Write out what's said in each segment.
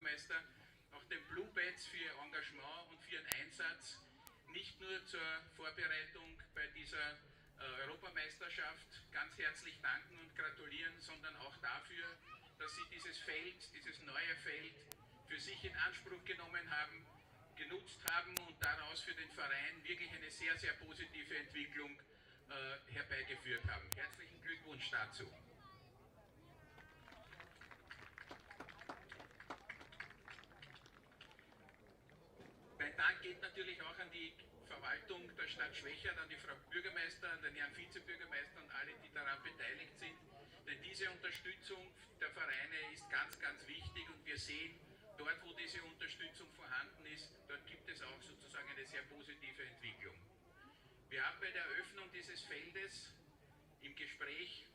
Bürgermeister, auch den Blue Bats für ihr Engagement und für ihren Einsatz, nicht nur zur Vorbereitung bei dieser Europameisterschaft ganz herzlich danken und gratulieren, sondern auch dafür, dass sie dieses Feld, dieses neue Feld für sich in Anspruch genommen haben, genutzt haben und daraus für den Verein wirklich eine sehr, sehr positive Entwicklung herbeigeführt haben. Herzlichen Glückwunsch dazu. Mein Dank geht natürlich auch an die Verwaltung der Stadt Schwechat, an die Frau Bürgermeister, an den Herrn Vizebürgermeister und alle, die daran beteiligt sind. Denn diese Unterstützung der Vereine ist ganz, ganz wichtig und wir sehen, dort wo diese Unterstützung vorhanden ist, dort gibt es auch sozusagen eine sehr positive Entwicklung. Wir haben bei der Eröffnung dieses Feldes im Gespräch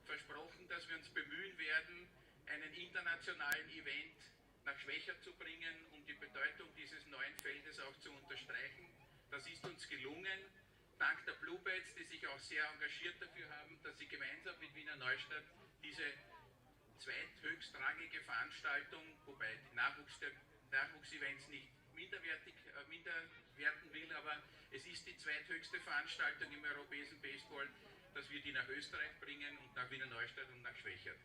versprochen, dass wir uns bemühen werden, einen internationalen Event nach Schwechat zu bringen, um die Bedeutung dieses neuen Feldes auch zu unterstreichen. Das ist uns gelungen, dank der Blue Bats, die sich auch sehr engagiert dafür haben, dass sie gemeinsam mit Wiener Neustadt diese zweithöchstrangige Veranstaltung, wobei die Nachwuchsevents nicht minderwerten will, aber es ist die zweithöchste Veranstaltung im europäischen Baseball, dass wir die nach Österreich bringen und nach Wiener Neustadt und nach Schwechat.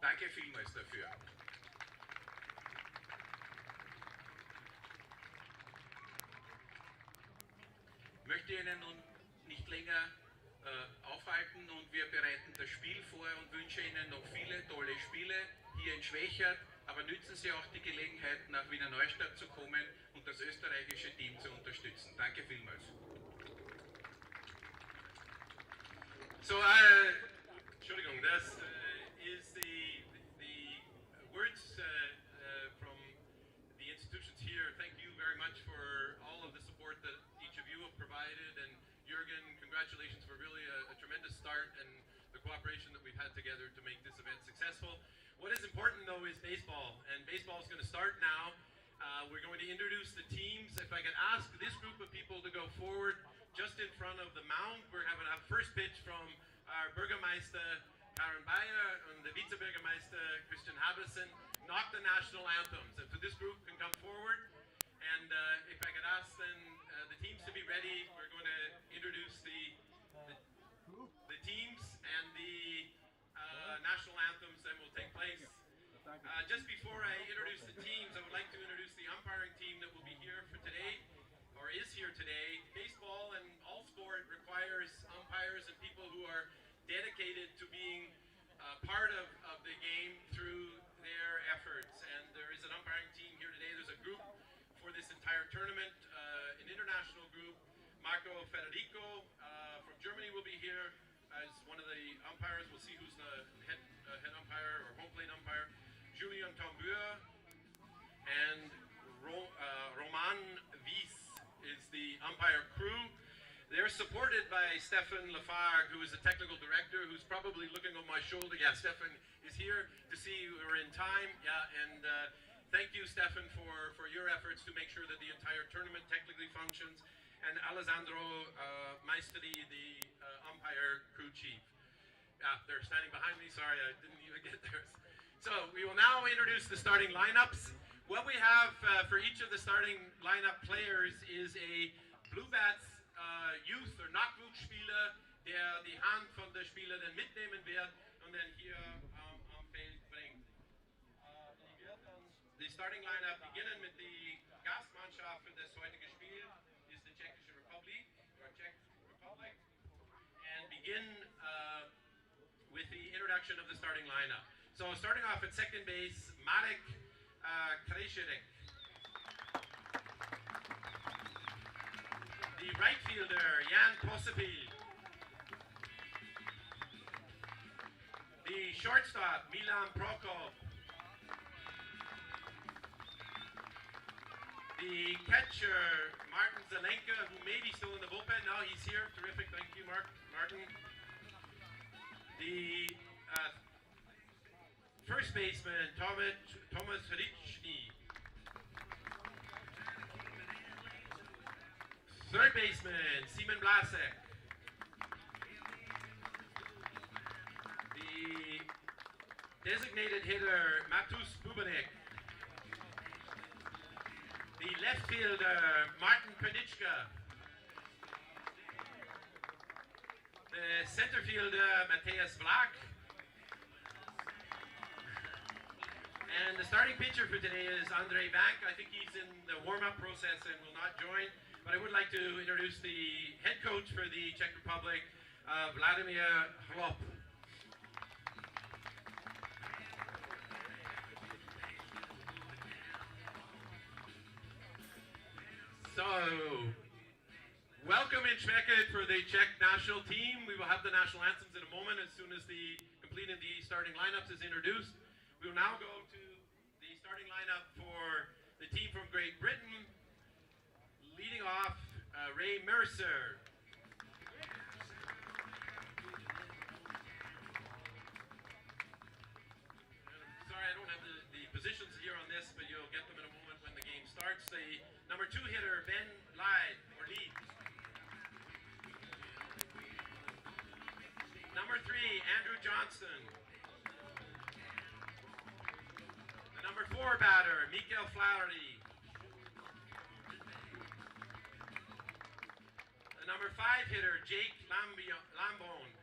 Danke vielmals dafür. Ich möchte Ihnen nun nicht länger aufhalten und wir bereiten das Spiel vor und wünsche Ihnen noch viele tolle Spiele hier in Schwechat, aber nützen Sie auch die Gelegenheit, nach Wiener Neustadt zu kommen und das österreichische Team zu unterstützen. Danke vielmals. So, Entschuldigung, das is the words from the institutions here. Thank you very much for all of the support that each of you have provided, and Jürgen, congratulations for really a tremendous start and the cooperation that we've had together to make this event successful. What is important though is baseball, and baseball is going to start now. We're going to introduce the teams. If I could ask this group of people to go forward just in front of the mound. We're having a first pitch from our Bürgermeister Karen Bayer and the Vizebürgermeister Christian Habesen, knock the national anthems. And so this group can come forward. And if I could ask then the teams to be ready, we're going to introduce the teams and the national anthems then will take place. Just before I introduce the teams, I would like to introduce the umpiring team that will be here for today, or is here today. Baseball and all sport requires umpires and people who are dedicated to being part of the game through their efforts. And there is an umpiring team here today. There's a group for this entire tournament, an international group. Marco Federico from Germany will be here as one of the umpires. We'll see who's the head umpire or home plate umpire. Julian Tambur and Roman Wies is the umpire crew. They're supported by Stefan Lafargue, who is the technical director, who's probably looking over my shoulder. Yeah, Stefan is here to see we're in time. Yeah, and thank you, Stefan, for your efforts to make sure that the entire tournament technically functions. And Alessandro Maestri, the umpire crew chief. Yeah, they're standing behind me. Sorry, I didn't even get there. So we will now introduce the starting lineups. What we have for each of the starting lineup players is a Blue Bats Youth or Nachwuchsspieler, der die Hand von der Spieler dann mitnehmen wird und dann hier am Feld bringt. Die starting lineup beginnen mit der Gastmannschaft für das heutige Spiel ist die Czechia Republic, or Czech Republic, and begin with the introduction of the starting lineup. So starting off at second base, Marek Krejčerek. The right fielder, Jan Posipil. The shortstop, Milan Prokop. The catcher, Martin Zelenka, who may be still in the bullpen. Now he's here. Terrific. Thank you, Martin. The first baseman, Thomas Richny. Third baseman, Simon Blasek. The designated hitter, Matus Bubanek. The left fielder, Martin Panichka. The center fielder, Matthias Vlak. And the starting pitcher for today is Andrej Bank. I think he's in the warm-up process and will not join. But I would like to introduce the head coach for the Czech Republic, Vladimir Hlop. So, welcome in Czechia for the Czech national team. We will have the national anthems in a moment as soon as the completing the starting lineups is introduced. We will now go to the starting lineup for the team from Great Britain. Leading off, Ray Mercer. Sorry, I don't have the positions here on this, but you'll get them in a moment when the game starts. The number 2 hitter, Ben Leid. Number 3, Andrew Johnston. The number 4 batter, Mikael Flaherty. The number 5 hitter, Jake Lambone.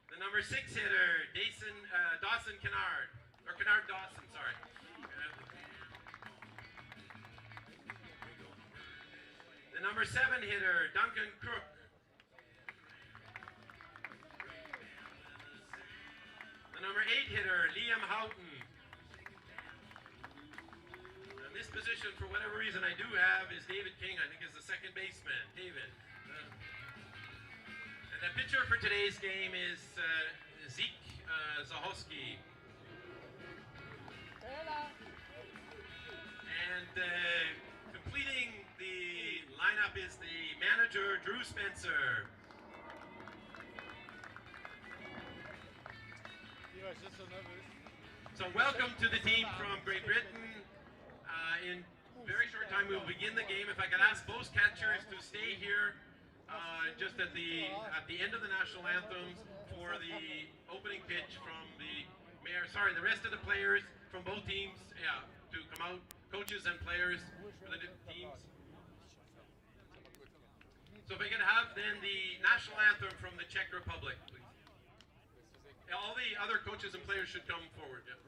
The number 6 hitter, Dawson Kennard. Or Kennard Dawson, sorry. The number 7 hitter, Duncan Crook. The number 8 hitter, Liam Houghton. And this position, for whatever reason I do have, is David King. I think is the second baseman. David. And the pitcher for today's game is Zeke Zahoski. And completing the lineup is the manager, Drew Spencer. So welcome to the team from Great Britain. In very short time we will begin the game. If I could ask both catchers to stay here just at the end of the national anthems for the opening pitch from the rest of the players from both teams, to come out, coaches and players for the different teams. So if I can have then the national anthem from the Czech Republic, please. All the other coaches and players should come forward. Yeah.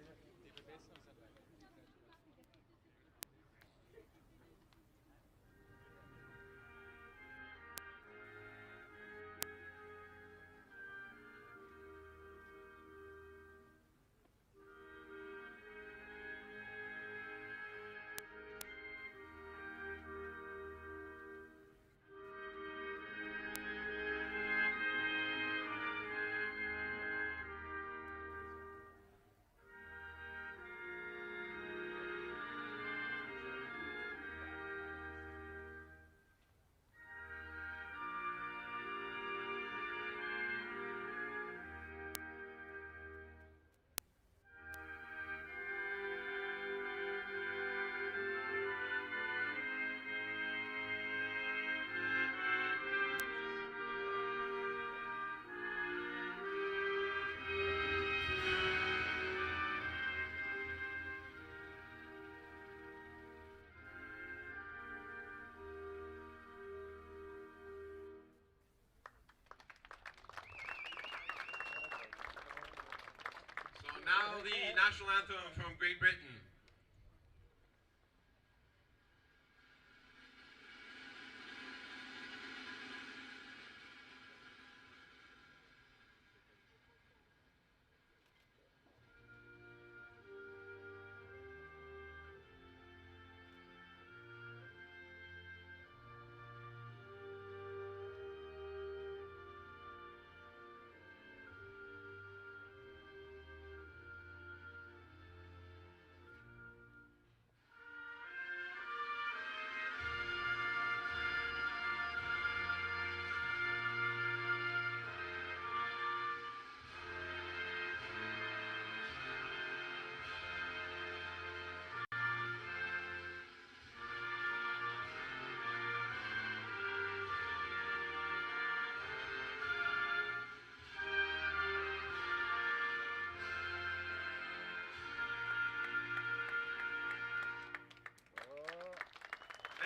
Now the national anthem from Great Britain.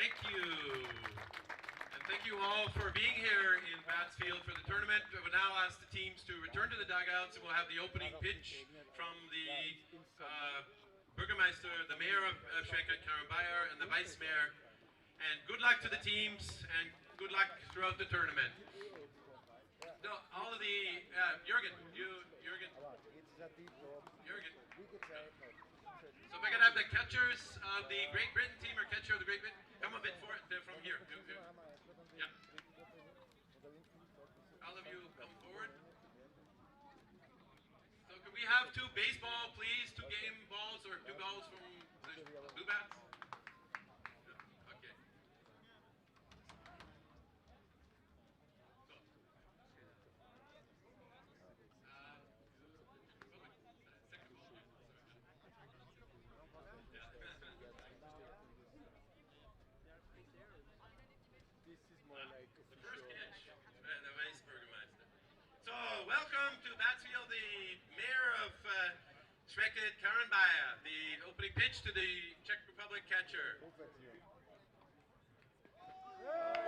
Thank you. And thank you all for being here in Batsfield for the tournament. I would now ask the teams to return to the dugouts, and we'll have the opening pitch from the Bürgermeister, the Mayor of Czechia, Karen Bayer, and the Vice Mayor. And good luck to the teams, and good luck throughout the tournament. No, all of the, Jürgen. So if I could have the catchers of the Great Britain team, or catcher of the Great Britain, come a bit forward from here. Yeah. All of you come forward. So could we have 2 baseball, please? 2 game balls, or 2 balls from the blue bats? Okay. So, welcome to Batsfield, the Mayor of Czechia, Karen Bayer, the opening pitch to the Czech Republic catcher. What do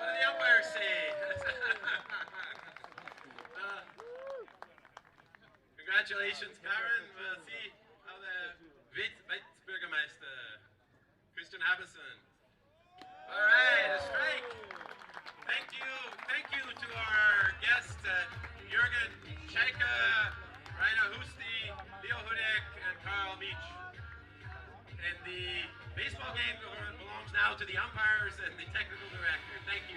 the umpires say? Congratulations, Karen. We'll see how the Vice-Bürgermeister, Christian Haberson. All right, a strike. Thank you to our guests, Jürgen Scheika, Rainer Husti, Leo Hudek, and Karl Meach. And the baseball game belongs now to the umpires and the technical director. Thank you.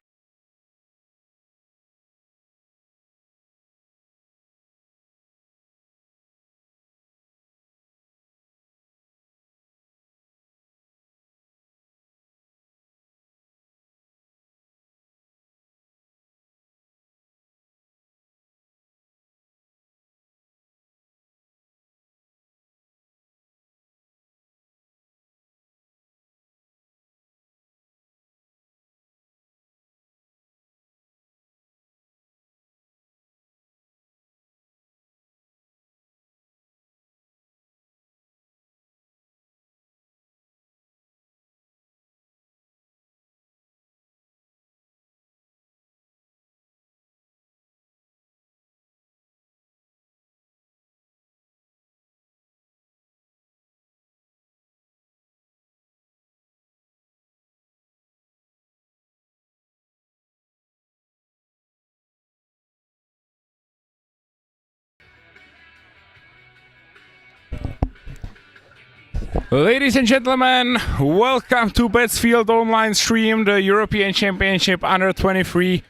Ladies and gentlemen, welcome to Batsfield online stream, the European Championship Under 23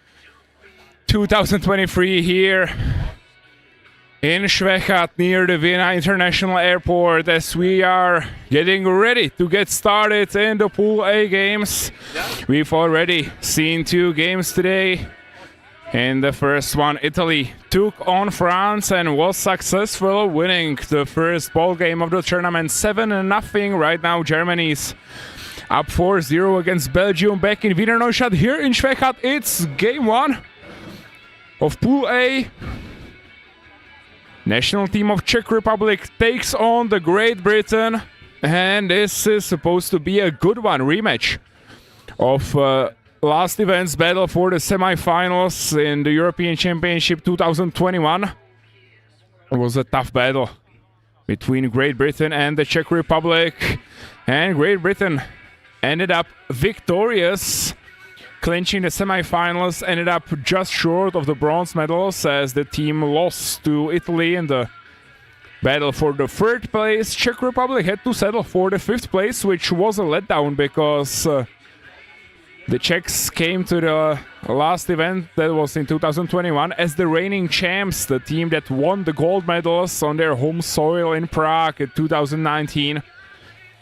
2023 here in Schwechat near the Vienna International Airport, as we are getting ready to get started in the Pool A games. We've already seen 2 games today. In the first one, Italy took on France and was successful, winning the first ball game of the tournament 7-0. Right now, Germany's up 4-0 against Belgium back in Wiener Neustadt. Here in Schwechat, it's game 1 of Pool A. National team of Czech Republic takes on the Great Britain, and this is supposed to be a good one. Rematch of last event's battle for the semi-finals in the European Championship 2021. It was a tough battle between Great Britain and the Czech Republic, and Great Britain ended up victorious, clinching the semi-finals, ended up just short of the bronze medals as the team lost to Italy in the battle for the 3rd place. Czech Republic had to settle for the 5th place, which was a letdown because the Czechs came to the last event, that was in 2021, as the reigning champs, the team that won the gold medals on their home soil in Prague in 2019.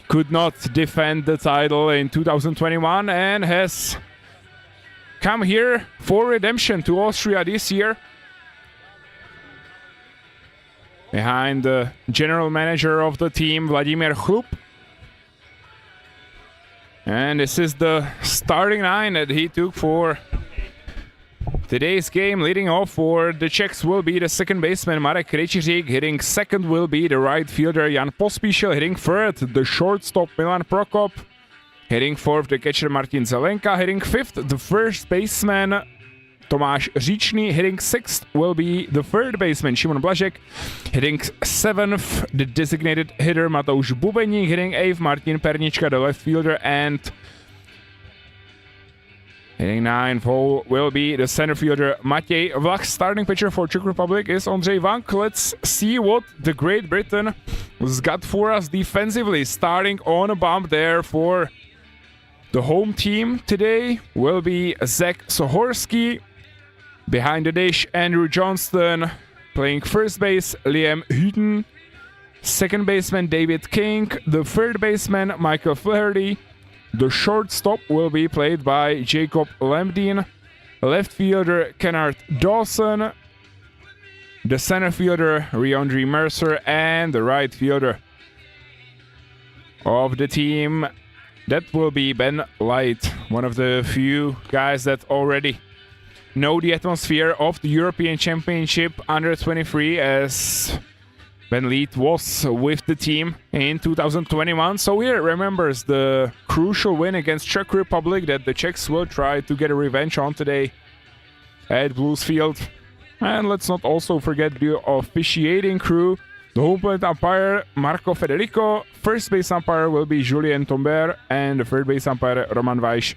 Could not defend the title in 2021 and has come here for redemption to Austria this year. Behind the general manager of the team, Vladimír Chlup. And this is the starting 9 that he took for today's game. Leading off for the Czechs will be the second baseman Marek Krejčíř. Hitting second will be the right fielder Jan Pospíšil. Hitting third, the shortstop Milan Prokop. Hitting fourth, the catcher Martin Zelenka. Hitting fifth, the first baseman Tomáš Říčný. Hitting sixth will be the third baseman Šimon Blažek. Hitting seventh, the designated hitter Matouš Bubeník. Hitting eighth, Martin Pernička, the left fielder, and hitting ninth hole will be the center fielder Matěj Vlach. Starting pitcher for Czech Republic is Ondřej Vank. Let's see what the Great Britain has got for us defensively. Starting on a bump there for the home team today will be Zach Sohorski. Behind the dish, Andrew Johnston. Playing first base, Liam Hüten. Second baseman, David King. The third baseman, Michael Flaherty. The shortstop will be played by Jacob Lemdin. Left fielder, Kennard Dawson. The center fielder, Riondre Mercer. And the right fielder of the team, that will be Ben Light, one of the few guys that already know the atmosphere of the European Championship under 23, as Ben Light was with the team in 2021. So he remembers the crucial win against Czech Republic that the Czechs will try to get a revenge on today at Blues Field. And let's not also forget the officiating crew. The home plate umpire, Marco Federico. First base umpire will be Julien Tombert. And the third base umpire, Roman Vajš.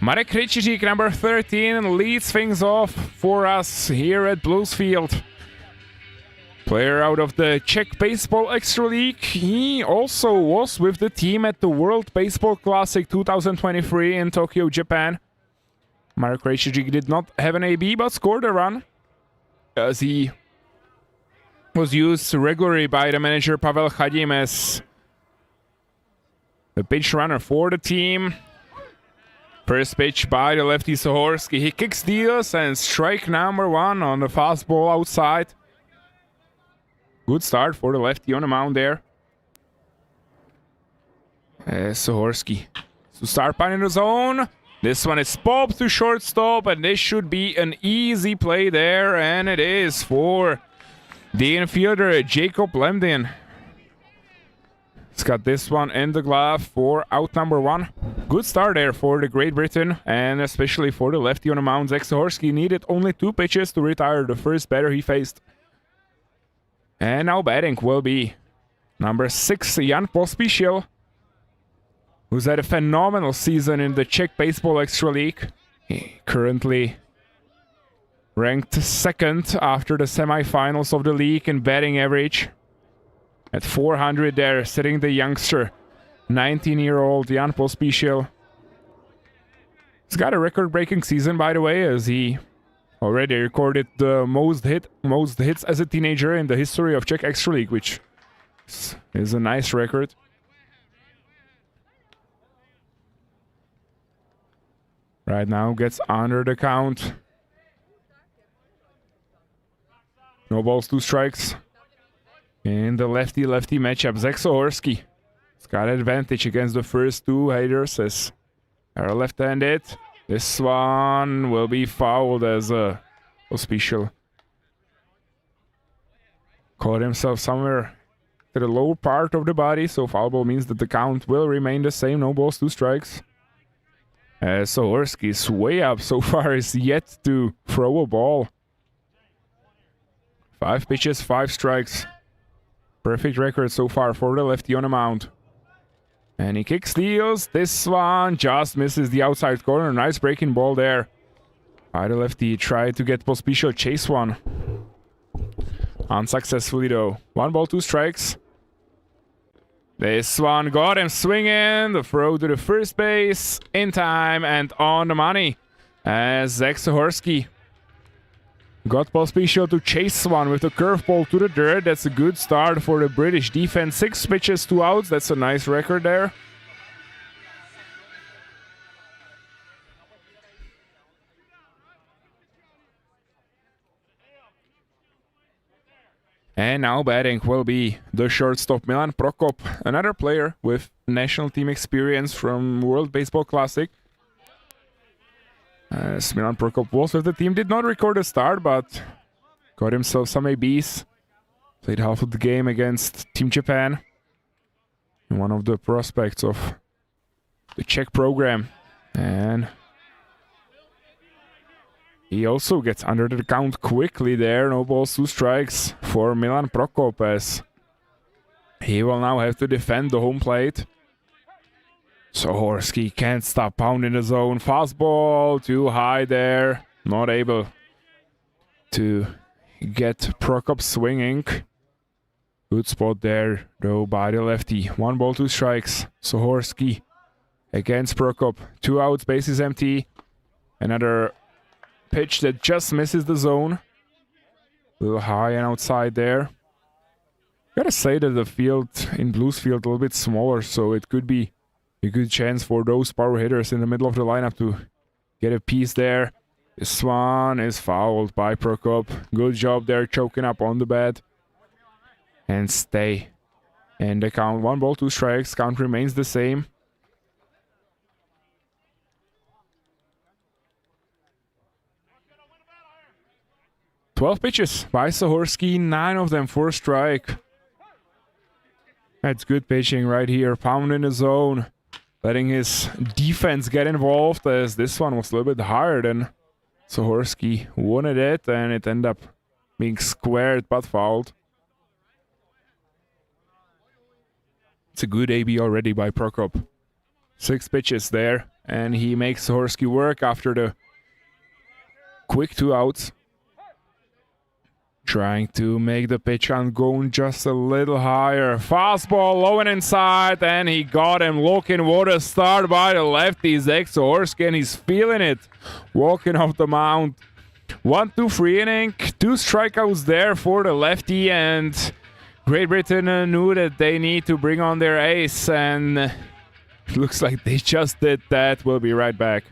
Marek Krejčířik, number 13, leads things off for us here at Blues Field. Player out of the Czech Baseball Extra League. He also was with the team at the World Baseball Classic 2023 in Tokyo, Japan. Marek Krejčířik did not have an AB but scored a run, as he was used regularly by the manager Pavel Chadim as the pitch runner for the team. First pitch by the lefty Sohorski. He kicks deals and strike number one on the fastball outside. Good start for the lefty on the mound there. Sohorski to start punting the zone. This one is popped to shortstop, and this should be an easy play there, and it is for the infielder Jacob Lemdin. He's got this one in the glove for out number one. Good start there for the Great Britain, and especially for the lefty on the mound. Zach Sohorski needed only 2 pitches to retire the first batter he faced. And now batting will be number 6, Jan Pospíšil, who's had a phenomenal season in the Czech Baseball Extra League. He currently ranked second after the semifinals of the league in batting average. At 400 there, sitting the youngster, 19-year-old Jan Pospíšil. He's got a record-breaking season, by the way, as he already recorded the most hits as a teenager in the history of Czech Extra League, which is a nice record. Right now gets under the count. No balls, 2 strikes. In the lefty-lefty matchup, Zach Sohorski has got an advantage against the first 2 hitters as they're left-handed. This one will be fouled as Pospíšil caught himself somewhere to the lower part of the body, so foul ball means that the count will remain the same. No balls, 2 strikes. As Sohorski is way up so far, is yet to throw a ball. 5 pitches, 5 strikes. Perfect record so far for the lefty on the mound. And he kick steals. This one just misses the outside corner. Nice breaking ball there by the lefty. Tried to get Pospíšil chase one. Unsuccessfully though. 1 ball, 2 strikes. This one got him swinging. The throw to the first base in time and on the money. As Zach Sohorski Got Pospisil to chase one with the curveball to the dirt. That's a good start for the British defense. 6 pitches, 2 outs. That's a nice record there. And now batting will be the shortstop Milan Prokop, another player with national team experience from World Baseball Classic. As Milan Prokop was with the team, did not record a start, but got himself some ABs. Played half of the game against Team Japan. And one of the prospects of the Czech program. And he also gets under the count quickly there. No balls, 2 strikes for Milan Prokop, as he will now have to defend the home plate. Sohorski can't stop pounding the zone. Fastball too high there. Not able to get Prokop swinging. Good spot there though by the lefty. 1 ball, 2 strikes. Sohorski against Prokop. 2 outs, bases empty. Another pitch that just misses the zone. A little high and outside there. Gotta say that the field in Blues field a little bit smaller, so it could be a good chance for those power hitters in the middle of the lineup to get a piece there. This one is fouled by Prokop. Good job there, choking up on the bat. And stay. And the count, 1 ball, 2 strikes. Count remains the same. "12 pitches by Sohorski, 9 of them for strike." That's good pitching right here. Pounding the zone. Letting his defense get involved, as this one was a little bit higher than Sohorski wanted it, and it ended up being squared but fouled. It's a good AB already by Prokop. 6 pitches there, and he makes Sohorski work after the quick 2 outs. Trying to make the pitch count going just a little higher. Fastball low and inside, and he got him looking. What a start by the lefty, Zach Sohorski, and he's feeling it. Walking off the mound. 1-2-3 inning. 2 strikeouts there for the lefty, and Great Britain knew that they need to bring on their ace, and it looks like they just did that. We'll be right back.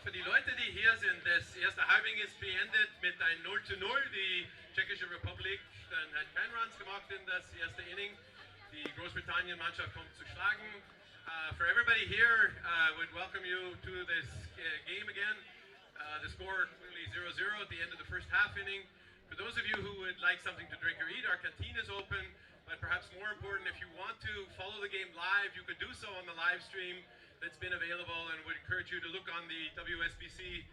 Für die Leute, die hier sind, das erste Halbing ist beendet mit einem 0:0. Die Tschechische Republik hat kein Runs gemacht in das erste Inning. Die Großbritannien-Mannschaft kommt zu schlagen. For everybody here, would welcome you to this game again. The score clearly 0-0 at the end of the first half inning. For those of you who would like something to drink or eat, our canteen is open. But perhaps more important, if you want to follow the game live, you could do so on the live stream that's been available, and would encourage you to look on the WSBC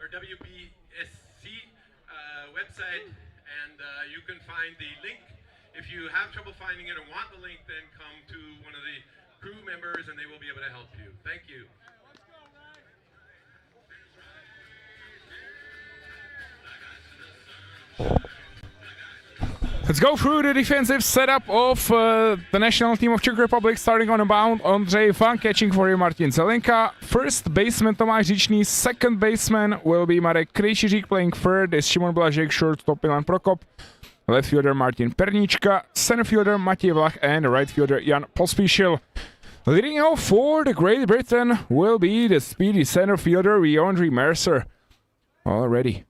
or WBSC website, and you can find the link. If you have trouble finding it or want the link, then come to one of the crew members and they will be able to help you. Thank you. Let's go through the defensive setup of the national team of Czech Republic. Starting on the mound, Ondřej Funk, catching for you Martin Zelenka. First baseman Tomáš Žičný, second baseman will be Marek Krejčiřík, playing third is Šimon Blažek, shortstop Milan Prokop, left fielder Martin Pernička, center fielder Matěj Vlach, and right fielder Jan Pospíšil. Leading off for the Great Britain will be the speedy center fielder Leandri Mercer. Already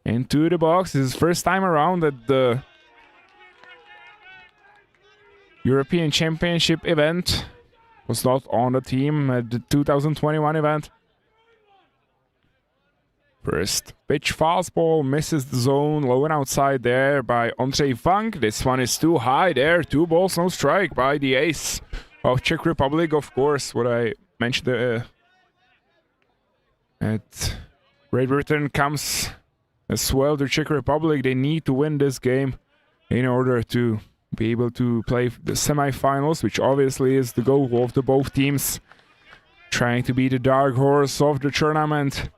into the box. This is his first time around at the European Championship event. was not on the team at the 2021 event. First pitch fastball misses the zone, low and outside there by Ondřej Vank. This one is too high there. 2 balls, no strike by the ace of Czech Republic. Of course, what I mentioned at Great Britain comes as well to Czech Republic. They need to win this game in order to be able to play the semifinals, which obviously is the goal of the both teams, trying to be the dark horse of the tournament.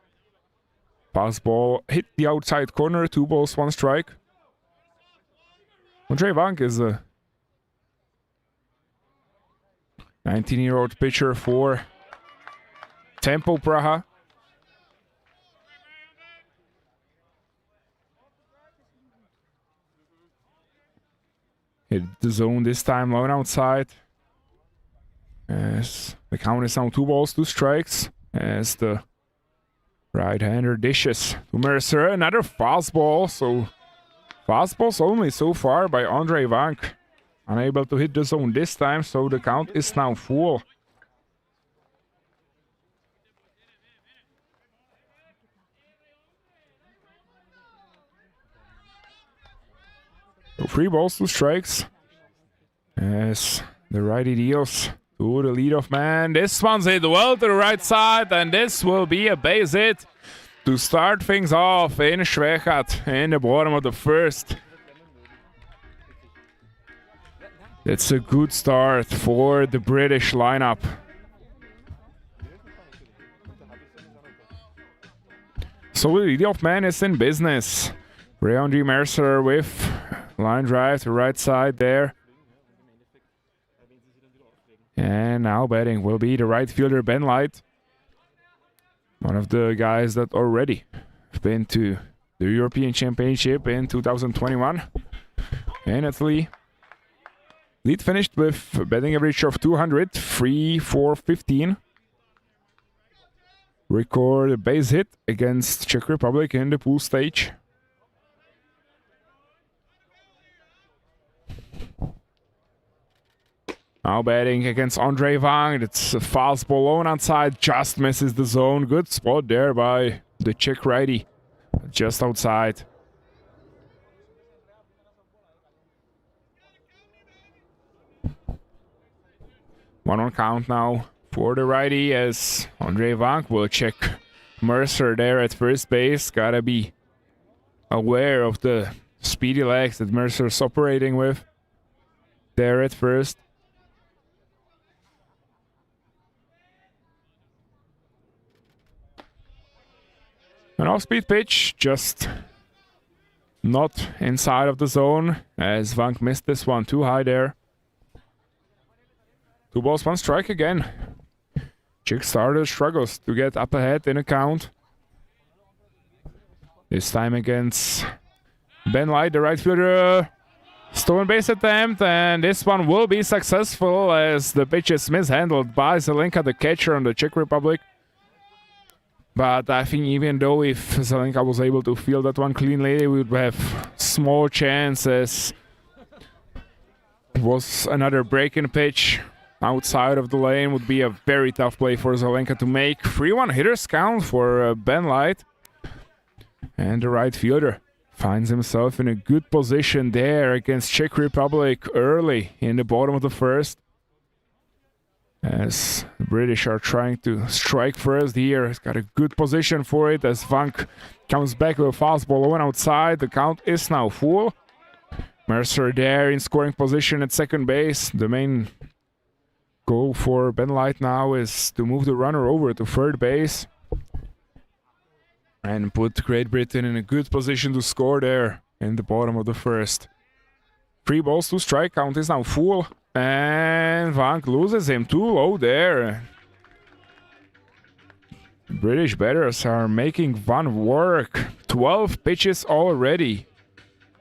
Fastball hit the outside corner, 2 balls, 1 strike. Ondřej Vank is a 19-year-old pitcher for Tempo Praha. Hit the zone this time, low and outside. As the count is now 2 balls, 2 strikes. As the right-hander dishes to Mercer. Another fastball. So fastballs only so far by Ondřej Vank. Unable to hit the zone this time, so the count is now full. So 3 balls, 2 strikes. As the righty deals to the leadoff man. This one's hit well to the right side, and this will be a base hit to start things off in Schwechat in the bottom of the first. It's a good start for the British lineup. So the leadoff man is in business. Ray-André Mercer with line drive to right side there. And now batting will be the right fielder Ben Light. One of the guys that already have been to the European Championship in 2021 in Italy. Lead finished with a batting average of 200, 3 for 15. Record a base hit against Czech Republic in the pool stage. Now batting against Ondřej Vank. It's a fastball low and outside, just misses the zone. Good spot there by the Czech righty, just outside. One on count now for the righty as Ondřej Vank will check Mercer there at first base. Gotta be aware of the speedy legs that Mercer's operating with there at first. An off-speed pitch, just not inside of the zone, as Vank missed this one too high there. 2 balls, 1 strike again. Czech starter struggles to get up ahead in a count. This time against Ben Light, the right fielder. Stolen base attempt, and this one will be successful as the pitch is mishandled by Zelenka, the catcher on the Czech Republic. But I think even though if Zelenka was able to field that one cleanly, we would have small chances. It was another break-in pitch outside of the lane. Would be a very tough play for Zelenka to make. 3-1 hitters count for Ben Light. And the right fielder finds himself in a good position there against Czech Republic early in the bottom of the first. As the British are trying to strike first here. He's got a good position for it as Vank comes back with a fastball low and outside. The count is now full. Mercer there in scoring position at second base. The main goal for Ben Light now is to move the runner over to third base and put Great Britain in a good position to score there in the bottom of the first. 3 balls, 2 strike. Count is now full. And Vank loses him too low there. British batters are making Van work. 12 pitches already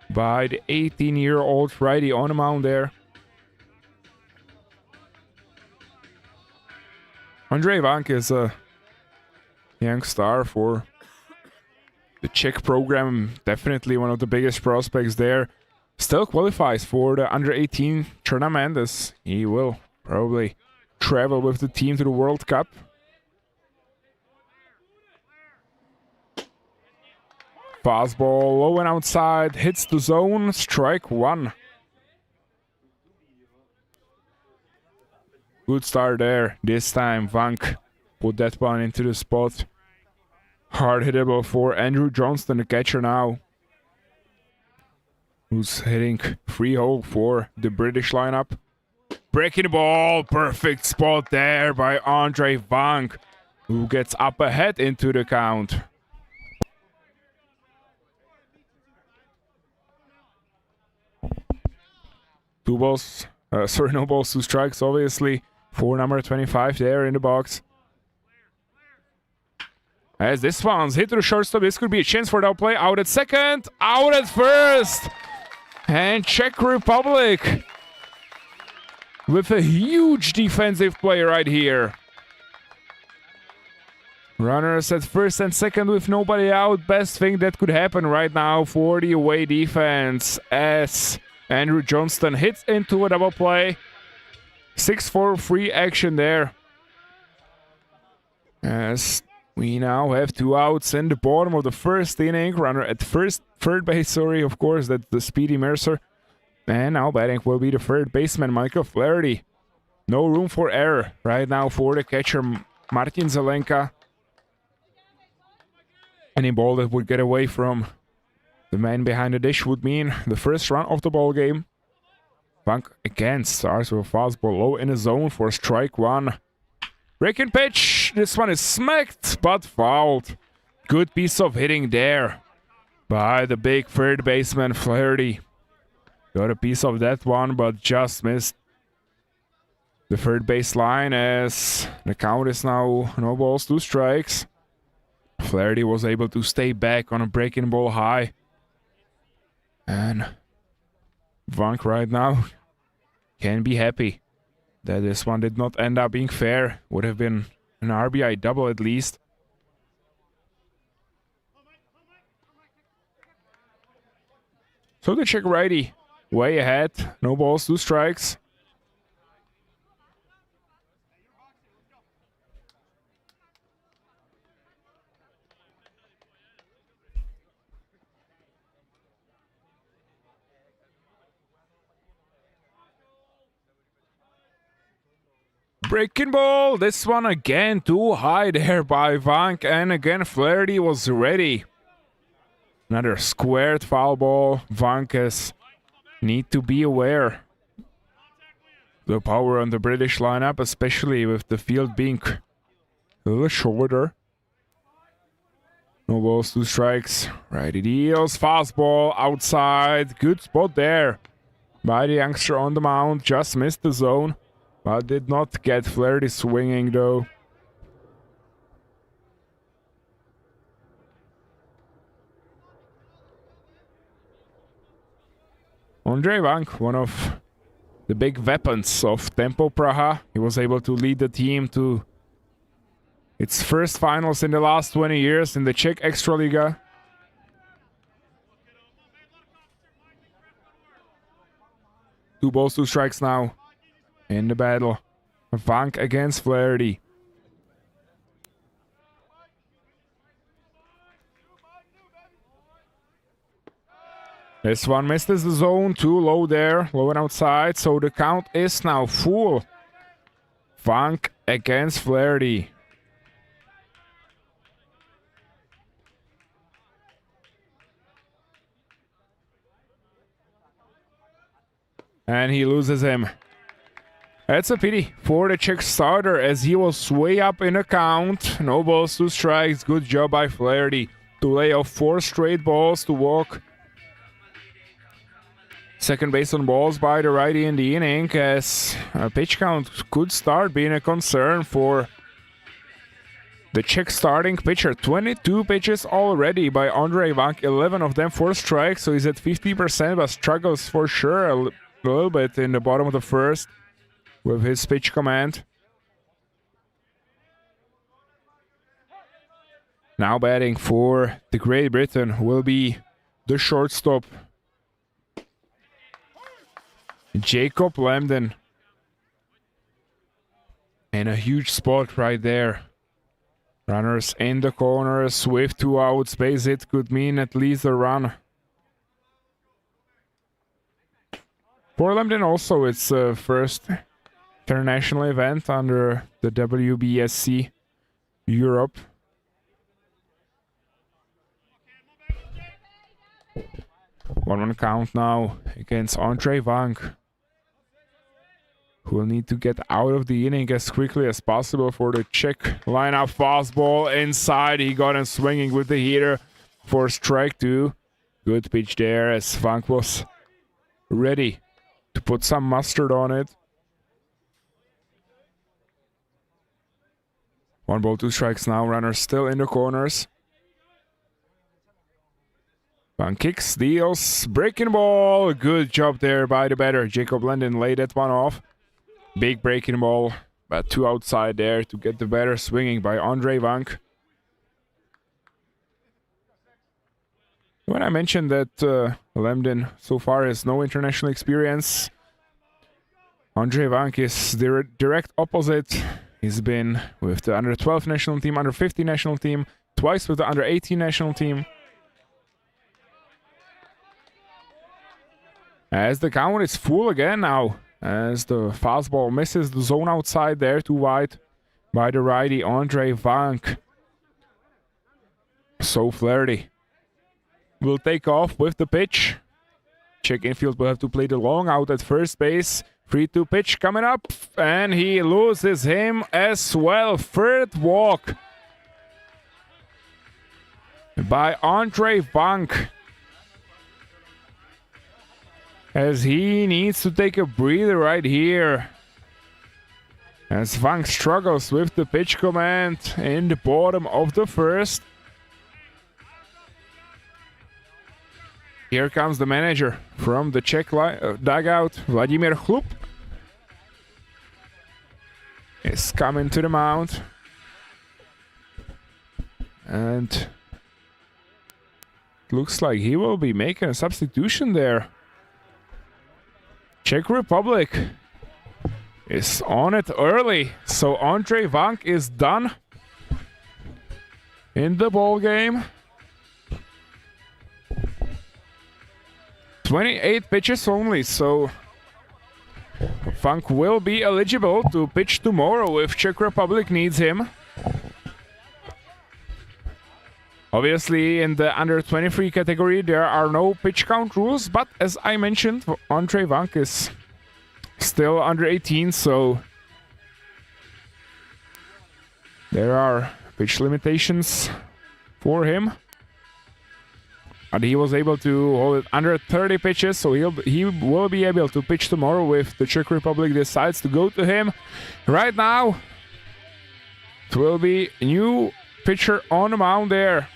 by the 18-year-old righty on the mound there. Ondřej Vank is a young star for the Czech program. Definitely one of the biggest prospects there. Still qualifies for the under-18 tournament, as he will probably travel with the team to the World Cup. Fastball low and outside, hits the zone, strike one. Good start there. This time Vank put that one into the spot. Hard hittable for Andrew Johnston, the catcher now, who's hitting 3-0 for the British lineup. Breaking the ball, perfect spot there by Andre Vank, who gets up ahead into the count. No balls, 2 strikes, obviously, for number 25 there in the box. As this one's hit to the shortstop, this could be a chance for that play. Out at second, out at first. And Czech Republic with a huge defensive play right here. Runners at first and second with nobody out. Best thing that could happen right now for the away defense as Andrew Johnston hits into a double play. 6-4 free action there. As we now have 2 outs in the bottom of the first inning. Runner at third base, of course, that's the Speedy Mercer. And now batting will be the third baseman, Michael Flaherty. No room for error right now for the catcher, Martin Zelenka. Any ball that would get away from the man behind the dish would mean the first run of the ball game. Vank again starts with a fastball low in the zone for strike one. Breaking pitch. This one is smacked, but fouled. Good piece of hitting there by the big third baseman Flaherty. Got a piece of that one, but just missed the third base line as the count is now no balls, 2 strikes. Flaherty was able to stay back on a breaking ball high. And Vank right now can be happy that this one did not end up being fair. Would have been an RBI double at least. So the Czech righty way ahead. No balls, 2 strikes. Breaking ball, this one again too high there by Vank, and again Flaherty was ready. Another squared foul ball. Vank need to be aware. The power on the British lineup, especially with the field being a little shorter. No balls, 2 strikes. Righty deals, fastball outside. Good spot there by the youngster on the mound. Just missed the zone. But did not get Flaherty swinging though. Ondrej Vank, one of the big weapons of Tempo Praha. He was able to lead the team to its first finals in the last 20 years in the Czech Extraliga. Two balls, 2 strikes now. In the battle, Vank against Flaherty. This one misses the zone, too low there, low and outside, so the count is now full. Vank against Flaherty. And he loses him. That's a pity for the Czech starter as he was way up in the count. No balls, 2 strikes. Good job by Flaherty to lay off 4 straight balls to walk. Second base on balls by the righty in the inning as a pitch count could start being a concern for the Czech starting pitcher. 22 pitches already by Ondrej Vank, 11 of them 4 strikes, so he's at 50%, but struggles for sure a little bit in the bottom of the first with his pitch command. Now batting for the Great Britain will be the shortstop, Jacob Lambden. And a huge spot right there. Runners in the corners with 2 outs. Base hit could mean at least a run. For Lambden also, it's first international event under the WBSC Europe. One count now against Andrej Vank, who will need to get out of the inning as quickly as possible for the Czech lineup. Fastball inside. He got him swinging with the heater for strike 2. Good pitch there as Vank was ready to put some mustard on it. 1 ball, 2 strikes now. Runners still in the corners. Vank kicks, deals, breaking ball. Good job there by the batter. Jacob Lendon laid that one off. Big breaking ball, but 2 outside there to get the batter swinging by Andrej Vank. When I mentioned that Lambden so far has no international experience, Andrej Vank is the direct opposite. He's been with the under-12 national team, under-15 national team, twice with the under-18 national team. As the count is full again now, as the fastball misses the zone outside there, too wide by the righty Andrej Vank. So Flaherty will take off with the pitch. Czech infield will have to play the long out at first base. 3-2 pitch coming up, and he loses him as well. Third walk by Andrej Vank, as he needs to take a breather right here. As Vank struggles with the pitch command in the bottom of the first. Here comes the manager from the Czech dugout. Vladimír Chlup is coming to the mound. And looks like he will be making a substitution there. Czech Republic is on it early, so Andrej Vank is done in the ball game. 28 pitches only, so Vank will be eligible to pitch tomorrow if Czech Republic needs him. Obviously, in the under-23 category, there are no pitch count rules, but as I mentioned, Andrej Vank is still under 18, so there are pitch limitations for him. But he was able to hold it under 30 pitches, so he will be able to pitch tomorrow if the Czech Republic decides to go to him. Right now, it will be a new pitcher on the mound there.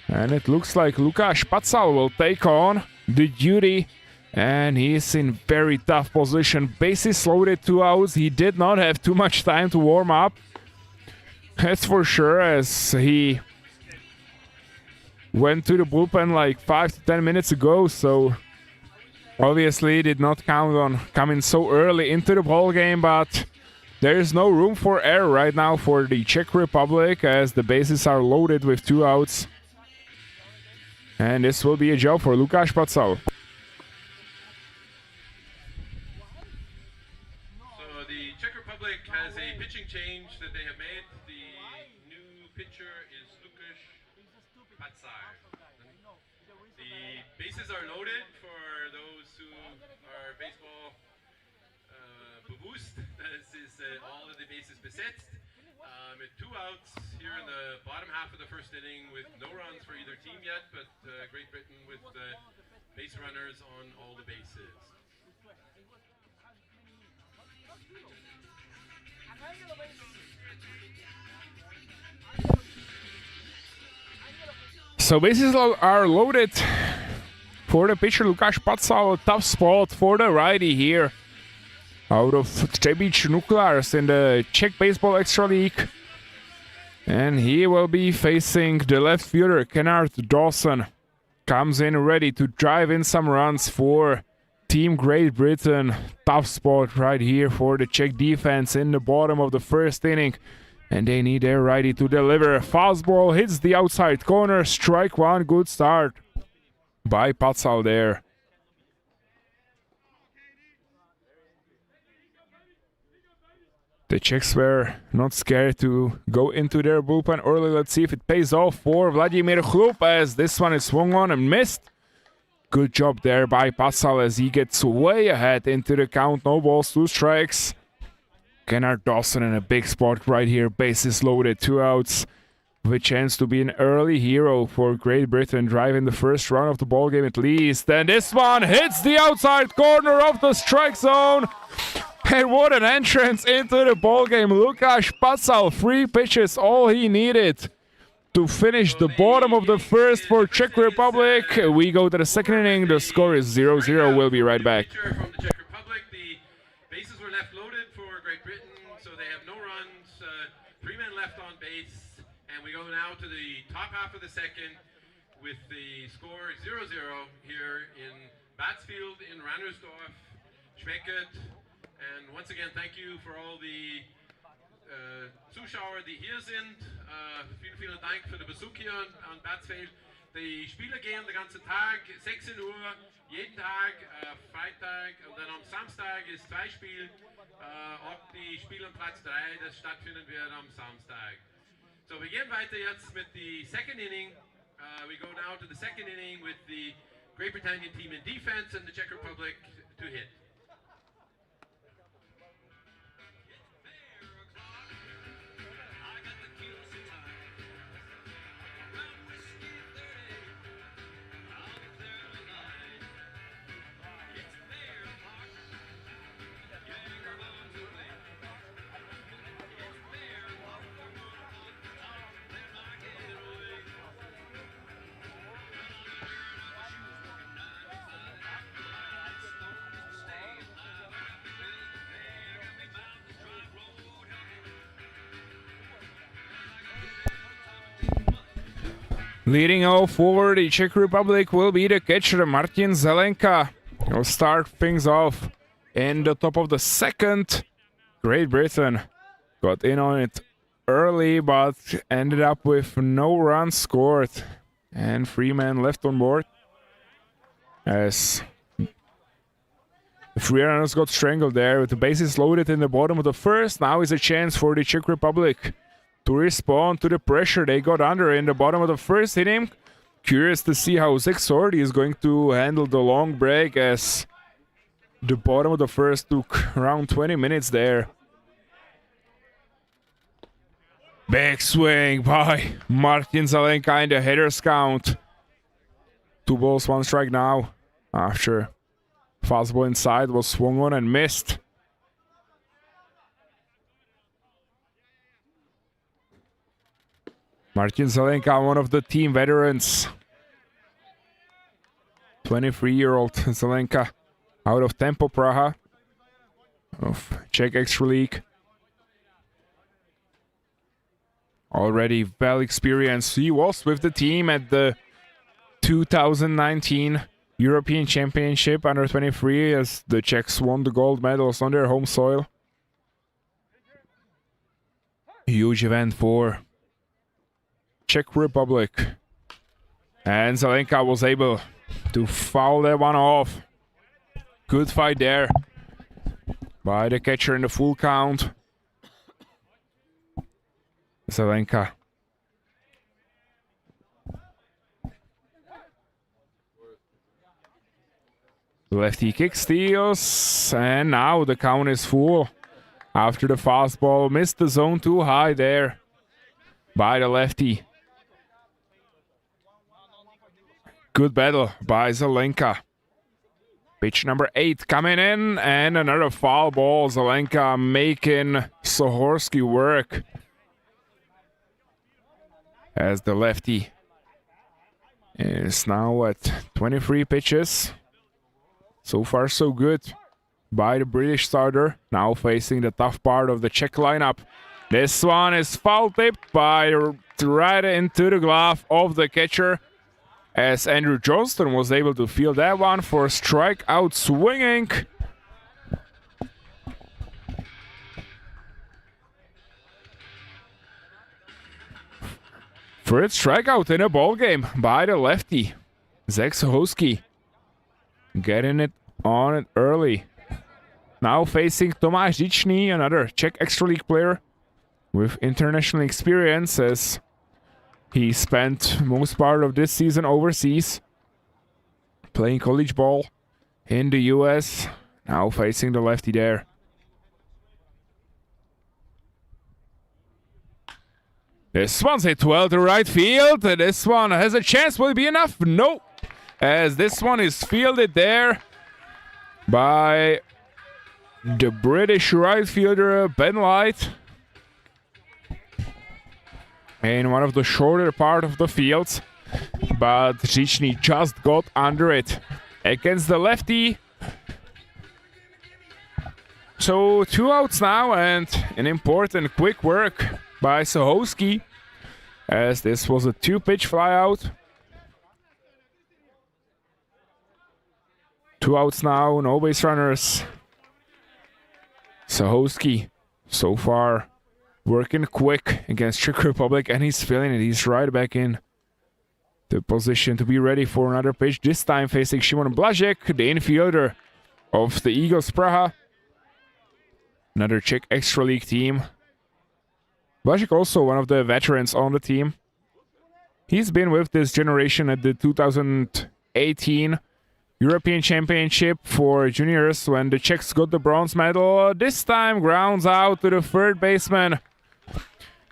And it looks like Lukáš Pacal will take on the duty. And he's in very tough position. Bases loaded, 2 outs. He did not have too much time to warm up. That's for sure, as he went to the bullpen like 5 to 10 minutes ago. So obviously did not count on coming so early into the ball game. But there is no room for error right now for the Czech Republic, as the bases are loaded with 2 outs. And this will be a job for Lukáš Pacal. So the Czech Republic has a pitching change that they have made. The new pitcher is Lukáš Pacal. The bases are loaded for those who are baseball bewusst. This is all of the bases besetzt. With 2 outs here in the bottom half of the first inning, with no runs for either team yet, but Great Britain with base runners on all the bases. So bases are loaded for the pitcher Lukáš Pacal. A tough spot for the righty here out of Třebíč Nuclears in the Czech Baseball Extra League. And he will be facing the left fielder Kennard Dawson. Comes in ready to drive in some runs for Team Great Britain. Tough spot right here for the Czech defense in the bottom of the first inning. And they need their righty to deliver. Fastball hits the outside corner. Strike one. Good start by Pacal there. The Czechs were not scared to go into their bullpen early. Let's see if it pays off for Vladimír Chlup, as this one is swung on and missed. Good job there by Pacal as he gets way ahead into the count. No balls, 2 strikes. Kennard Dawson in a big spot right here. Bases loaded, 2 outs. With a chance to be an early hero for Great Britain, driving the first run of the ball game at least. And this one hits the outside corner of the strike zone. And what an entrance into the ball game. Lukáš Pacal, 3 pitches, all he needed to finish the bottom of the first for Czech Republic. We go to the second inning. The score is 0-0. We'll be right back. From the Czech Republic, the bases were left loaded for Great Britain, so they have no runs. 3 men left on base, and we go now to the top half of the second with the score 0-0 here in Batsfield in Rannersdorf, Schmeckert. And once again, thank you for all the Zuschauer, die hier sind. Vielen Dank für den Besuch hier an Batsfeld. Die Spieler gehen den ganzen Tag, 16 Uhr, jeden Tag, Freitag und dann am Samstag ist 2 Spiele. Ob die Spiele am Platz 3, das stattfinden wird am Samstag. So, wir gehen weiter jetzt mit the second inning. We go now to the second inning with the Great Britannian team in defense and the Czech Republic to hit. Leading off for the Czech Republic will be the catcher Martin Zelenka. He'll start things off in the top of the second. Great Britain got in on it early, but ended up with no runs scored. And 3 men left on board, as the 3 runners got strangled there with the bases loaded in the bottom of the first. Now is a chance for the Czech Republic to respond to the pressure they got under in the bottom of the first inning. Curious to see how Zach Sordi is going to handle the long break, as the bottom of the first took around 20 minutes there. Big swing by Martin Zelenka in the hitters count. 2 balls, 1 strike now, after fastball inside was swung on and missed. Martin Zelenka, one of the team veterans. 23-year-old Zelenka out of Tempo Praha of Czech Extra League. Already well experienced. He was with the team at the 2019 European Championship under 23 as the Czechs won the gold medals on their home soil. Huge event for Czech Republic. And Zelenka was able to foul that one off. Good fight there by the catcher in the full count. Zelenka. Lefty kick steals, and now the count is full. After the fastball, missed the zone too high there by the lefty. Good battle by Zelenka. Pitch number 8 coming in, and another foul ball. Zelenka making Sohorsky work, as the lefty is now at 23 pitches. So far, so good by the British starter. Now facing the tough part of the Czech lineup. This one is foul tipped by right into the glove of the catcher. as Andrew Johnston was able to field that one for strikeout swinging. First strikeout in a ball game by the lefty, Zach Sohowski. Getting it on it early. Now facing Tomáš Dičný, another Czech Extra League player with international experience, as he spent most part of this season overseas playing college ball in the US. Now facing the lefty there. This one's hit well to right field. This one has a chance. Will it be enough? No. As this one is fielded there by the British right fielder Ben Light in one of the shorter part of the field. But Dičný just got under it against the lefty. So 2 outs now, and an important quick work by Sohowski, as this was a 2-pitch flyout. 2 outs now, no base runners. Sohowski so far working quick against Czech Republic, and he's feeling it. He's right back in the position to be ready for another pitch, this time facing Šimon Blažek, the infielder of the Eagles Praha. Another Czech Extra League team. Blažek also one of the veterans on the team. He's been with this generation at the 2018 European Championship for juniors when the Czechs got the bronze medal. This time grounds out to the third baseman.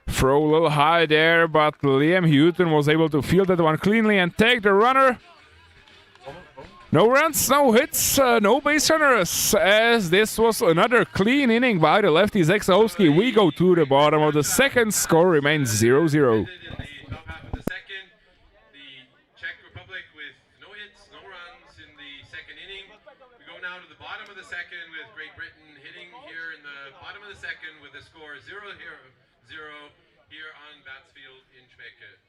Throw a little high there, but Liam Houghton was able to field that one cleanly and take the runner. No runs, no hits, no base runners, as this was another clean inning by the lefty Zach Sohowski. We go to the bottom of the second. Score remains 0-0. In the top half of the second, the Czech Republic with no hits, no runs in the second inning. We go now to the bottom of the second with Great Britain hitting here in the bottom of the second with the score 0-0 here on Batsfield in Czechia.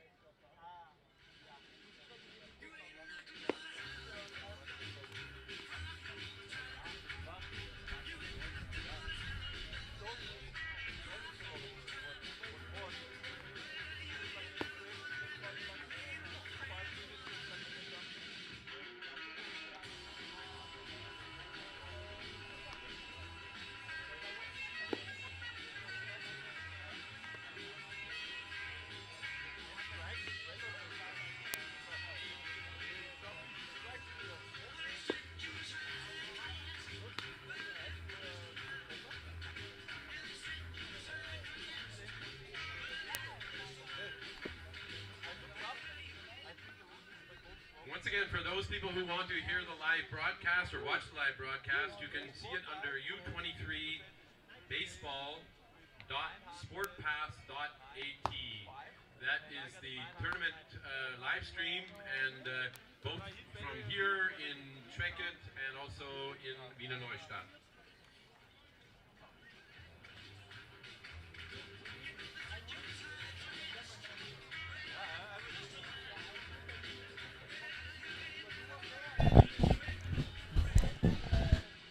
Once again, for those people who want to hear the live broadcast or watch the live broadcast, you can see it under u23baseball.sportpass.at. That is the tournament live stream, and both from here in Czechia and also in Wiener Neustadt.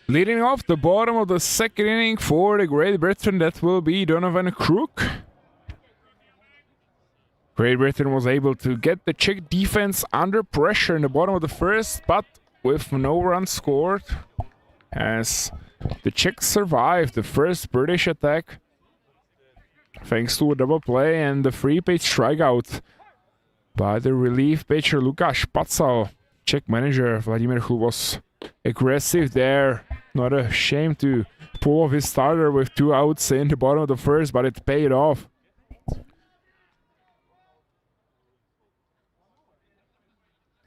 Leading off the bottom of the second inning for the Great Britain, that will be Donovan Crook. Great Britain was able to get the Czech defense under pressure in the bottom of the first, but with no runs scored, as the Czechs survived the first British attack thanks to a double play and the 3-pitch strikeout by the relief pitcher Lukáš Pacal. Czech manager Vladimír Chl was aggressive there, not ashamed to pull off his starter with 2 outs in the bottom of the first, but it paid off.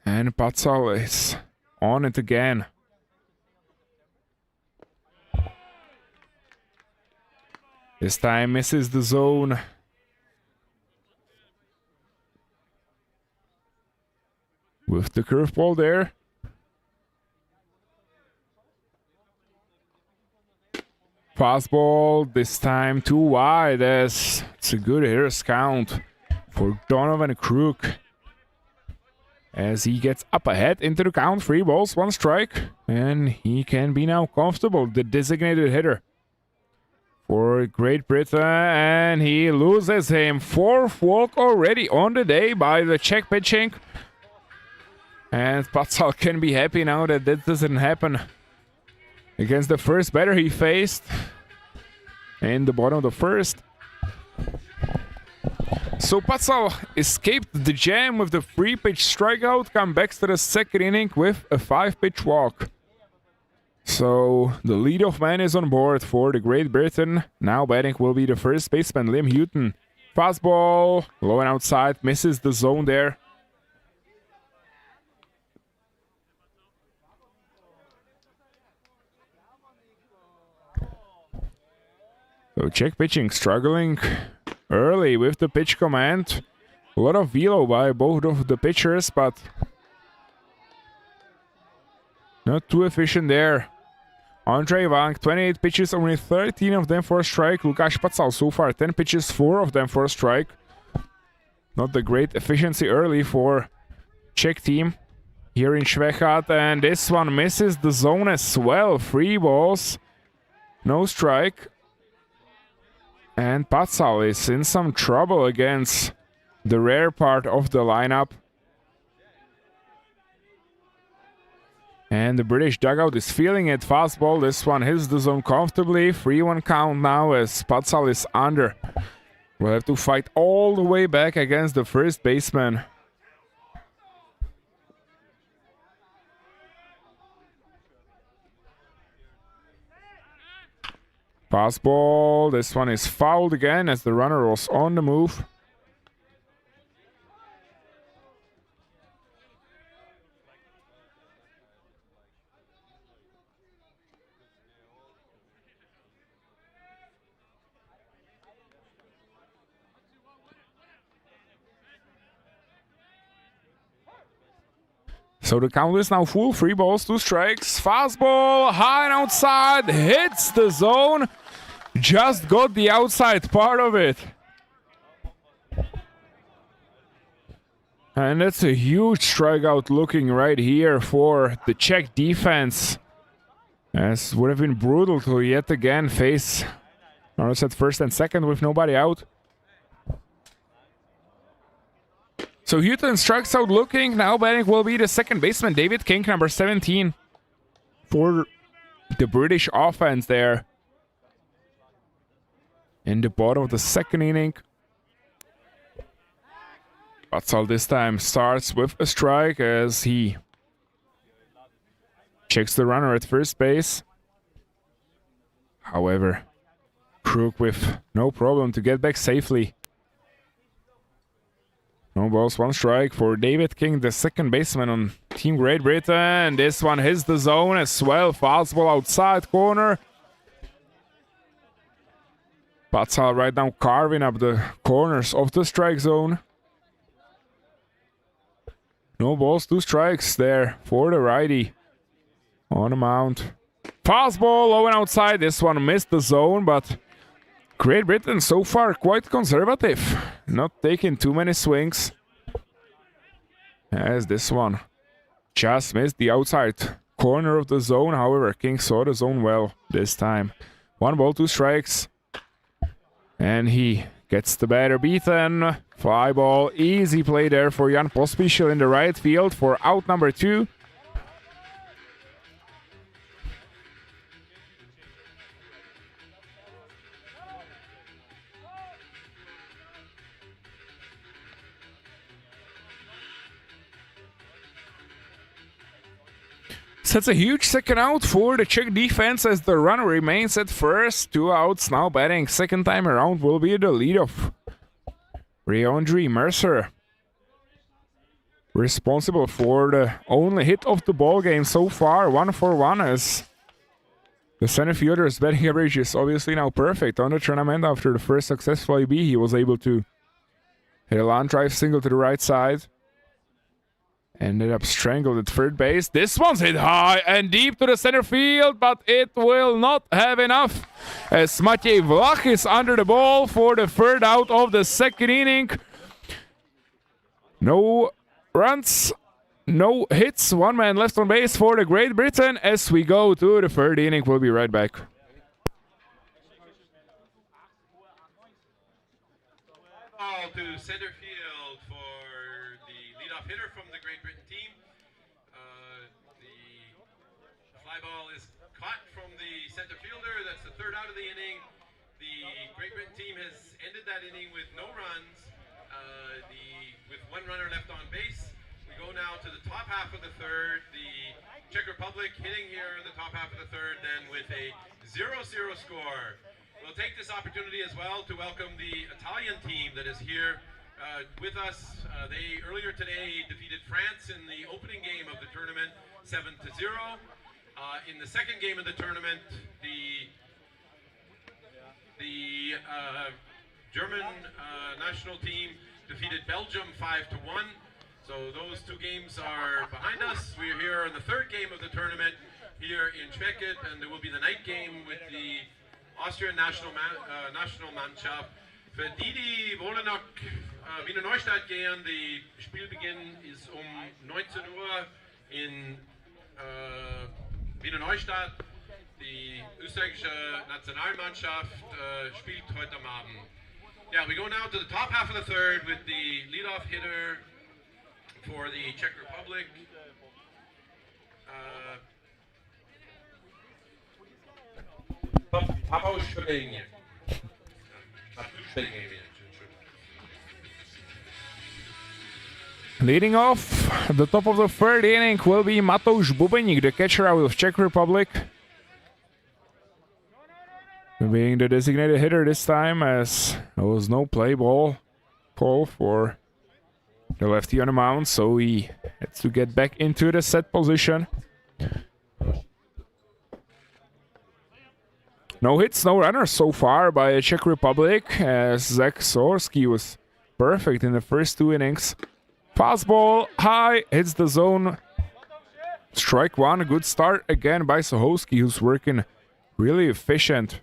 And Pacal is on it again. This time misses the zone. With the curveball there. Fastball, this time too wide, as it's a good hitter's count for Donovan Crook. as he gets up ahead into the count. 3 balls, 1 strike, and he can be now comfortable, the designated hitter for Great Britain, and he loses him. 4th walk already on the day by the Czech pitching. And Pacal can be happy now that that doesn't happen against the first batter he faced in the bottom of the first. So Pacal escaped the jam with the 3-pitch strikeout, come back to the second inning with a 5-pitch walk. So the leadoff man is on board for the Great Britain. Now batting will be the first baseman, Liam Houghton. Fastball, low and outside, misses the zone there. So Czech pitching struggling early with the pitch command. A lot of velo by both of the pitchers, but not too efficient there. Andrei Wang, 28 pitches, only 13 of them for a strike. Lukáš Pacal so far 10 pitches, 4 of them for a strike. Not the great efficiency early for Czech team here in Švechat, and this one misses the zone as well. 3 balls, no strike. And Pacal is in some trouble against the rare part of the lineup. And the British dugout is feeling it. Fastball, this one hits the zone comfortably. 3-1 count now as Pacal is under. We'll have to fight all the way back against the first baseman. Fastball, this one is fouled again as the runner was on the move. So the count is now full. 3 balls, 2 strikes. Fastball, high and outside, hits the zone. Just got the outside part of it. And that's a huge strikeout looking right here for the Czech defense. As would have been brutal to yet again face runners at first and second with nobody out. So Houghton strikes out looking. Now batting will be the second baseman, David King, number 17. For the British offense there. In the bottom of the second inning. Pacal this time starts with a strike as he checks the runner at first base. However, Crook with no problem to get back safely. No balls, 1 strike for David King, the second baseman on Team Great Britain. This one hits the zone as well. Fastball outside corner. Pacal right now carving up the corners of the strike zone. No balls, 2 strikes there for the righty on the mound. Fastball low and outside. This one missed the zone, but Great Britain so far quite conservative. Not taking too many swings. As this one just missed the outside corner of the zone. However, King saw the zone well this time. 1 ball, 2 strikes. And he gets the batter beaten. Fly ball, easy play there for Jan Pospíšil in the right field for out number 2. That's a huge second out for the Czech defense as the runner remains at first. 2 outs now batting. Second time around will be the leadoff. Reondre Mercer. Responsible for the only hit of the ball game so far. 1 for 1 as the center fielder's batting average is obviously now perfect on the tournament. After the first successful AB, he was able to hit a line drive single to the right side. Ended up strangled at third base. This one's hit high and deep to the center field, but it will not have enough as Matěj Vlach is under the ball for the third out of the second inning. No runs No hits, one man left on base for the Great Britain as we go to the third inning. We'll be right back. Ball to center field for the leadoff hitter from the Great Britain team. The fly ball is caught from the center fielder. That's the third out of the inning. The Great Britain team has ended that inning with no runs, with one runner left on base. We go now to the top half of the third. The Czech Republic hitting here in the top half of the third, then with a 0-0 score. We'll take this opportunity as well to welcome the Italian team that is here with us. They earlier today defeated France in the opening game of the tournament, 7-0. In the second game of the tournament, the German national team defeated Belgium 5-1. So those two games are behind us. We're here in the third game of the tournament here in Czechia, and there will be the night game with the Austrian national Mannschaft. Für die wollen nach Wiener Neustadt gehen. Die Spielbeginn ist 19 Uhr in Wiener Neustadt. Die österreichische Nationalmannschaft spielt heute am Abend. Yeah, we go now to the top half of the third with the leadoff hitter for the Czech Republic. Leading off the top of the third inning will be Matouš Bubeník, the catcher out of Czech Republic. Being the designated hitter this time, as there was no play ball call for the lefty on the mound, so he had to get back into the set position. No hits, no runners so far by the Czech Republic, as Zach Sorsky was perfect in the first two innings. Fastball high, hits the zone. Strike one, a good start again by Sohosky, who's working really efficient.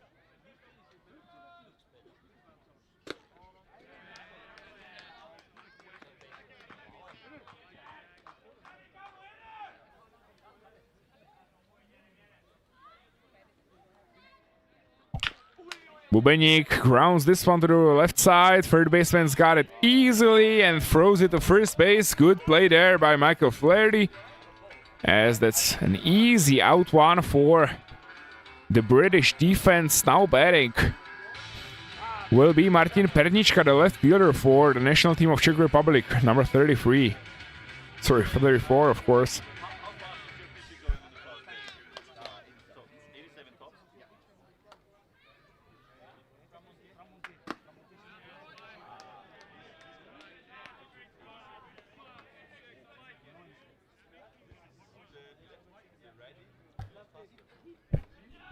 Bubeník grounds this one to the left side. Third baseman's got it easily and throws it to first base. Good play there by Michael Flaherty, as that's an easy out one for the British defense. Now batting will be Martin Pernička, the left fielder for the national team of Czech Republic, number 33. Sorry, 34, of course.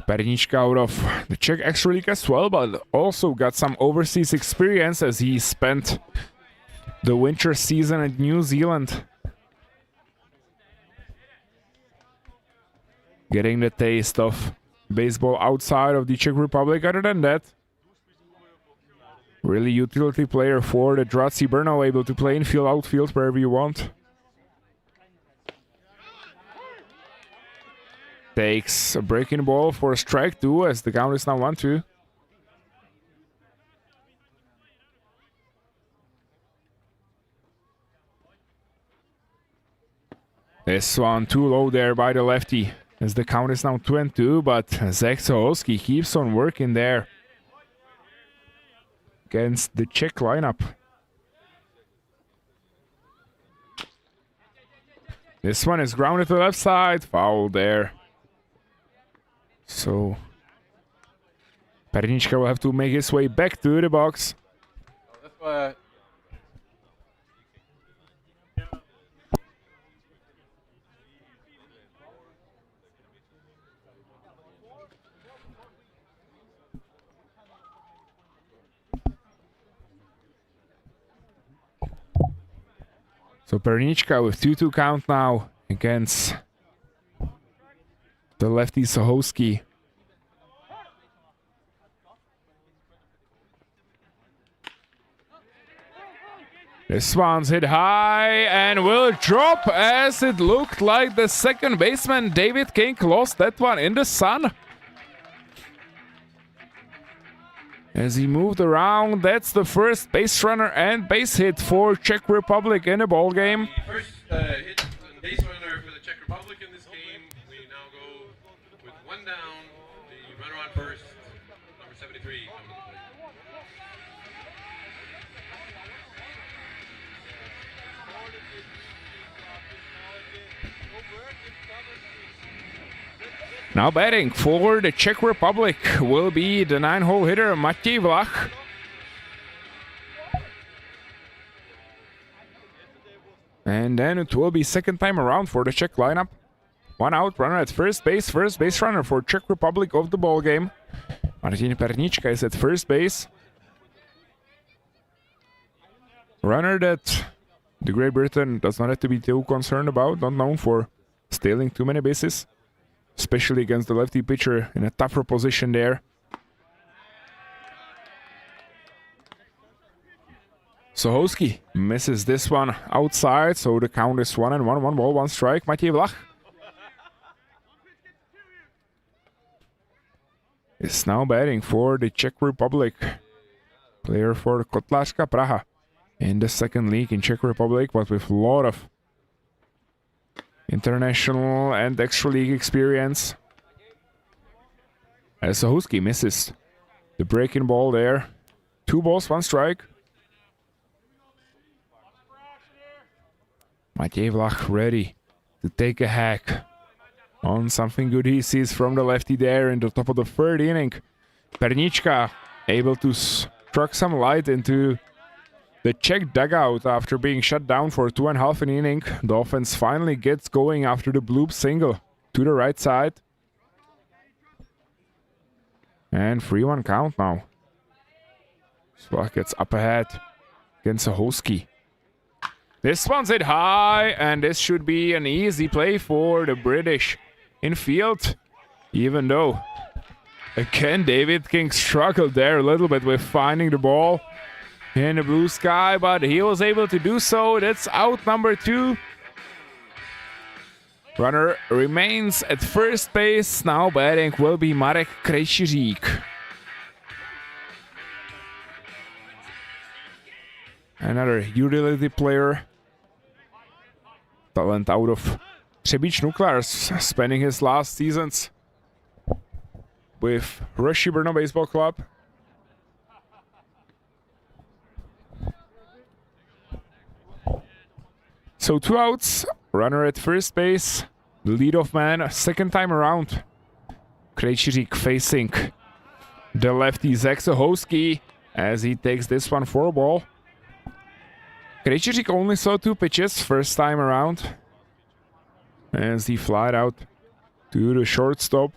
Pernička out of the Czech Extra League as well, but also got some overseas experience as he spent the winter season in New Zealand. Getting the taste of baseball outside of the Czech Republic. Other than that, really utility player for the Draci Brno, able to play infield, outfield, wherever you want. Takes a breaking ball for strike two as the count is now 1-2. This one too low there by the lefty as the count is now 2-2, but Zach Sohosky keeps on working there against the Czech lineup. This one is grounded to the left side, foul there. So Pernička will have to make his way back to the box. So Pernička with 2-2 count now against the lefty Sohosky. This one's hit high and will drop, as it looked like the second baseman David King lost that one in the sun. As he moved around, that's the first base runner and base hit for Czech Republic in the ball game. The first hit and base runner for the Czech Republic in this game. We now go with one down. The runner on first, number 73, coming to play. Now batting for the Czech Republic will be the 9-hole hitter Matěj Vlach. And then it will be second time around for the Czech lineup. One out, runner at first base runner for Czech Republic of the ball game. Martin Pernička is at first base. Runner that the Great Britain does not have to be too concerned about, not known for stealing too many bases, especially against the lefty pitcher in a tougher position there. Sohowski misses this one outside, so the count is 1-1, 1 ball, 1 strike. Matěj Vlach is now batting for the Czech Republic. Player for Kotlářská Praha in the second league in Czech Republic, but with a lot of international and extra league experience. As Sohowski misses the breaking ball there. 2 balls, 1 strike. Matěj Vlach ready to take a hack on something good he sees from the lefty there in the top of the third inning. Pernička able to struck some light into the Czech dugout after being shut down for 2.5 innings. The offense finally gets going after the bloop single to the right side. And 3-1 count now. Vlach gets up ahead against Sohowski. This one's hit high, and this should be an easy play for the British infield. Even though, again, David King struggled there a little bit with finding the ball in the blue sky, but he was able to do so. That's out number 2. Runner remains at first base. Now batting will be Marek Krejčiřík. Another utility player. Talent out of Třebíč Nuclears, spending his last seasons with Rush Brno Baseball Club. So 2 outs, runner at first base, the leadoff man, second time around. Krejčiřík facing the lefty Zach Sohowski as he takes this one for a ball. Krejčiřík only saw 2 pitches first time around as he flied out to the shortstop.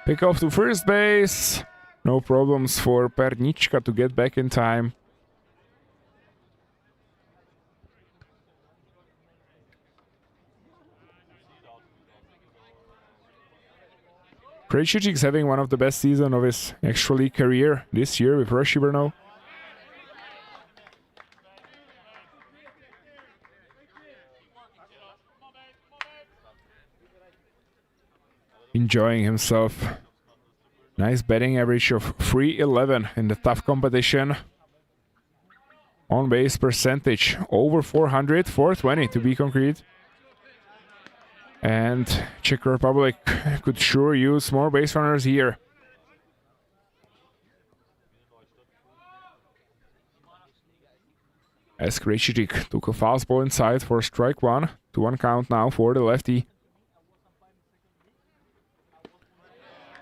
Pick off to first base. No problems for Pernička to get back in time. Krejčiřík's having one of the best seasons of his extra league career this year with Rush Brno. Enjoying himself. Nice batting average of .311 in the tough competition. On base percentage over 400, 420 to be concrete. And Czech Republic could sure use more base runners here. As Krejčiřík took a fastball inside for strike 1. 2-1 count now for the lefty.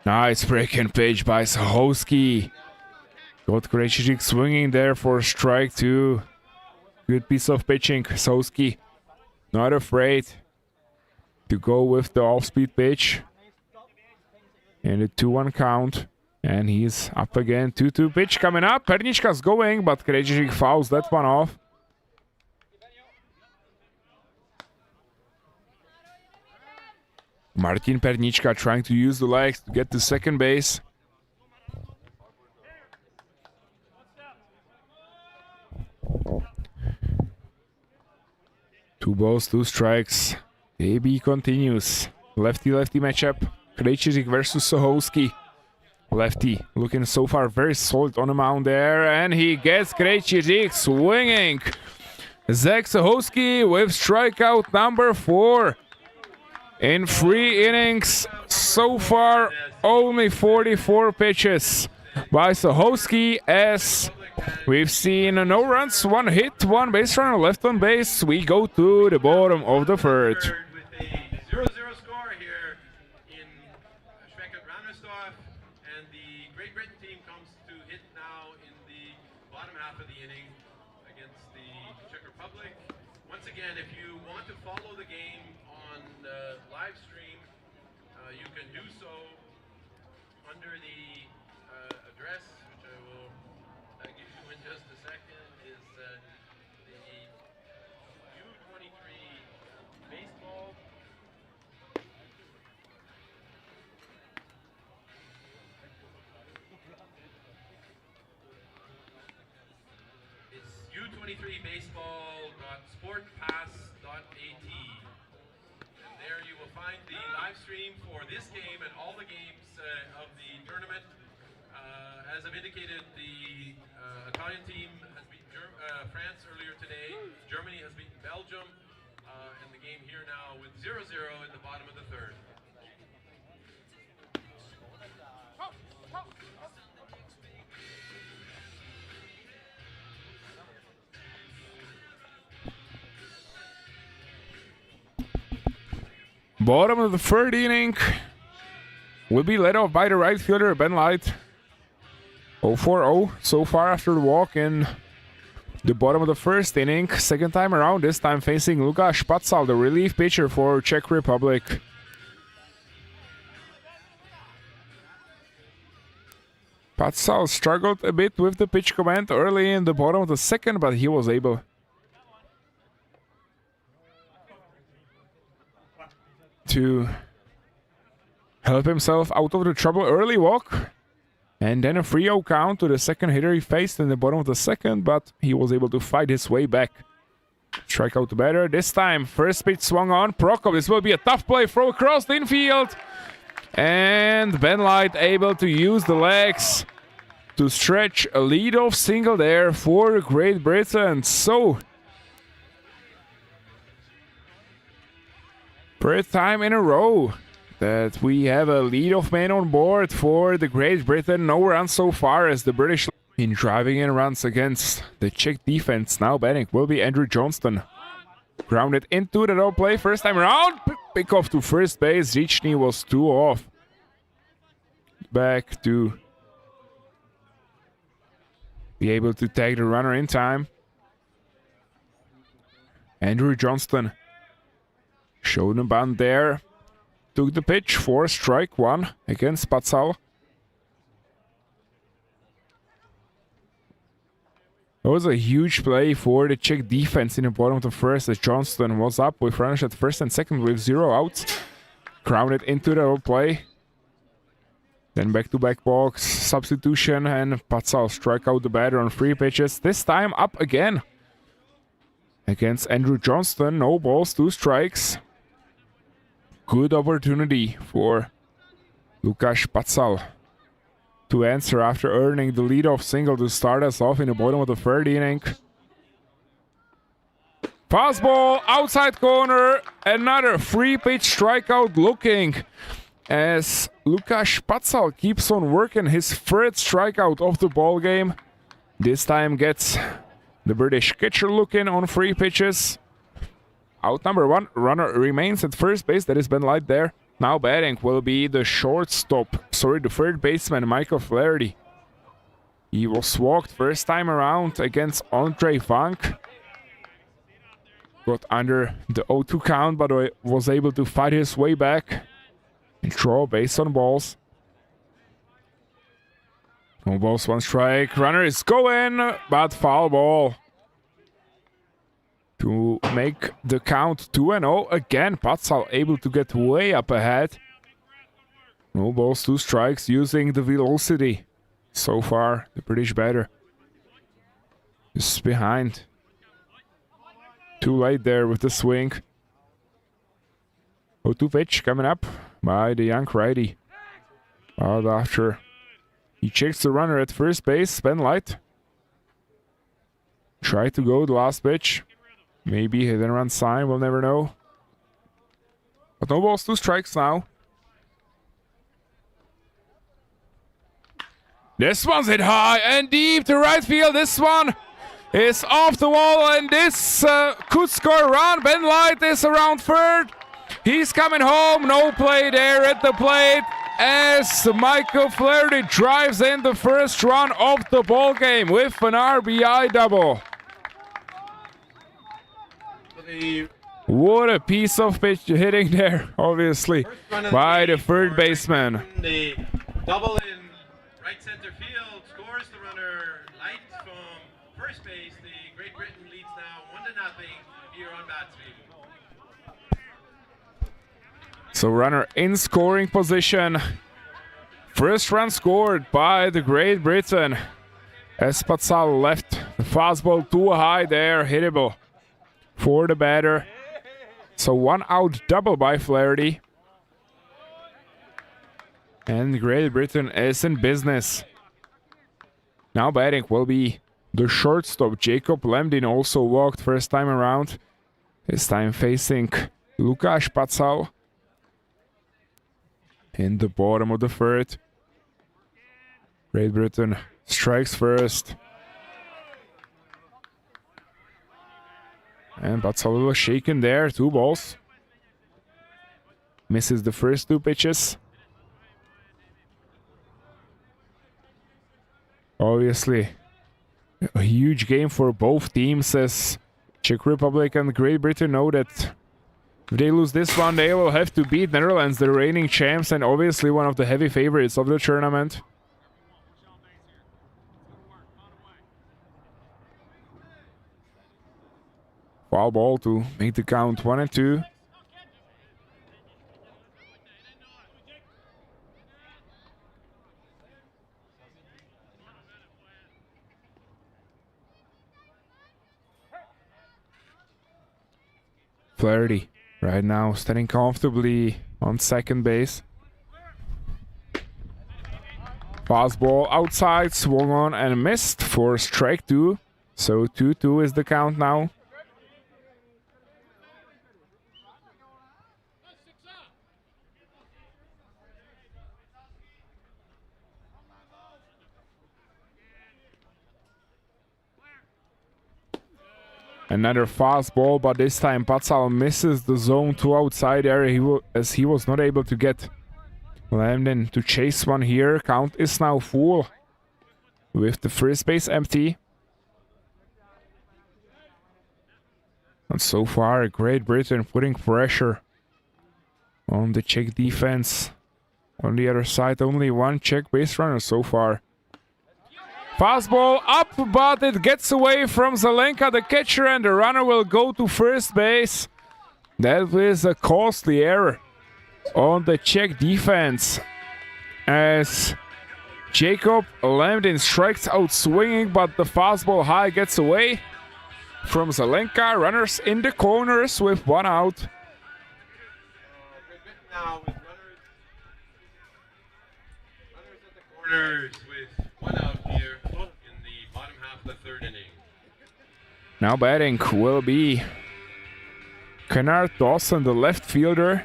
Nice breaking pitch by Sohowski. Got Krejčiřík swinging there for strike 2. Good piece of pitching. Sohowski not afraid to go with the off-speed pitch. And a 2-1 count. And he's up again. 2-2 pitch coming up. Pernička's going, but Krejčiřík fouls that one off. Martin Pernička trying to use the legs to get to second base. 2 balls, 2 strikes. AB continues. Lefty-lefty matchup. Krejcik versus Sohowski. Lefty looking so far very solid on the mound there. And he gets Krejcik swinging. Zach Sohowski with strikeout number 4. In 3 innings, so far only 44 pitches by Sohowski, as we've seen no runs, 1 hit, 1 base runner left on base. We go to the bottom of the 3rd. With a 0-0 score here in Schweckert-Ramersdorf, and the Great Britain team comes to hit now in the bottom half of the inning against the Czech Republic. Once again, if you want to follow the game on live stream, you can do so under the address, which I will give you in just a second, is the U23 baseball. It's u23baseball.sportpass.at. There you will find the live stream for this game and all the games of the tournament. As I've indicated, the Italian team has beaten France earlier today. Germany has beaten Belgium. And the game here now with 0-0 in the bottom of the 3rd. Bottom of the 3rd inning will be led off by the right fielder, Ben Light. 0-4-0 so far after the walk in the bottom of the 1st inning. Second time around, this time facing Lukáš Pacal, the relief pitcher for Czech Republic. Pacal struggled a bit with the pitch command early in the bottom of the 2nd, but he was able to help himself out of the trouble. Early walk and then a 3-0 count to the 2nd hitter he faced in the bottom of the 2nd, but he was able to fight his way back. Strike out the batter. This time, first pitch swung on. Prokop, this will be a tough play. Throw across the infield. And Ben Light able to use the legs to stretch a leadoff single there for Great Britain. So, 3rd time in a row that we have a leadoff man on board for the Great Britain. No runs so far as the British in driving in runs against the Czech defense. Now batting will be Andrew Johnston. Grounded into the double play first time around. Pick off to first base. Zichny was 2 off. Back to be able to tag the runner in time. Andrew Johnston showed a bunt there. Took the pitch for strike 1 against Pacal. It was a huge play for the Czech defense in the bottom of the 1st as Johnston was up with runners at 1st and 2nd with 0 outs. Grounded into the double play. Then back-to-back walks, substitution, and Pacal struck out the batter on 3 pitches. This time up again against Andrew Johnston. No balls, 2 strikes. Good opportunity for Lukáš Pacal to answer after earning the leadoff single to start us off in the bottom of the 3rd inning. Fastball, outside corner, another 3-pitch strikeout looking as Lukáš Pacal keeps on working his 3rd strikeout of the ball game. This time gets the British catcher looking on 3 pitches. Out number 1, runner remains at first base. That is Ben Light there. Now batting will be the shortstop. The 3rd baseman, Michael Flaherty. He was walked first time around against Andre Funk. Got under the 0-2 count, but was able to fight his way back and draw base on balls. No balls, 1 strike. Runner is going, but foul ball. To make the count 2-0. Again, Pacal able to get way up ahead. No balls, 2 strikes using the velocity. So far, the British batter is behind Too late there with the swing. 0-2 pitch coming up by the young righty. Out after he checks the runner at first base, Ben Light. Try to go the last pitch. Maybe hit and run sign, we'll never know. But no balls, 2 strikes now. This one's hit high and deep to right field. This one is off the wall, and this could score a run. Ben Light is around third. He's coming home. No play there at the plate as Michael Flaherty drives in the first run of the ball game with an RBI double. What a piece of pitch hitting there, obviously, by the third baseman. The double in right center field scores the runner. Light from first base. The Great Britain leads now 1-0 here on Batsfield. So runner in scoring position. First run scored by the Great Britain. Espatzal left the fastball too high there, hittable for the batter. So 1 out double by Flaherty. And Great Britain is in business. Now batting will be the shortstop. Jacob Lemdin also walked first time around. This time facing Lukáš Pacal. In the bottom of the third. Great Britain strikes first. And Pacal a little shaken there. 2 balls. Misses the first 2 pitches. Obviously, a huge game for both teams, as Czech Republic and Great Britain know that if they lose this one, they will have to beat Netherlands, the reigning champs, and obviously one of the heavy favorites of the tournament. Foul ball to make the count 1-2. Flaherty right now standing comfortably on second base. Fastball outside, swung on and missed for strike 2. So 2-2 is the count now. Another fastball, but this time Pacal misses the zone 2 outside area as he was not able to get Lemdin to chase one here. Count is now full with the first base empty. And so far, Great Britain putting pressure on the Czech defense. On the other side, only 1 Czech base runner so far. Fastball up, but it gets away from Zelenka, the catcher, and the runner will go to first base. That was a costly error on the Czech defense, as Jacob Lemdin strikes out swinging, but the fastball high gets away from Zelenka. Runners in the corners with 1 out. Now with runners at the corners with 1 out here in the bottom half of the 3rd inning. Now batting will be Kennard Dawson, the left fielder.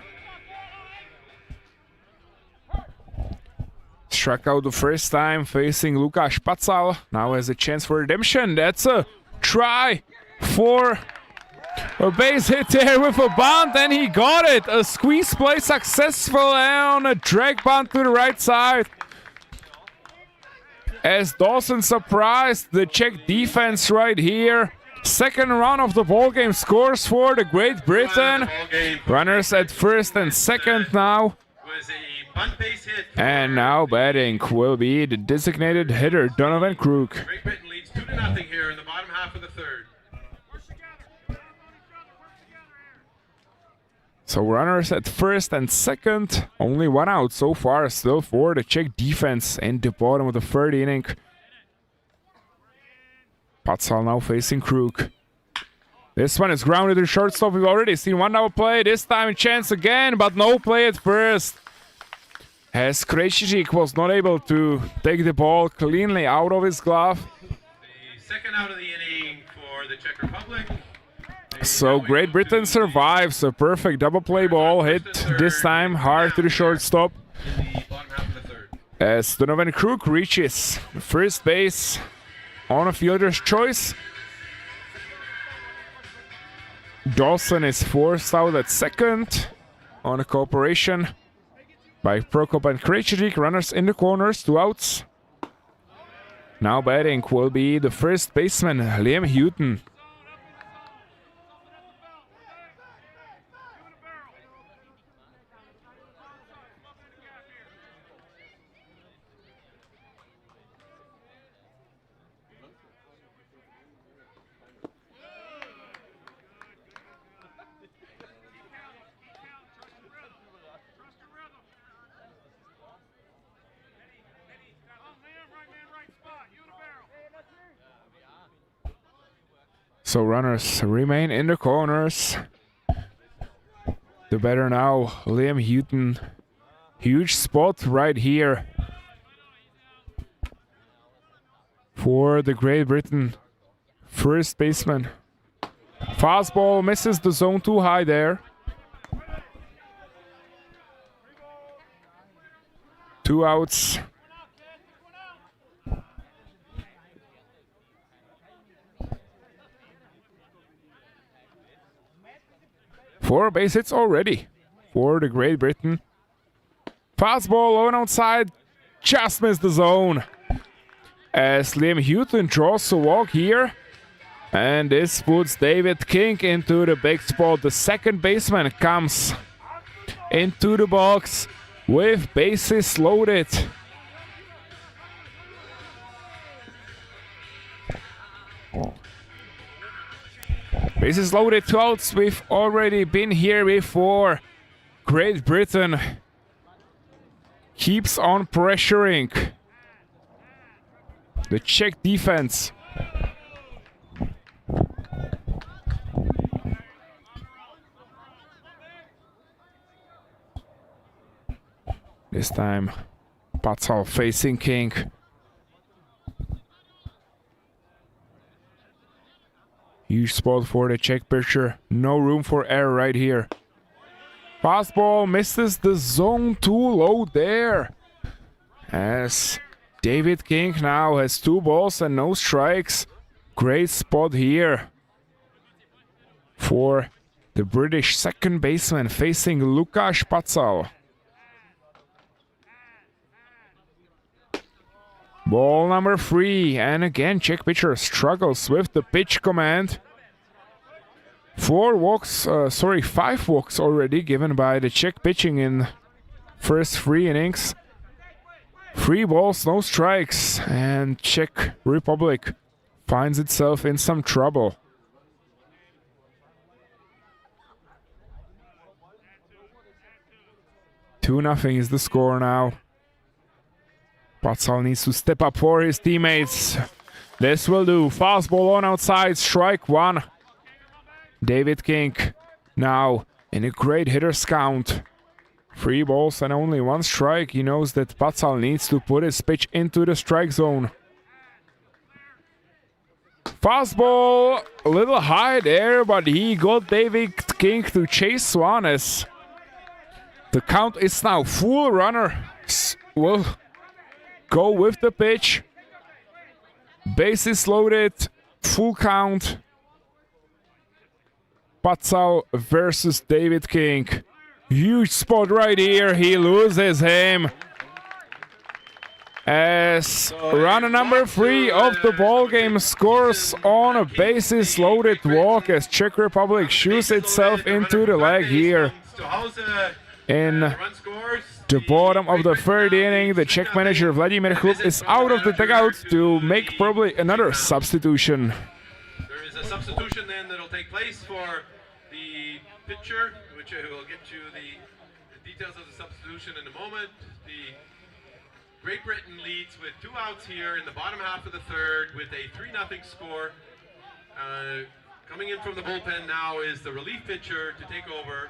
Struck out the first time facing Lukáš Pacal. Now has a chance for redemption. That's a try for a base hit there with a bunt, and he got it. A squeeze play successful on a drag bunt to the right side. As Dawson surprised the Czech defense right here. Second run of the ball game scores for the Great Britain. Runners at first and second now. And now batting will be the designated hitter, Donovan Krug. Great Britain leads 2-0 here in the bottom half of the 3rd. So runners at first and second, only 1 out so far, still for the Czech defense in the bottom of the 3rd inning. Pacal now facing Krug. This one is grounded to shortstop. We've already seen one double play. This time a chance again, but no play at first. As Krejcik was not able to take the ball cleanly out of his glove. The second out of the inning for the Czech Republic. So Great Britain survives. A perfect double play ball hit this time hard to the shortstop. In the bottom half of the third. As Donovan Crook reaches first base on a fielder's choice. Dawson is forced out at second on a cooperation by Prokop and Krejcik. Runners in the corners, 2 outs. Now batting will be the first baseman, Liam Houghton. So runners remain in the corners. The batter now, Liam Houghton. Huge spot right here for the Great Britain first baseman. Fastball misses the zone too high there. 2 outs. 4 base hits already for the Great Britain. Fastball low and outside, just missed the zone. As Liam Houghton draws a walk here. And this puts David King into the big spot. The second baseman comes into the box with bases loaded. Bases loaded, 2 outs. We've already been here before. Great Britain keeps on pressuring the Czech defense. This time, Pacal facing King. Huge spot for the Czech pitcher. No room for error right here. Fastball misses the zone, too low there. As David King now has 2 balls and no strikes. Great spot here for the British second baseman facing Lukáš Pacal. Ball number 3, and again Czech pitcher struggles with the pitch command. 5 walks already given by the Czech pitching in first 3 innings. 3 balls, no strikes, and Czech Republic finds itself in some trouble. Two nothing is the score now. Pacal needs to step up for his teammates. This will do. Fastball on outside, strike 1. David King now in a great hitter's count. 3 balls and only 1 strike. He knows that Pacal needs to put his pitch into the strike zone. Fastball a little high there, but he got David King to chase 1 as the count is now full. Runner will go with the pitch. Bases loaded, full count. Pacal versus David King. Huge spot right here. He loses him. As runner number 3 of the ball game scores on a bases loaded walk as Czech Republic shoots itself into the leg here. In the bottom of the 3rd inning, the Czech manager Vladimír Chlup is out of the dugout to make probably another substitution. There is a substitution then that'll take place for the pitcher, which I will get you the details of the substitution in a moment. The Great Britain leads with 2 outs here in the bottom half of the 3rd with a 3-0 score. Coming in from the bullpen now is the relief pitcher to take over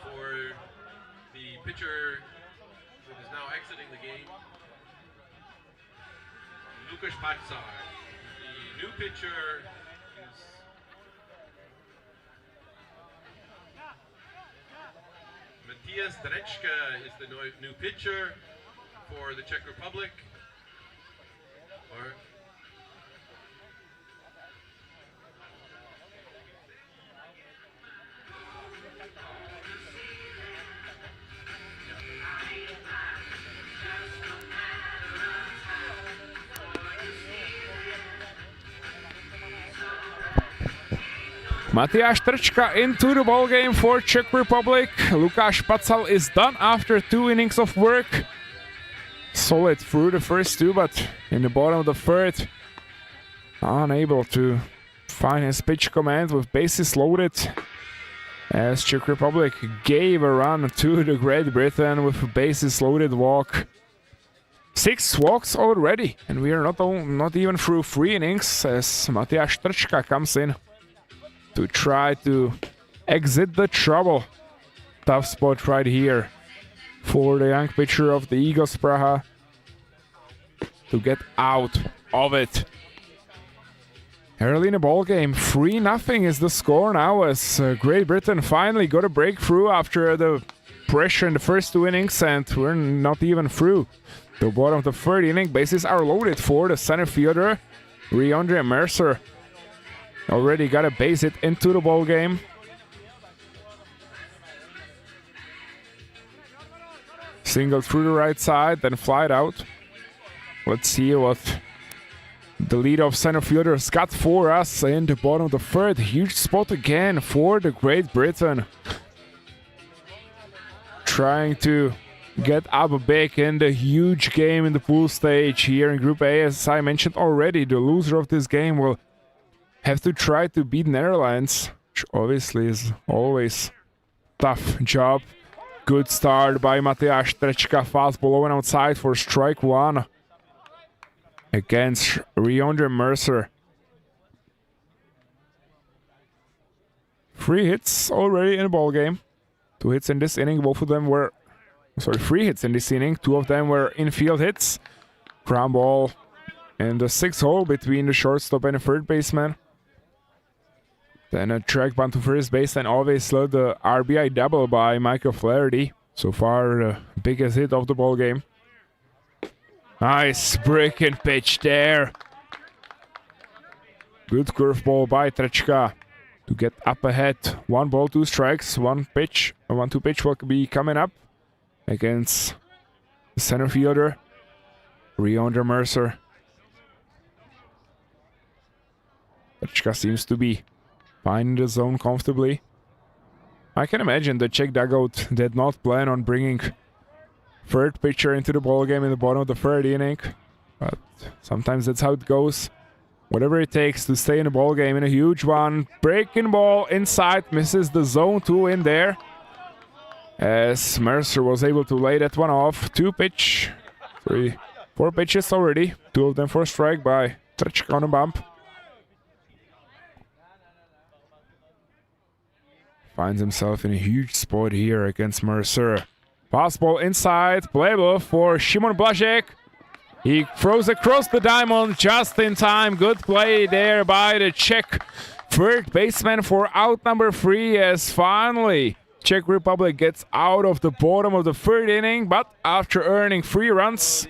for the pitcher who is now exiting the game, Lukas Patzar. The new pitcher is Matthias Drečka is the new pitcher for the Czech Republic. Matthias Drečka into the ball game for Czech Republic. Lukáš Pacal is done after 2 innings of work. Solid through the first 2, but in the bottom of the third, unable to find his pitch command with bases loaded, as Czech Republic gave a run to the Great Britain with a bases loaded walk. 6 walks already, and we are not even through 3 innings as Matthias Drečka comes in to try to exit the trouble. Tough spot right here for the young pitcher of the Eagles Praha to get out of it. Early in the ball game, 3-0 is the score now as Great Britain finally got a breakthrough after the pressure in the first 2 innings, and we're not even through. The bottom of the 3rd inning, bases are loaded for the center fielder, Reondre Mercer. Already got a base hit into the ball game. Single through the right side, then flied out. Let's see what the leadoff center fielder's got for us in the bottom of the 3rd. Huge spot again for the Great Britain. Trying to get up big in the huge game in the pool stage here in Group A. As I mentioned already, the loser of this game will have to try to beat Netherlands, which obviously is always tough job. Good start by Matthias Drečka, fastball low and outside for strike 1 against Reondre Mercer. 3 hits already in the ball game. 2 hits in this inning, both of them were 3 hits in this inning. 2 of them were infield hits. Ground ball in the 6th hole between the shortstop and the 3rd baseman. Then a track bunt to first base, and obviously the RBI double by Michael Flaherty. So far, the biggest hit of the ball game. Nice breaking pitch there. Good curveball by Drečka to get up ahead. 1 ball, 2 strikes, 1-2 pitch will be coming up against the center fielder, Reondre Mercer. Drečka seems to be finding the zone comfortably. I can imagine the Czech dugout did not plan on bringing 3rd pitcher into the ball game in the bottom of the 3rd inning, but sometimes that's how it goes. Whatever it takes to stay in the ball game in a huge one. Breaking ball inside, misses the zone 2 in there, as Mercer was able to lay that one off. 4 pitches already, 2 of them for strike by Drečka on a bump. Finds himself in a huge spot here against Mercer. Fastball inside, playable for Šimon Blažek. He throws across the diamond just in time. Good play there by the Czech 3rd baseman for out number 3, as finally Czech Republic gets out of the bottom of the 3rd inning, but after earning 3 runs,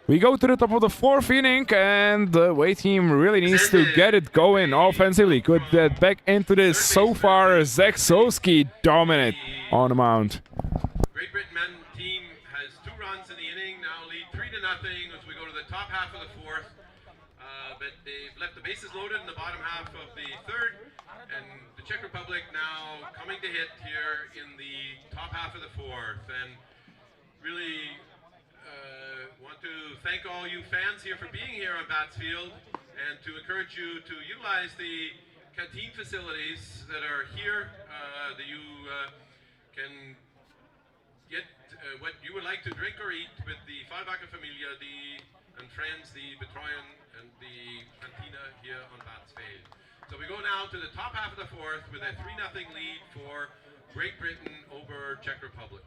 we go to the top of the 4th inning, and the away team really needs to get it going offensively. Good get back into this. So far, Zach Soski dominant on the mound. Great Britain men team has 2 runs in the inning, now lead 3-0 as we go to the top half of the 4th. But they've left the bases loaded in the bottom half of the 3rd, and the Czech Republic now coming to hit here in the top half of the 4th. And really want to thank all you fans here for being here on Bats Field, and to encourage you to utilize the canteen facilities that are here, that you can get what you would like to drink or eat with the Fallbacker Familie, and friends, the Betreuung and the Cantina here on Bats Field. go now to the top half of the fourth with a 3-0 lead for Great Britain over Czech Republic.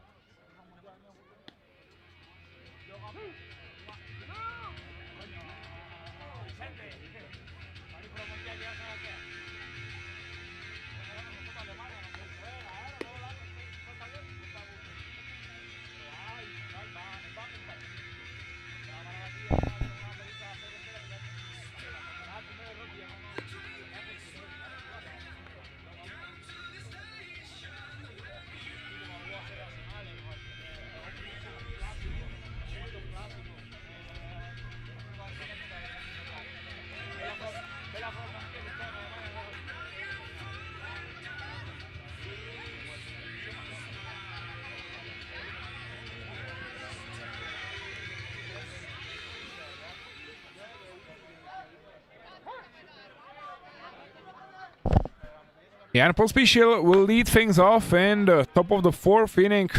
Jan Pospíšil will lead things off in the top of the fourth inning.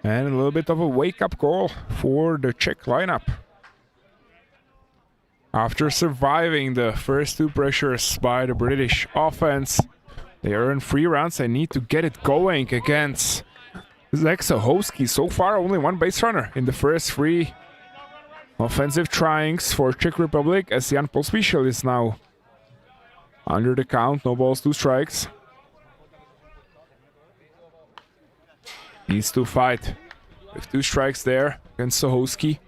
And a little bit of a wake-up call for the Czech lineup. After surviving the first two pressures by the British offense, they earn 3 runs and need to get it going against Zach Sohowski. So far, only 1 base runner in the first 3 offensive tryings for Czech Republic, as Jan Pospíšil is now under the count. No balls, 2 strikes. Needs to fight with 2 strikes there against Sohowski.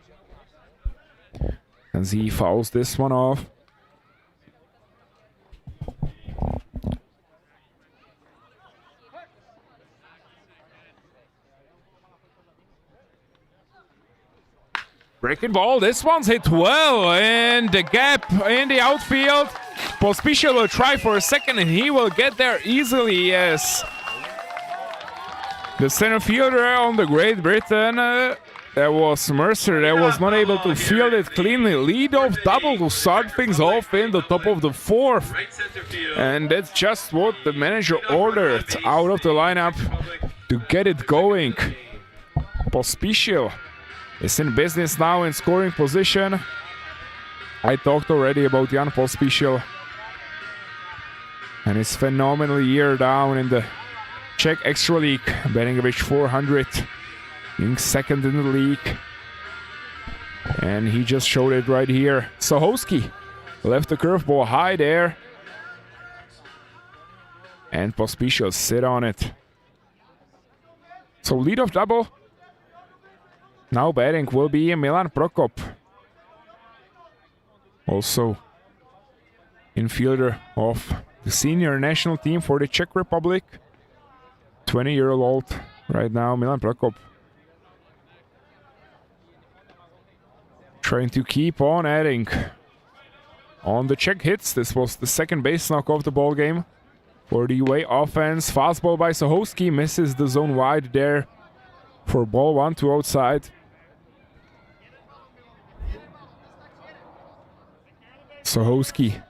As he fouls this one off. Breaking ball, this one's hit well in the gap in the outfield. Pospíšil will try for a second and he will get there easily, yes. The center fielder on the Great Britain, that was Mercer, that was not able to field it cleanly. Lead-off double to start things off in the top of the fourth. And that's just what the manager ordered out of the lineup to get it going. Pospíšil is in business now in scoring position. I talked already about Jan Pospíšil and his phenomenal year down in the Czech Extra League, batting average 400, being second in the league. And he just showed it right here. Sohowski left the curveball high there. And Pospíšil sit on it. So leadoff double. Now batting will be Milan Prokop. Also infielder of the senior national team for the Czech Republic. 20-year-old right now, Milan Prokop. Trying to keep on adding on the Czech hits. This was the second base knock of the ball game for the away offense. Fastball by Sohowski misses the zone wide there for ball 1-2 outside. Sohowski,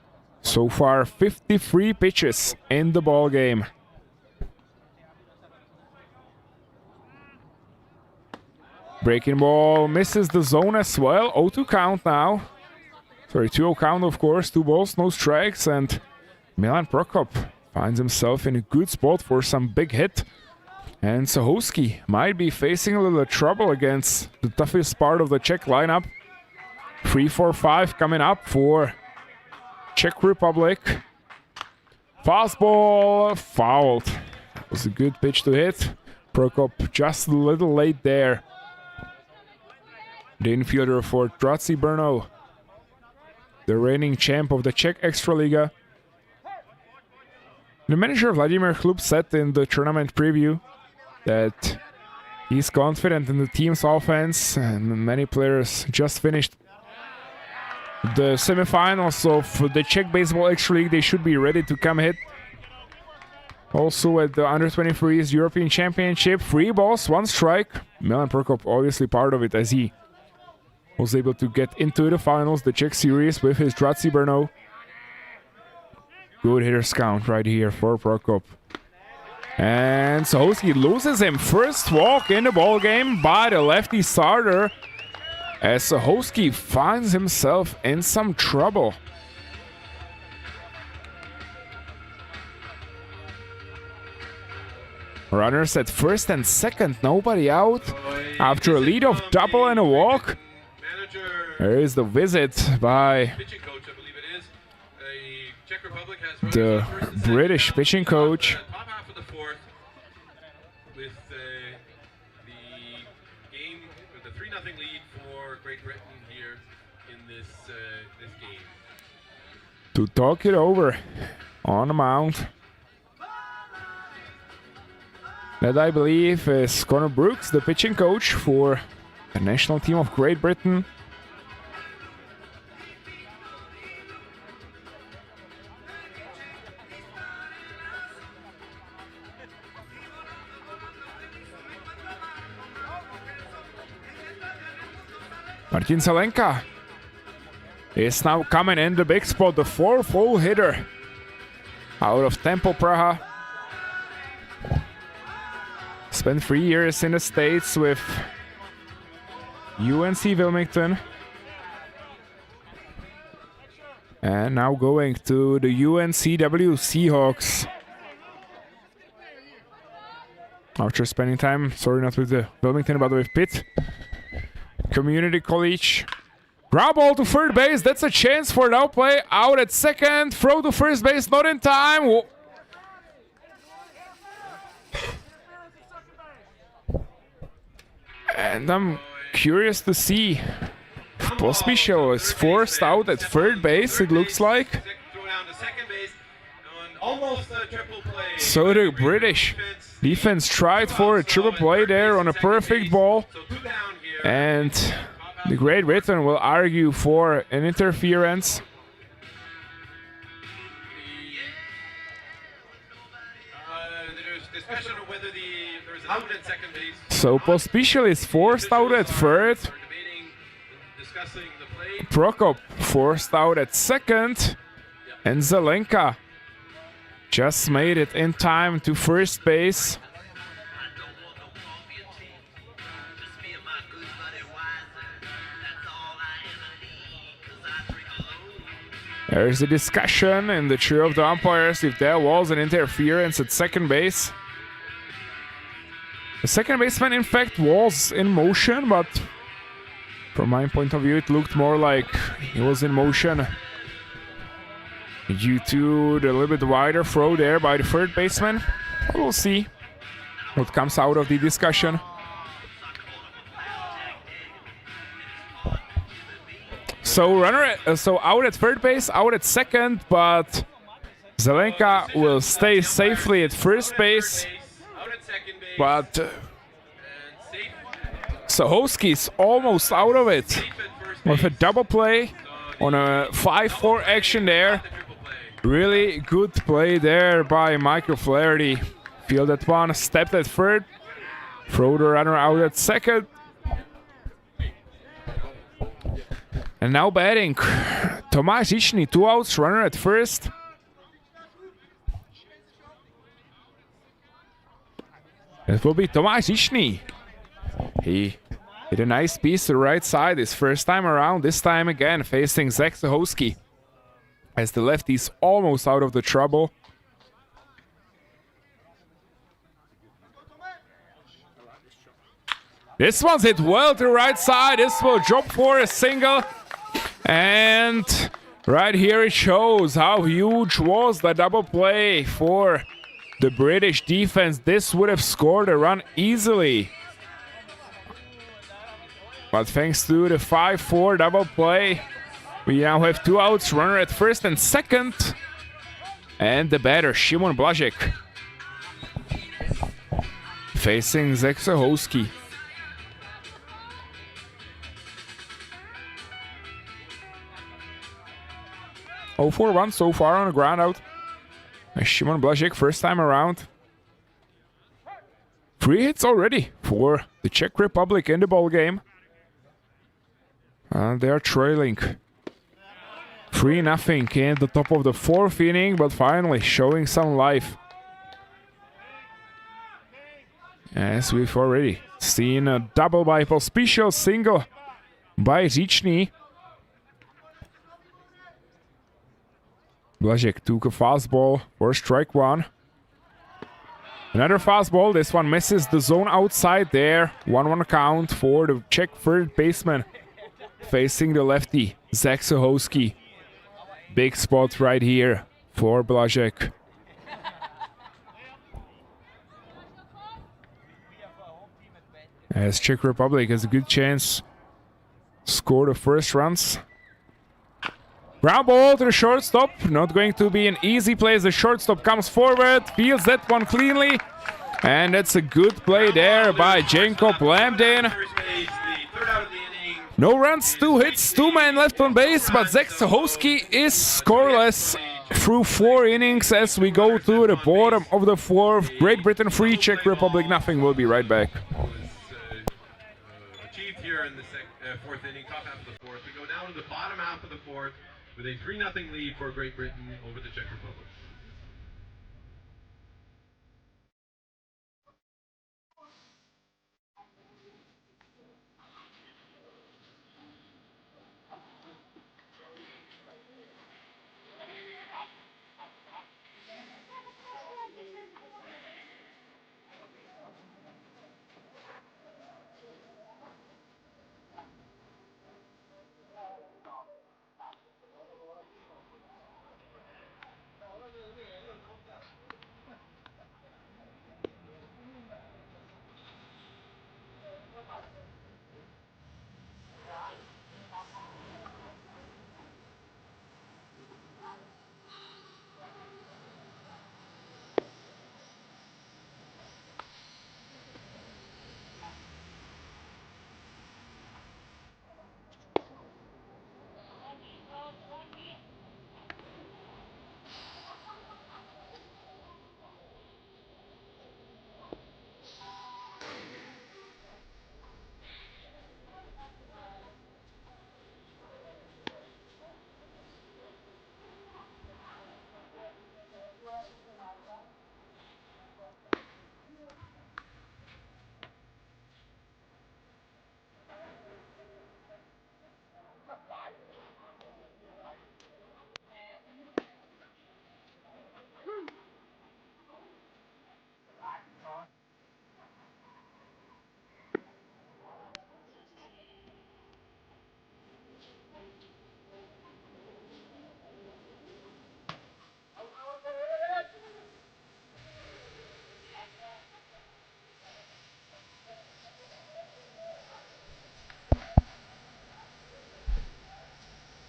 so far 53 pitches in the ball game. Breaking ball misses the zone as well. 0-2 count now. Sorry, 2-0 count, of course. 2 balls, no strikes, and Milan Prokop finds himself in a good spot for some big hit. And Sohowski might be facing a little trouble against the toughest part of the Czech lineup. 3-4-5 coming up for Czech Republic. Fastball fouled. That was a good pitch to hit. Prokop just a little late there. The infielder for Draci Brno, the reigning champ of the Czech Extraliga. The manager Vladimir Chlub said in the tournament preview that he's confident in the team's offense, and many players just finished the semifinals of the Czech Baseball Extra League. They should be ready to come hit. Also at the Under-23's European Championship, 3 balls, 1 strike. Milan Prokop obviously part of it, as he was able to get into the finals, the Czech series, with his Draci Brno. Good hitter's count right here for Prokop. And Sohowski loses him. First walk in the ball game by the lefty starter, as Sohowski finds himself in some trouble. Runners at first and second, nobody out. After a lead of double and a walk, Manager, there is the visit by pitching coach, I believe it is. Czech Republic has the runners on first and British second. pitching coach. Top half of the fourth with the game with the 3-0 lead for Great Britain here in this game. To talk it over on the mound. That, I believe, is Connor Brooks, the pitching coach for the national team of Great Britain. Martin Zelenka is now coming in the big spot, the 4-hole hitter out of Temple, Praha. Spent 3 years in the States with UNC Wilmington. And now going to the UNCW Seahawks. After spending time, sorry, not with the Wilmington, but with Pitt Community College. Ground ball to third base, that's a chance for an outplay. Out at second, throw to first base, not in time. And I'm curious to see if Pospišil is forced out at third base, it looks like. So the British defense tried for a triple play there on a perfect ball. And the Great Britain will argue for an interference. So Pospišil is forced out at third. Prokop forced out at second. And Zelenka just made it in time to first base. There's a discussion in the trio of the umpires if there was an interference at second base. The second baseman, in fact, was in motion, but from my point of view, it looked more like he was in motion due to the little bit wider throw there by the third baseman. We'll see what comes out of the discussion. So out at third base, out at second, but Zelenka will stay safely at first base. But Sohoski's almost out of it with a double play on a 5-4 action there. Really good play there by Michael Flaherty. Fielded one, stepped at third, throw the runner out at second. And now batting, Tomáš Žičný, 2 outs, runner at first. It will be Tomáš Žičný. He hit a nice piece to the right side his first time around, this time again facing Zach Sohoski. As the lefty's almost out of the trouble. This one's hit well to the right side. This will drop for a single. And right here it shows how huge was the double play for the British defense. This would have scored a run easily. But thanks to the 5-4 double play, we now have 2 outs, runner at first and second. And the batter, Šimon Blažek, facing Zach Sohoski. 0-4-1 so far on a ground out. Šimon Blažek first time around. 3 hits already for the Czech Republic in the ball game. And they are trailing 3-0 in the top of the 4th inning, but finally showing some life. As we've already seen a double by Pospišil, single by Žičný. Blažek took a fastball for strike 1. Another fastball. This one misses the zone outside there. 1-1 count for the Czech third baseman. Facing the lefty, Zach Sohowski. Big spot right here for Blažek. As Czech Republic has a good chance to score the first runs. Ground ball to the shortstop. Not going to be an easy play as the shortstop comes forward. Fields that one cleanly. And that's a good play there by Jacob Lambdin. No runs, 2 hits, 2 men left on base, but Zach Sohowski is scoreless through 4 innings as we go to the bottom of the 4th. Great Britain 3, Czech Republic nothing. We'll be right back. Achieved here in the 4th inning, top half of the 4th. We go down to the bottom half of the 4th with a 3-0 lead for Great Britain over the Czech Republic.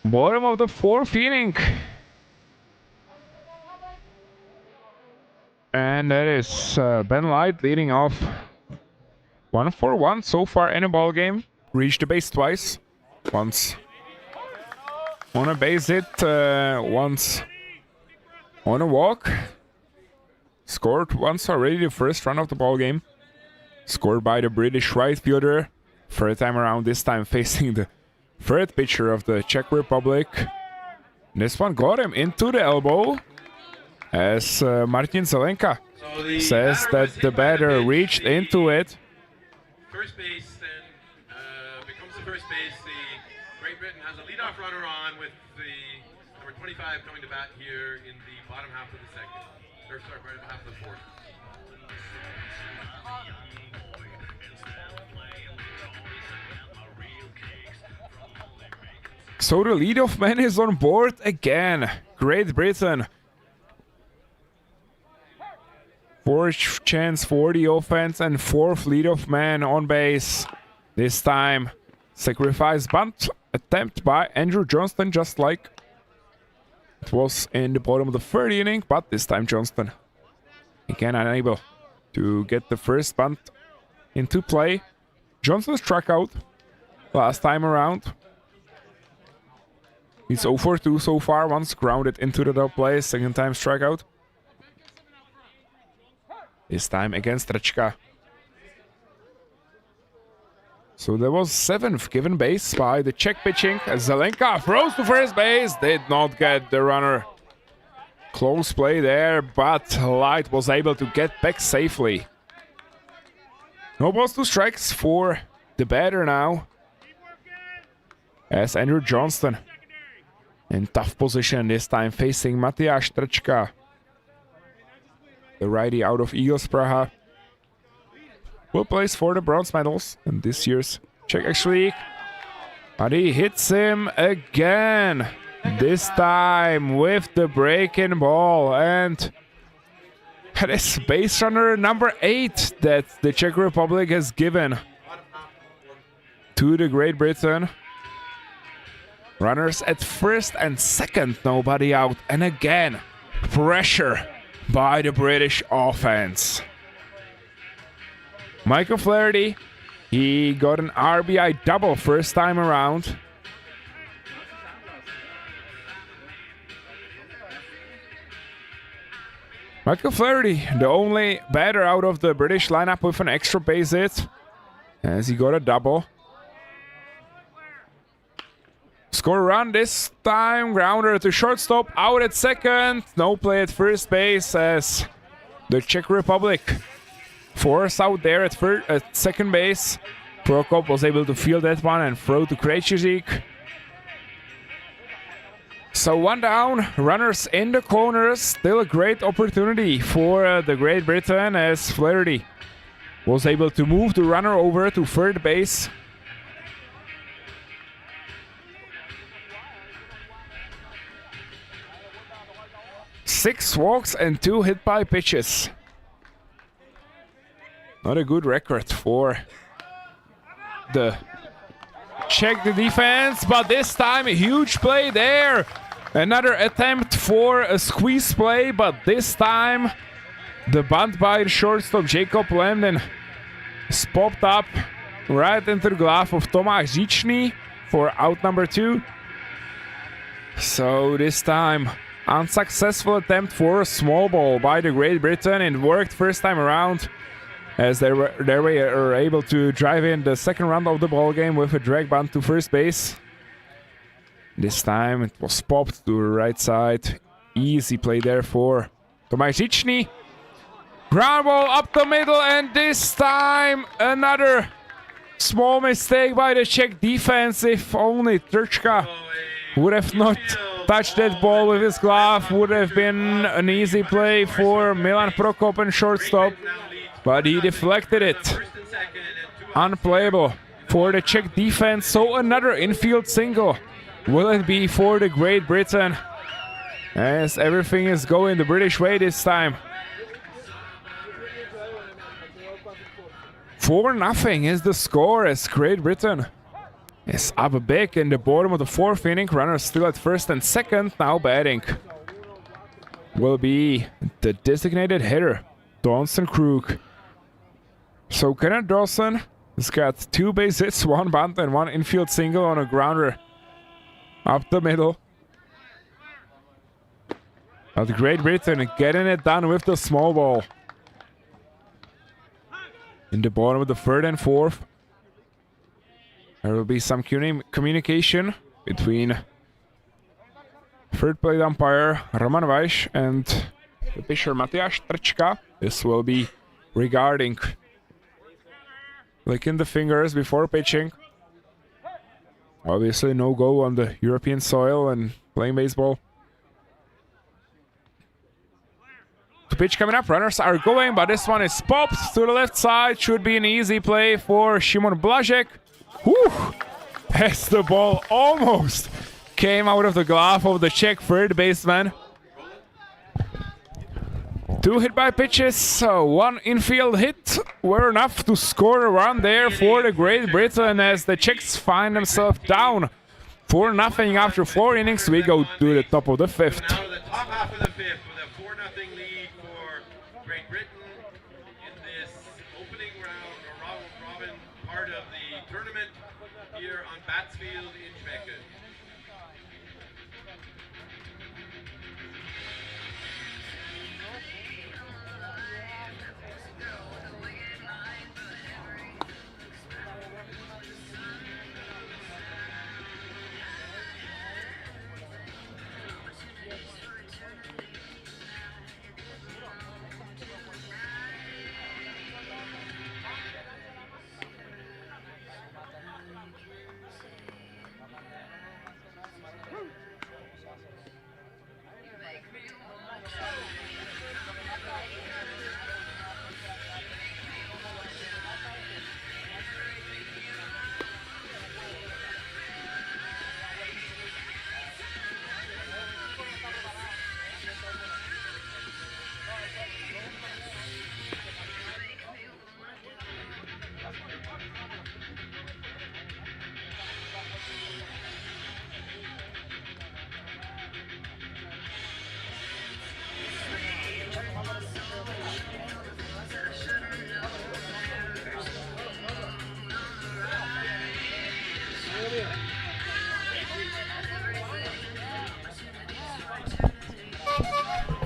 Bottom of the 4th inning. And that is Ben Light leading off 1-for-1 so far in a ball game. Reached the base twice. Once on a base hit, once on a walk. Scored once already the first run of the ball game. Scored by the British right fielder. Third time around, this time facing the third pitcher of the Czech Republic. This one got him into the elbow. As Martin Zelenka says that the batter reached into it. First base then becomes the first base. The Great Britain has a leadoff runner on with the number 25 coming to bat here in the bottom half of the second. Or sorry, bottom half of the 4th. So the leadoff man is on board again. Great Britain. 4th chance for the offense and 4th leadoff man on base. This time, sacrifice bunt attempt by Andrew Johnston, just like it was in the bottom of the 3rd inning, but this time Johnston again unable to get the first bunt into play. Johnston struck out last time around. He's 0 for 2 so far, once grounded into the double play, second time strikeout. This time against Trčka. So there was 7th given base by the Czech pitching. Zelenka throws to first base, did not get the runner. Close play there, but Light was able to get back safely. No balls, 2 strikes for the batter now. As Andrew Johnston in tough position this time facing Matyáš Trčka. the righty out of Eagles Praha, will place for the bronze medals in this year's Czech Extra League. But he hits him again, this time with the breaking ball. And that is base runner number 8 that the Czech Republic has given to the Great Britain. Runners at first and second, nobody out. And again, pressure by the British offense. Michael Flaherty, he got an RBI double first time around. Michael Flaherty, the only batter out of the British lineup with an extra base hit, as he got a double. Score a run this time, grounder to shortstop, out at second, no play at first base as the Czech Republic force out there at second base. Prokop was able to field that one and throw to Krejcik. So one down, runners in the corners, still a great opportunity for the Great Britain as Flaherty was able to move the runner over to third base. Six walks and 2 hit by pitches. Not a good record for the Czech defense, but this time a huge play there. Another attempt for a squeeze play, but this time the bunt by the shortstop Jacob Lemden is popped up right into the glove of Tomáš Říčný for out number 2. So this time unsuccessful attempt for a small ball by the Great Britain. It worked first time around as they were able to drive in the second round of the ball game with a drag bunt to first base. This time it was popped to the right side. Easy play there for Tomáš Říčný. Ground ball up the middle, and this time another small mistake by the Czech defense. If only Trčka would have not touched that ball with his glove, would have been an easy play for Milan Prokop and shortstop, but he deflected it. Unplayable for the Czech defense, so another infield single. Will it be for the Great Britain? As everything is going the British way this time. 4-0 is the score as Great Britain is up big in the bottom of the 4th inning. Runners still at first and second. Now batting will be the designated hitter, Dawson Krug. So Kenneth Dawson has got 2 base hits, 1 bunt and 1 infield single on a grounder up the middle. But Great Britain getting it done with the small ball. In the bottom of the 3rd and 4th. There will be some communication between 3rd plate umpire Roman Vajš and the pitcher Matyáš Trčka. This will be regarding licking the fingers before pitching. Obviously no go on the European soil and playing baseball. The pitch coming up, runners are going, but this one is popped to the left side. Should be an easy play for Šimon Blažek. Whew! As the ball almost came out of the glove of the Czech third baseman. 2 hit by pitches, 1 infield hit were enough to score a run there for the Great Britain as the Czechs find themselves down 4-0 after 4 innings. We go to the top of the 5th. Now to the top half of the 5th with a 4-0 lead for Great Britain in this opening round or round-robin part of the tournament here on Batsfield in Czechia.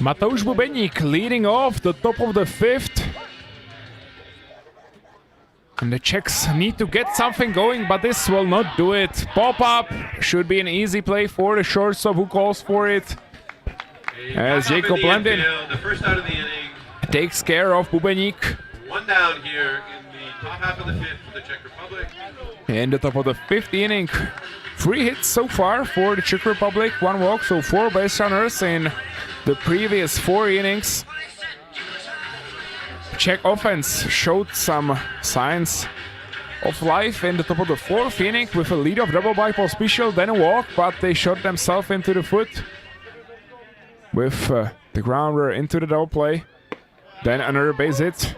Mateusz Bubeník leading off the top of the 5th. And the Czechs need to get something going, but this will not do it. Pop-up should be an easy play for the shortstop who calls for it. As Jacob Lendin the first out of the inning. Takes care of Bubeník. One down here in the top half of the 5th for the Czech Republic. In the top of the 5th inning, 3 hits so far for the Czech Republic, 1 walk, so 4 base runners in the previous 4 innings. Czech offense showed some signs of life in the top of the 4th inning with a lead of double by Pospišil, then a walk, but they shot themselves into the foot with the grounder into the double play. Then another base hit.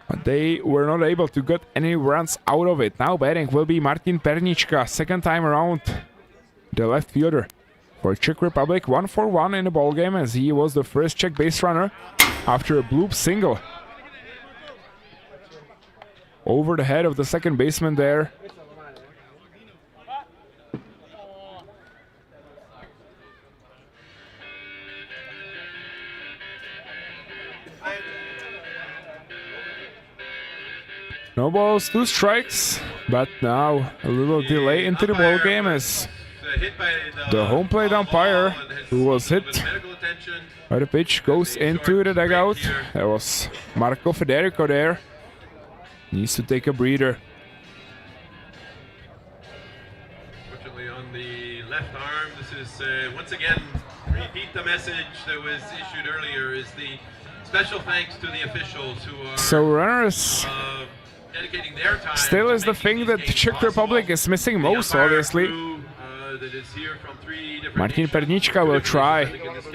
But they were not able to get any runs out of it. Now batting will be Martin Pernička, second time around, the left fielder for Czech Republic. 1-for-1 in the ball game, as he was the first Czech base runner after a bloop single over the head of the second baseman there. No balls, 2 strikes, but now a little delay into the ball game as the home plate umpire, who was hit by the pitch, goes into the dugout. That was Marco Federico there. Needs to take a breather. Fortunately on the left arm, this is once again, repeat the message that was issued earlier, is the special thanks to the officials who are So runners dedicating their time still is the thing that the Czech Republic is missing most, obviously. Martin Pernička will try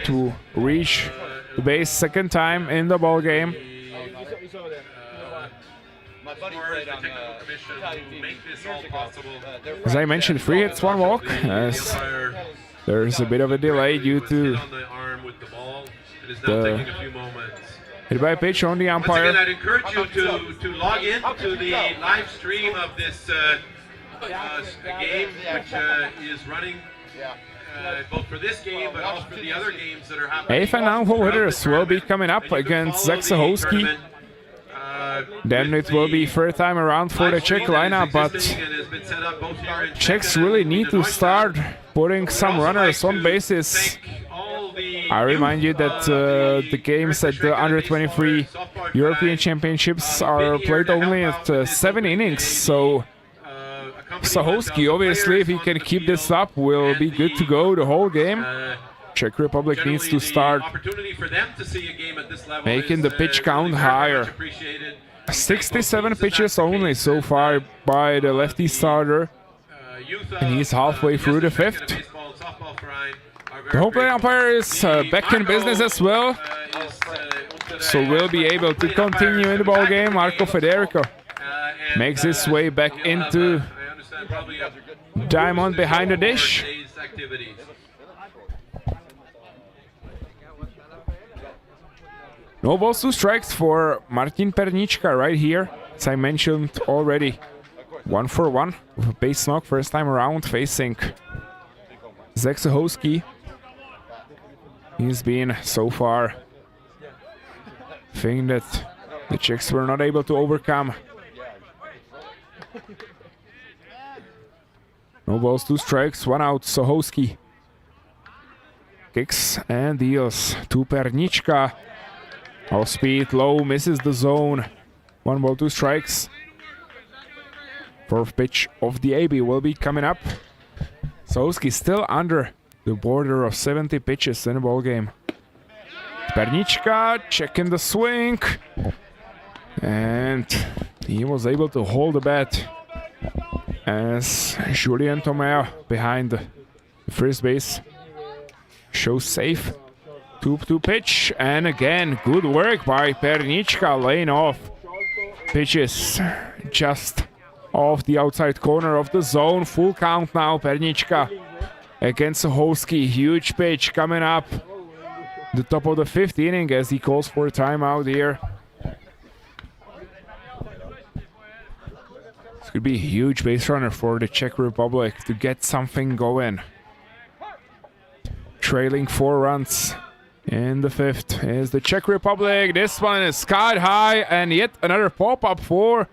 to reach the base second time in the ball game. As I mentioned, 3 hits, 1 walk, as there's a bit of a delay due to the hit by pitch on the umpire. Once again, I'd encourage you to log in to the live stream of this game, which is running both for this game, but also for the other games that are happening. 8th and 9th hole hitters will be coming up against Zaksahovsky. Then it will be third time around for the Czech lineup, but Czechs really need to start putting some runners on bases. I remind you that the games at the Under-23 European Championships are played only at 7 innings, so Zahovsky, obviously, if he can keep this up, will be good to go the whole game. Czech Republic needs to start making the pitch count higher. 67 pitches only so far by the lefty starter, and he's halfway through the 5th. The home plate umpire is back in business as well, so will be able to continue in the ball game. Marco Federico makes his way back into diamond behind the dish. No balls, 2 strikes for Martin Pernička right here, as I mentioned already. 1-for-1 with a base knock first time around, facing Zaksahovsky. He's been so far thing that the Czechs were not able to overcome. No balls, 2 strikes, 1 out. Zahovsky kicks and deals to Pernička. Off speed, low, misses the zone. 1 ball, 2 strikes. 4th pitch of the AB will be coming up. Zahovsky still under the border of 70 pitches in the ball game. Pernička checking the swing, and he was able to hold the bat as Julien Tomeo behind the first base shows safe. 2-2 pitch, and again good work by Pernička, laying off pitches just off the outside corner of the zone. Full count now. Pernička against Zahovsky. Huge pitch coming up the top of the 5th inning as he calls for a timeout here. This could be a huge base runner for the Czech Republic to get something going. Trailing 4 runs In the 5th is the Czech Republic. This one is sky high, and yet another pop-up for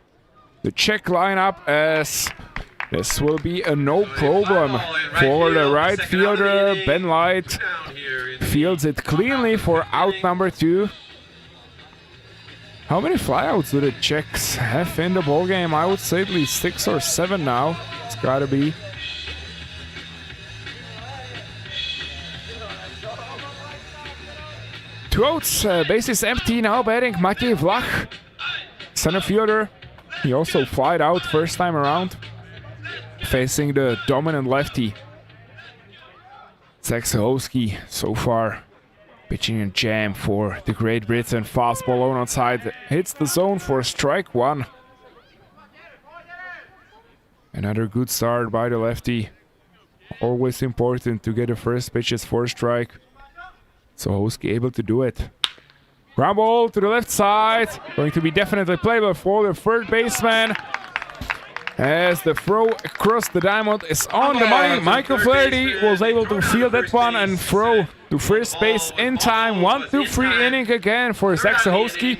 the Czech lineup, as this will be a no problem for the right fielder. Ben Light fields it cleanly for out number 2. How many flyouts do the Czechs have in the ball game? I would say at least 6 or 7 now. It's gotta be. Two outs, base is empty now, batting Maciej Vlach, center fielder. He also flied out first time around, facing the dominant lefty. Zaksahowski so far pitching a jam for the Great Britain. Fastball on outside, hits the zone for strike 1. Another good start by the lefty. Always important to get the first pitches for strike. Zaksahowski able to do it. Ground ball to the left side. Going to be definitely playable for the third baseman. As the throw across the diamond is on the money. Michael Flaherty was able to field that one and throw to first base in time. 1-2-3 inning again for Zaksahowski.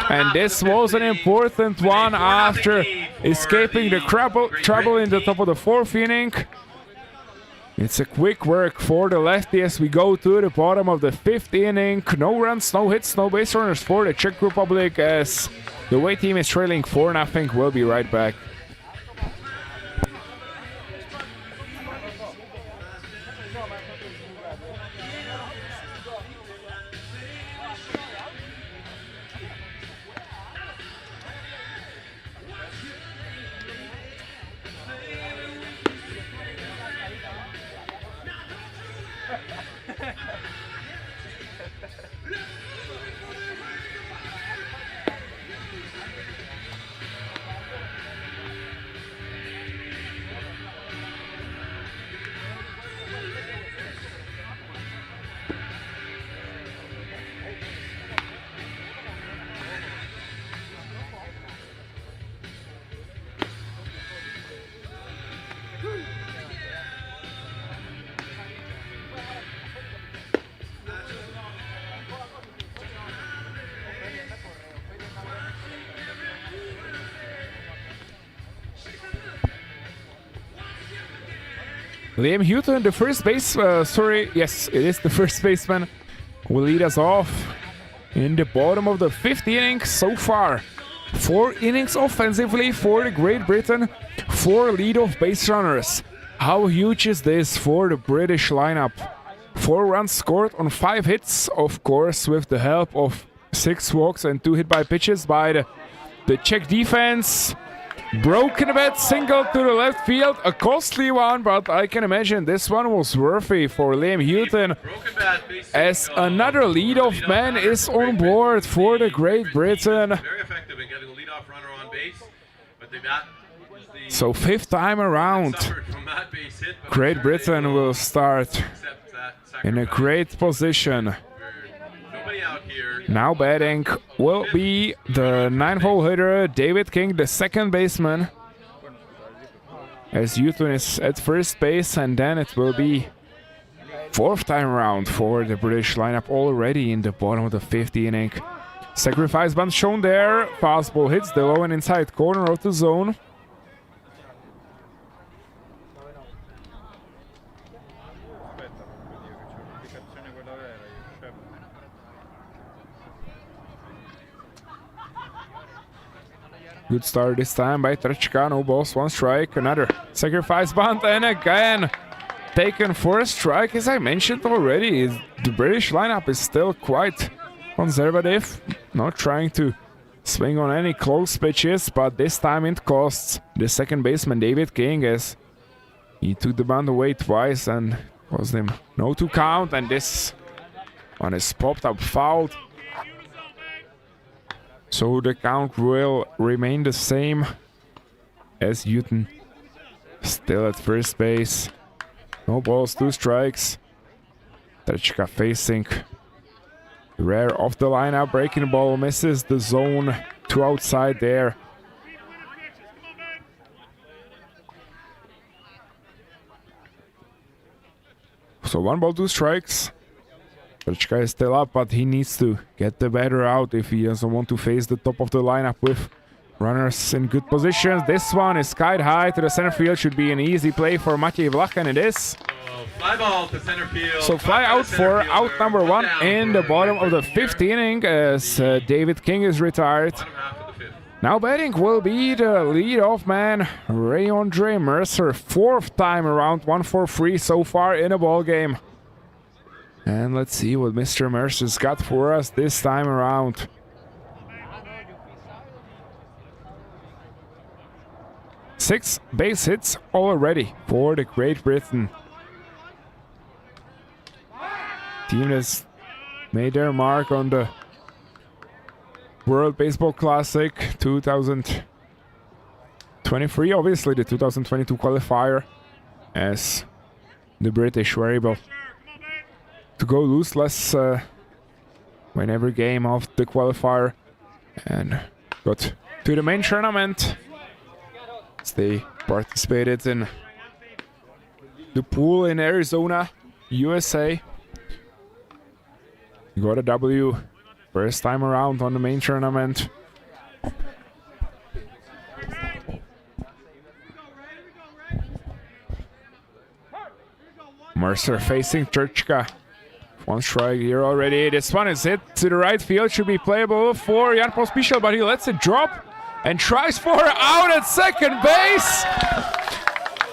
And this was an important one after escaping the trouble in the top of the 4th inning. It's a quick work for the lefty as we go to the bottom of the 5th inning. No runs, no hits, no base runners for the Czech Republic as the away team is trailing 4-0. We'll be right back. Liam Houghton, the first base, yes, it is the first baseman, will lead us off in the bottom of the 5th inning so far. 4 innings offensively for the Great Britain, 4 leadoff base runners. How huge is this for the British lineup? 4 runs scored on 5 hits, of course, with the help of 6 walks and 2 hit by pitches by the Czech defense. Broken bat single to the left field, a costly one, but I can imagine this one was worthy for Liam Houghton, as another leadoff man is on board for the Great Britain. Very effective in getting a leadoff runner on base, but the bat was the So 5th time around, Great Britain will start in a great position. Now batting will be the 9th-hole hitter, David King, the second baseman. As Houghton is at first base, and then it will be 4th time around for the British lineup already in the bottom of the 5th inning. Sacrifice bunt shown there. Fastball hits the low and inside corner of the zone. Good start this time by Trčka, no balls, 1 strike, another sacrifice bunt, and again taken for a strike. As I mentioned already, the British lineup is still quite conservative, not trying to swing on any close pitches, but this time it costs the second baseman David King, as he took the bunt away twice and caused him no 2 count, and this one is popped up fouled. So the count will remain the same as Houghton still at first base. No balls, 2 strikes. Trčka facing the rear of the lineup, breaking the ball, misses the zone, 2 outside there. So 1 ball, 2 strikes. Trčka is still up, but he needs to get the batter out if he doesn't want to face the top of the lineup with runners in good positions. This one is skied high to the center field. Should be an easy play for Matěj Vlach, and it is. Fly ball to center field. So fly out for out number 1 in the bottom of the 5th inning as David King is retired. Now batting will be the leadoff man, Ray-Andre Mercer. 4th time around, 1-for-3 so far in a ball game. And let's see what Mr. Mercer's got for us this time around. 6 base hits already for the Great Britain. Team has made their mark on the World Baseball Classic 2023, obviously the 2022 qualifier, as the British were able to go lose-less win every game of the qualifier and got to the main tournament as they participated in the pool in Arizona, USA. Got a W first time around on the main tournament. Mercer facing Trčka. 1 strike here already. This one is hit to the right field. Should be playable for Jan Pospíšil, but he lets it drop and tries for out at second base.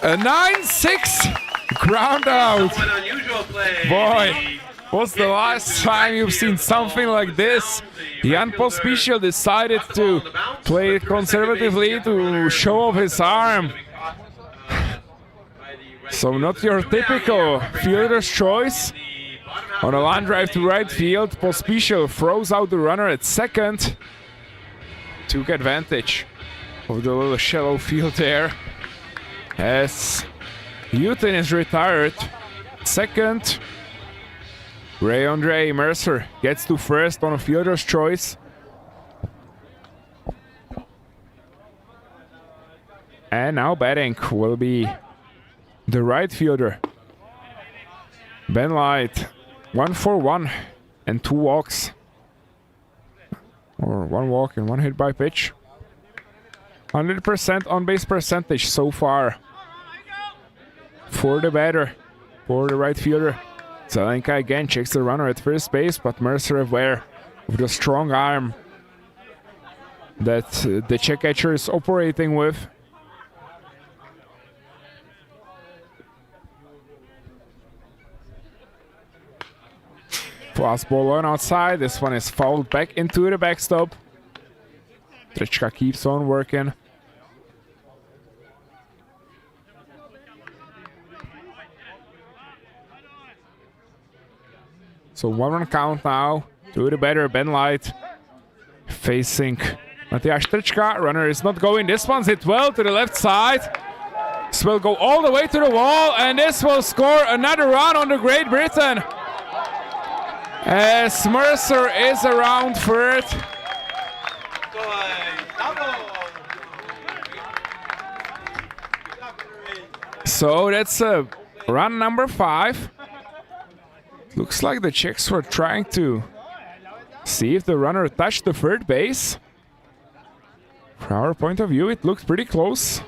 A 9-6 ground out. Boy. What's the last time you've seen something like this? Jan Pospíšil decided to play conservatively to show off his arm. So not your typical fielder's choice. On a line drive to right field, Pospíšil throws out the runner at second. Took advantage of the little shallow field there. As Houghton is retired. Second. Ray-Andre Mercer gets to first on a fielder's choice. And now batting will be the right fielder, Ben Light. 1 for 1 and 2 walks. Or 1 walk and 1 hit by pitch. 100% on base percentage so far for the batter, for the right fielder. Zelenka again checks the runner at first base, but Mercer aware of the strong arm that the check catcher is operating with. Fastball on outside. This one is fouled back into the backstop. Trčka keeps on working. So 1-run count now to the batter, Ben Light, facing Matyáš Trčka. Runner is not going. This one's hit well to the left side. This will go all the way to the wall, and this will score another run on the Great Britain. As Mercer is around third. So that's run number 5. Looks like the Czechs were trying to see if the runner touched the third base. From our point of view, it looked pretty close.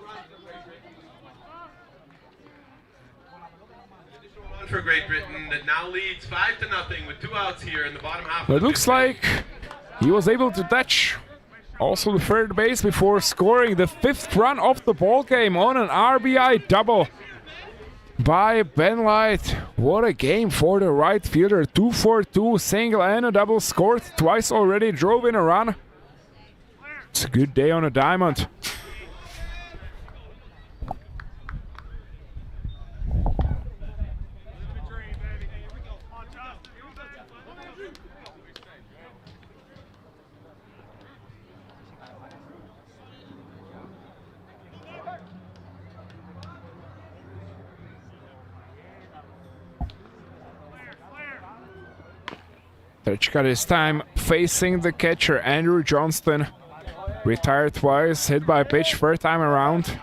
For Great Britain that now leads 5-0 with 2 outs here in the bottom half. But it looks like he was able to touch also the third base before scoring the 5th run of the ball game on an RBI double by Ben Light. What a game for the right fielder. 2 for 2, single and a double, scored twice already, drove in a run. It's a good day on a diamond. Trčka this time facing the catcher, Andrew Johnston. Retired twice, hit by pitch, 3rd time around.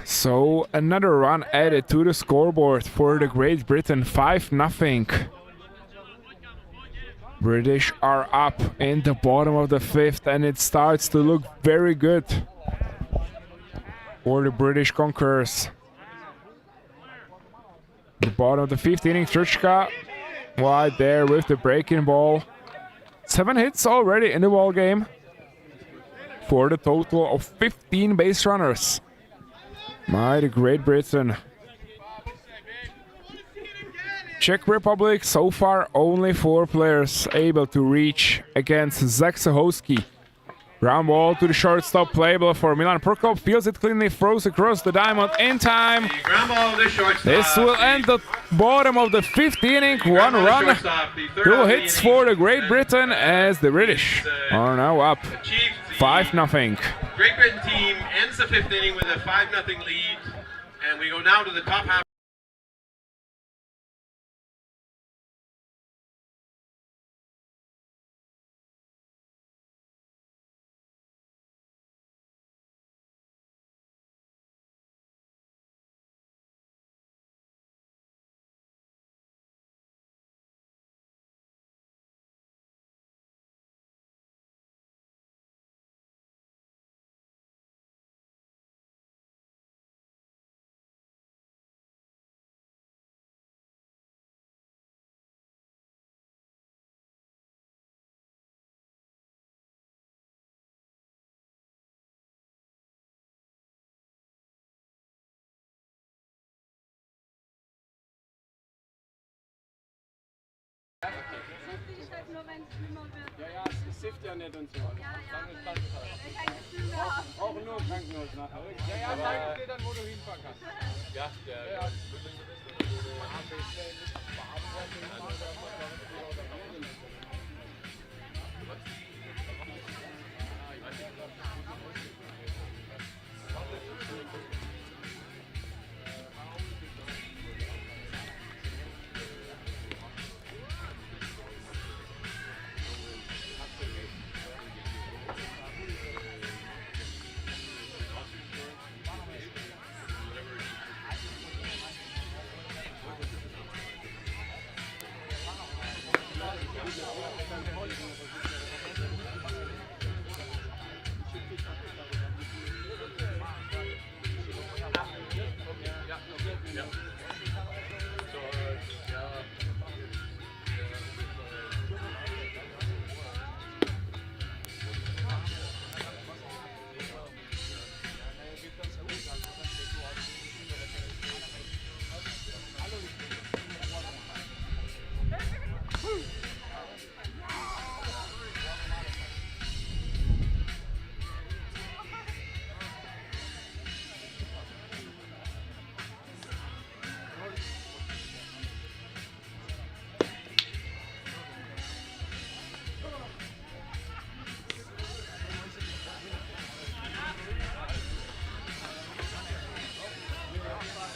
So So another run added to the scoreboard for the Great Britain, 5-0. British are up in the bottom of the 5th, and it starts to look very good for the British Conquerors. The bottom of the 5th inning, Truchka wide there with the breaking ball. 7 hits already in the ball game for the total of 15 base runners. My, the Great Britain. Czech Republic, so far only 4 players able to reach against Zaksahovsky. Ground ball to the shortstop, playable for Milan Prokop. Feels it cleanly, throws across the diamond in time. Ground ball to shortstop. This will end the bottom of the 5th inning. 1 run, 2 hits for the Great Britain as the British are now up 5-0. Great Britain team ends the 5th inning with a 5-0 lead, and we go now to the top half. Ja, es hilft ja nicht und so. Auch nur im Krankenhaus nachher. Ja, sag dir dann, wo du hinfahren kannst. Ja, ja.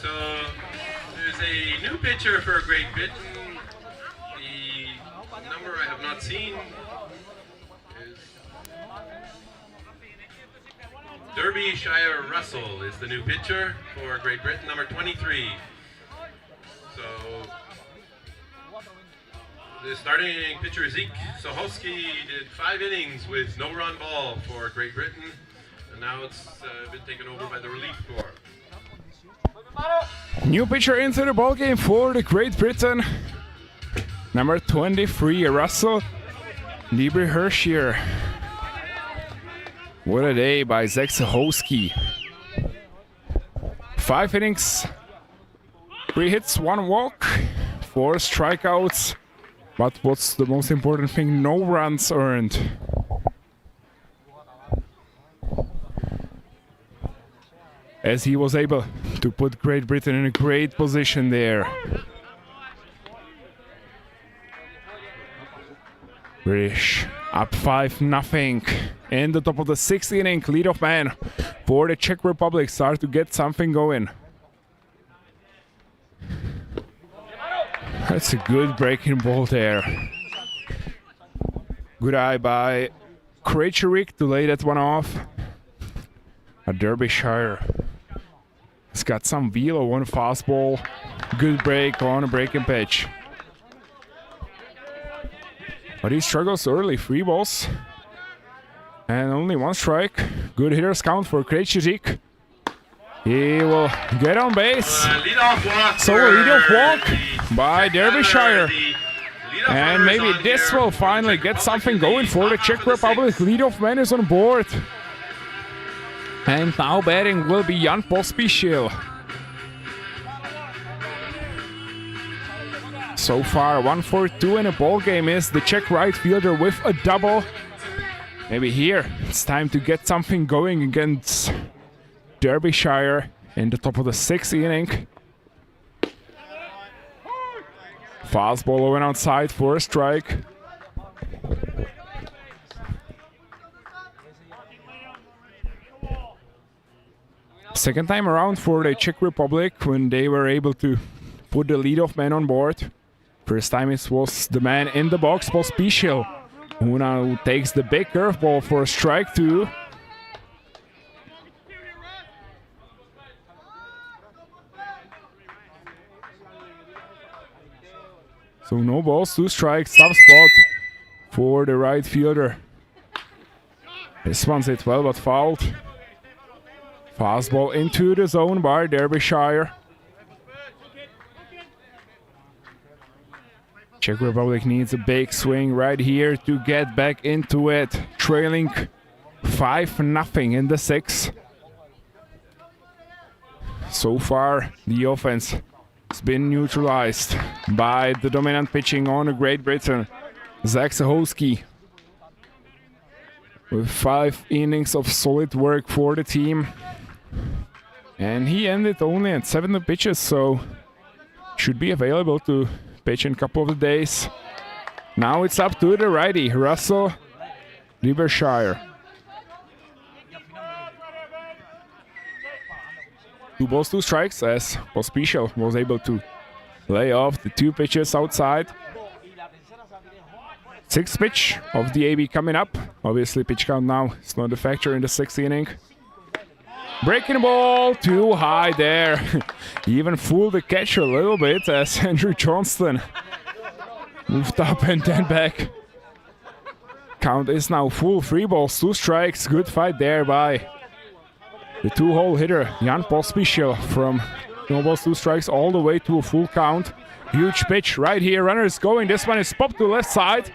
So there's a new pitcher for Great Britain. The number I have not seen is Derbyshire Russell is the new pitcher for Great Britain, number 23. So the starting pitcher Zeke Soholski did 5 innings with no run ball for Great Britain, and now it's been taken over by the relief corps. New pitcher into the ball game for the Great Britain. Number 23, Russell Lieberherrschier. What a day by Zaksahovsky. 5 innings, 3 hits, 1 walk, 4 strikeouts. But what's the most important thing? No runs earned. As he was able to put Great Britain in a great position there. British up 5-0 in the top of the 6th inning. Leadoff man for the Czech Republic start to get something going. That's a good breaking ball there. Good eye by Krejcik to lay that one off. A Derbyshire He's got some velo on a fastball. Good break on a breaking pitch. But he struggles early. 3 balls. And only 1 strike. Good hitter's count for Krejcik. He will get on base. So a leadoff walk by Derbyshire. And maybe this will finally get something going for the Czech Republic. Leadoff man is on board. And now batting will be Jan Pospíšil. So far, 1-for-2 in a ball game is the Czech right fielder with a double. Maybe here it's time to get something going against Derbyshire in the top of the 6th inning. Fastball over outside for a strike. Second time around for the Czech Republic when they were able to put the leadoff man on board. First time it was the man in the box, Pospíšil, who now takes the big curveball for a strike 2. So no balls, 2 strikes, tough spot for the right fielder. This one's hit well but fouled. Fastball into the zone by Derbyshire. Czech Republic needs a big swing right here to get back into it. Trailing 5-0 in the 6th. So far, the offense has been neutralized by the dominant pitching on Great Britain. Zach Sahowski with 5 innings of solid work for the team. And he ended only at 7 pitches, so should be available to pitch in a couple of the days. Now it's up to the righty, Russell Derbyshire. 2 balls, 2 strikes as Pospíšil was able to lay off the 2 pitches outside. 6th pitch of the AB coming up. Obviously pitch count now is not a factor in the 6th inning. Breaking the ball too high there. He even fooled the catcher a little bit as Andrew Johnston moved up and then back. Count is now full. 3 balls, 2 strikes. Good fight there by the 2-hole hitter Jan Pospíšil from no balls, 2 strikes all the way to a full count. Huge pitch right here. Runner is going. This one is popped to left side.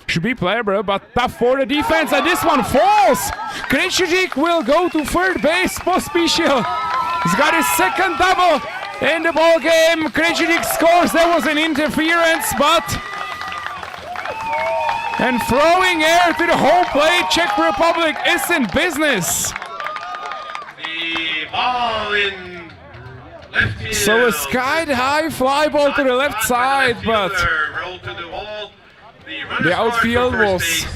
Should be playable, but tough for the defense, and this one falls! Krejcik will go to third base. Pospíšil has got his 2nd double in the ball game. Krejcik scores. There was an interference, but and throwing air to the home plate. Czech Republic is in business. The ball in left field. So a sky-high fly ball to the left side, but rolled to the wall. the outfield was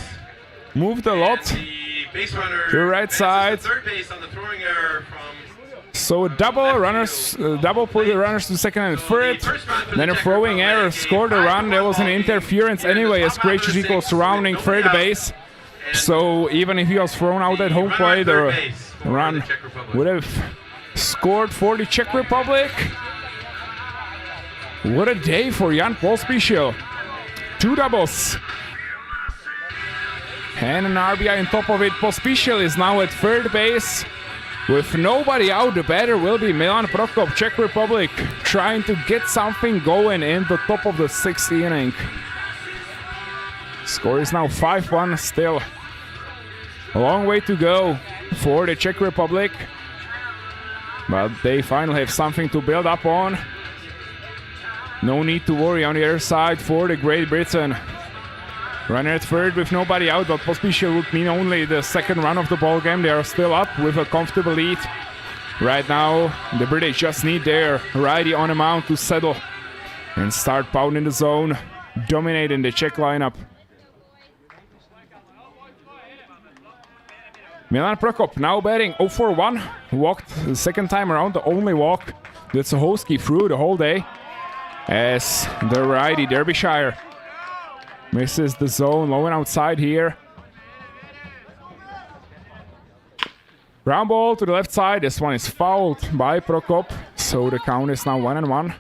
moved a lot to the right side. So a double runners, double put the runners to 2nd and 3rd. Then a throwing error scored a run. There was an interference anyway as Krejcik was surrounding third base. So even if he was thrown out at home plate, the run would have scored for the Czech Republic. What a day for Jan Pospíšil. 2 doubles. And an RBI on top of it. Pospíšil is now at third base. With nobody out, the batter will be Milan Prokop, Czech Republic, trying to get something going in the top of the 6th inning. Score is now 5-1 still. A long way to go for the Czech Republic. But they finally have something to build up on. No need to worry on the other side for the Great Britain. Runner at third with nobody out, but Pospíšil would mean only the 2nd run of the ball game. They are still up with a comfortable lead. Right now, the British just need their righty on the mound to settle and start pounding the zone, dominating the Czech lineup. Milan Prokop now batting 0-for-1. Walked the 2nd time around, the only walk that Sahowski threw the whole day. As the righty Derbyshire misses the zone, low and outside here. Ground ball to the left side. This one is fouled by Prokop. So the count is now 1-1.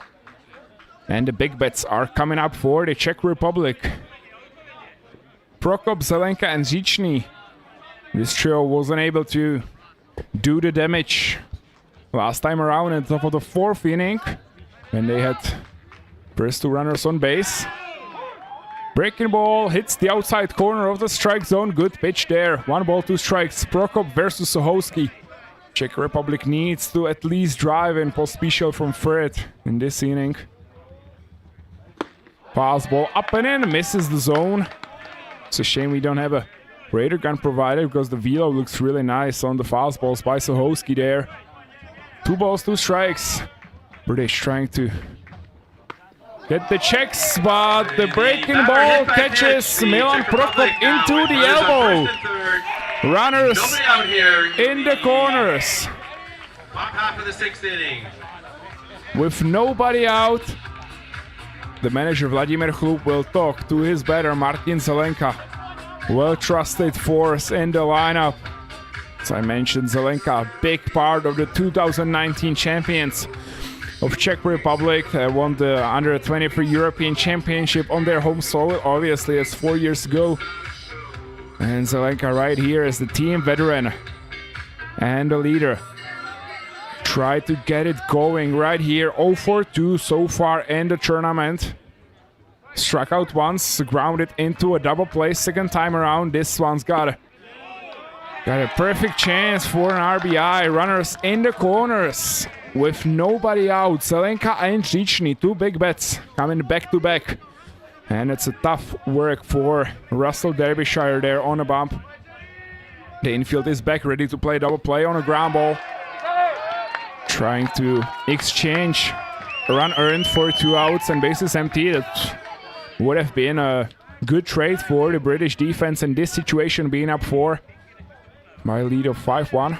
And the big bets are coming up for the Czech Republic. Prokop, Zelenka and Zichny. This trio wasn't able to do the damage last time around at the top of the 4th inning. When they had first 2 runners on base. Breaking ball hits the outside corner of the strike zone. Good pitch there. 1 ball, 2 strikes. Prokop versus Sohowski. Czech Republic needs to at least drive in Pospišil from third in this inning. Fastball up and in. Misses the zone. It's a shame we don't have a radar gun provided because the velo looks really nice on the fastballs by Sohowski there. 2 balls, 2 strikes. British trying to get the Czechs, but the breaking ball catches Milan Prokop into the elbow. Runners in the corners. Top half of the 6th inning. With nobody out, the manager Vladimir Chlup will talk to his batter Martin Zelenka. Well-trusted force in the lineup. As I mentioned, Zelenka, a big part of the 2019 champions of Czech Republic. They won the Under-23 European Championship on their home soil. Obviously, it's 4 years ago. And Zelenka right here is the team veteran and the leader. Try to get it going right here. 0-4-2 so far in the tournament. Struck out once, grounded into a double play 2nd time around. This one's got a perfect chance for an RBI. Runners in the corners with nobody out. Zelenka and Zichny, 2 big bets coming back to back. And it's a tough work for Russell Derbyshire there on a bump. The infield is back, ready to play double play on a ground ball. Trying to exchange a run earned for 2 outs and bases empty. That would have been a good trade for the British defense in this situation, being up 4 by a lead of 5-1.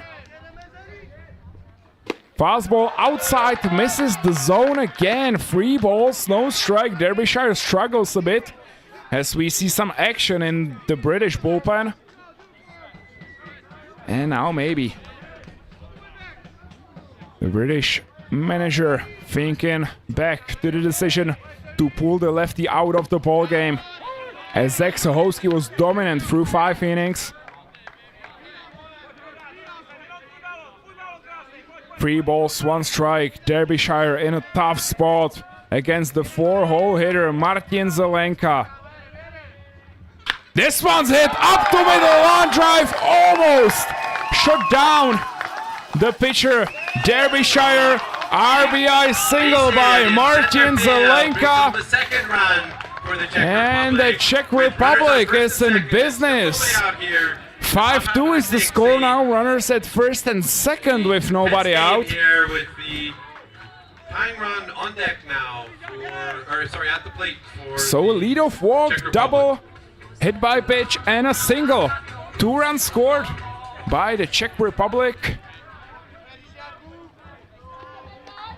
Fastball outside, misses the zone again. 3 balls, no strike. Derbyshire struggles a bit as we see some action in the British bullpen. And now maybe the British manager thinking back to the decision to pull the lefty out of the ball game, as Zach Sohowski was dominant through 5 innings. 3 balls, 1 strike. Derbyshire in a tough spot against the 4-hole hitter Martin Zelenka. This one's hit up to middle, long drive, almost shut down the pitcher. Derbyshire RBI single by Martin Zelenka. And the Czech Republic is in business. 5-2 is the score now. Runners at first and second with nobody out. Here with the tying run on deck now at the plate for so a leadoff walk, double, hit by pitch and a single. 2 runs scored by the Czech Republic.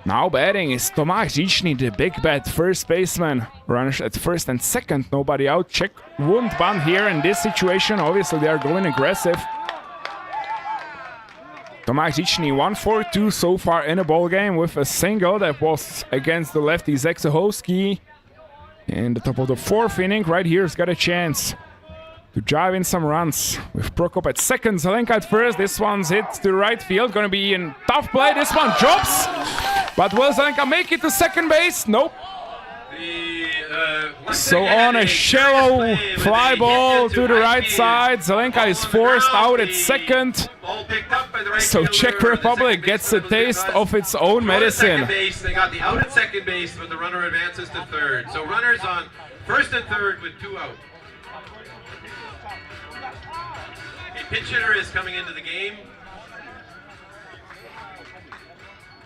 Now batting is Tomáš Zichny, the big bat first baseman. Runners at first and second, nobody out. Czech wouldn't bunt here in this situation. Obviously, they are going aggressive. Tomáš Zichny, 1-4-2 so far in a ball game with a single that was against the lefty Zach Sohowski. In the top of the 4th inning, right here, has got a chance to drive in some runs with Prokop at second, Zelenka at first. This one's hit to right field, gonna be a tough play. This one drops. But will Zelenka make it to second base? Nope. So on a shallow fly ball to the right side, Zelenka is forced out at second. So Czech Republic gets a taste of its own medicine. They got the out at second base, but the runner advances to third. So runners on first and third with 2 out. A pinch hitter is coming into the game.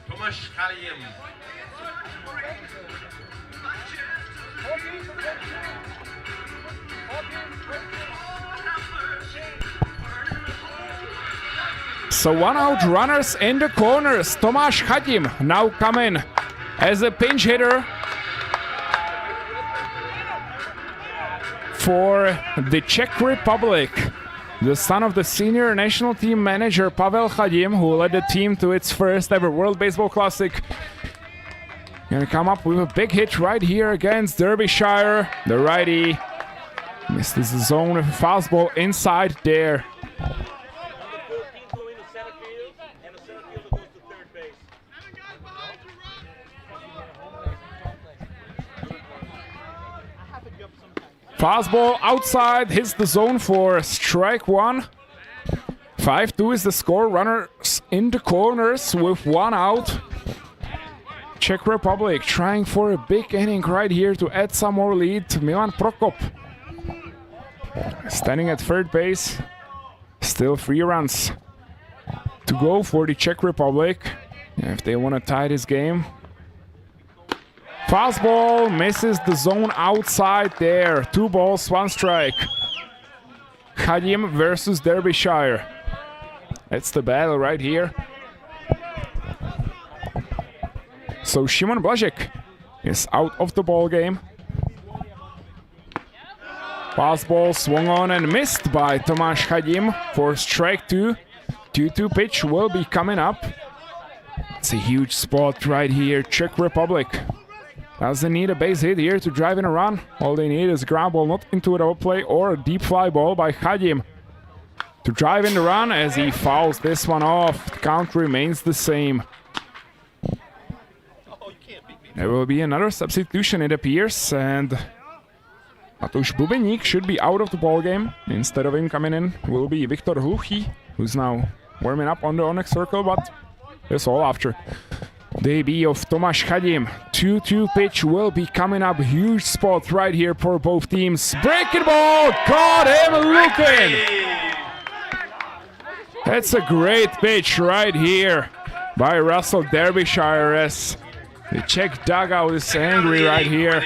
Tomáš Kalim. So 1 out, runners in the corners. Tomáš Chadim now coming as a pinch hitter for the Czech Republic. the son of the senior national team manager Pavel Chadim, who led the team to its first ever World Baseball Classic. Gonna come up with a big hit right here against Derbyshire. The righty misses the zone with a fastball inside there. Fastball outside, hits the zone for strike one. 5-2 is the score. Runners in the corners with one out. Czech Republic trying for a big inning right here to add some more lead. Milan Prokop standing at third base. Still 3 runs to go for the Czech Republic if they want to tie this game. Fastball misses the zone outside there. 2 balls, 1 strike. Chadim versus Derbyshire. That's the battle right here. So Šimon Blažek is out of the ball game. Fastball swung on and missed by Tomáš Chadim for strike 2. 2-2 pitch will be coming up. It's a huge spot right here. Czech Republic doesn't need a base hit here to drive in a run. All they need is a ground ball not into a double play or a deep fly ball by Chadim to drive in the run as he fouls this one off. The count remains the same. There will be another substitution, it appears, and Matouš Bubeník should be out of the ball game. Instead of him coming in will be Viktor Hluchý, who's now warming up on the onyx circle, but that's all after. Debut of Tomáš Chadim. 2-2 pitch will be coming up. Huge spot right here for both teams. Breaking ball, caught him looking. That's a great pitch right here by Russell Derbyshire as the Czech dugout is angry right here.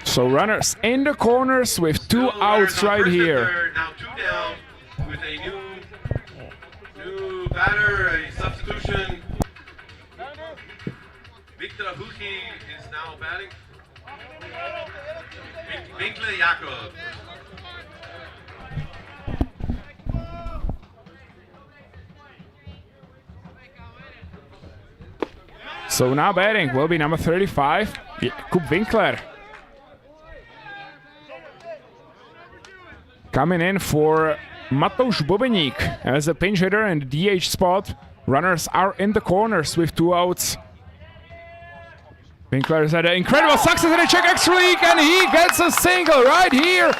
So runners in the corners with 2 outs right here. Now 2 down with a new batter, a substitution. Viktor Hluchý is now batting. Winkler Jakob. So now batting will be number 35, Jakub Winkler. Coming in for Matouš Bubeník as a pinch hitter in the DH spot. Runners are in the corners with 2 outs. Winkler has had an incredible success in the Czech Extra League and he gets a single right here.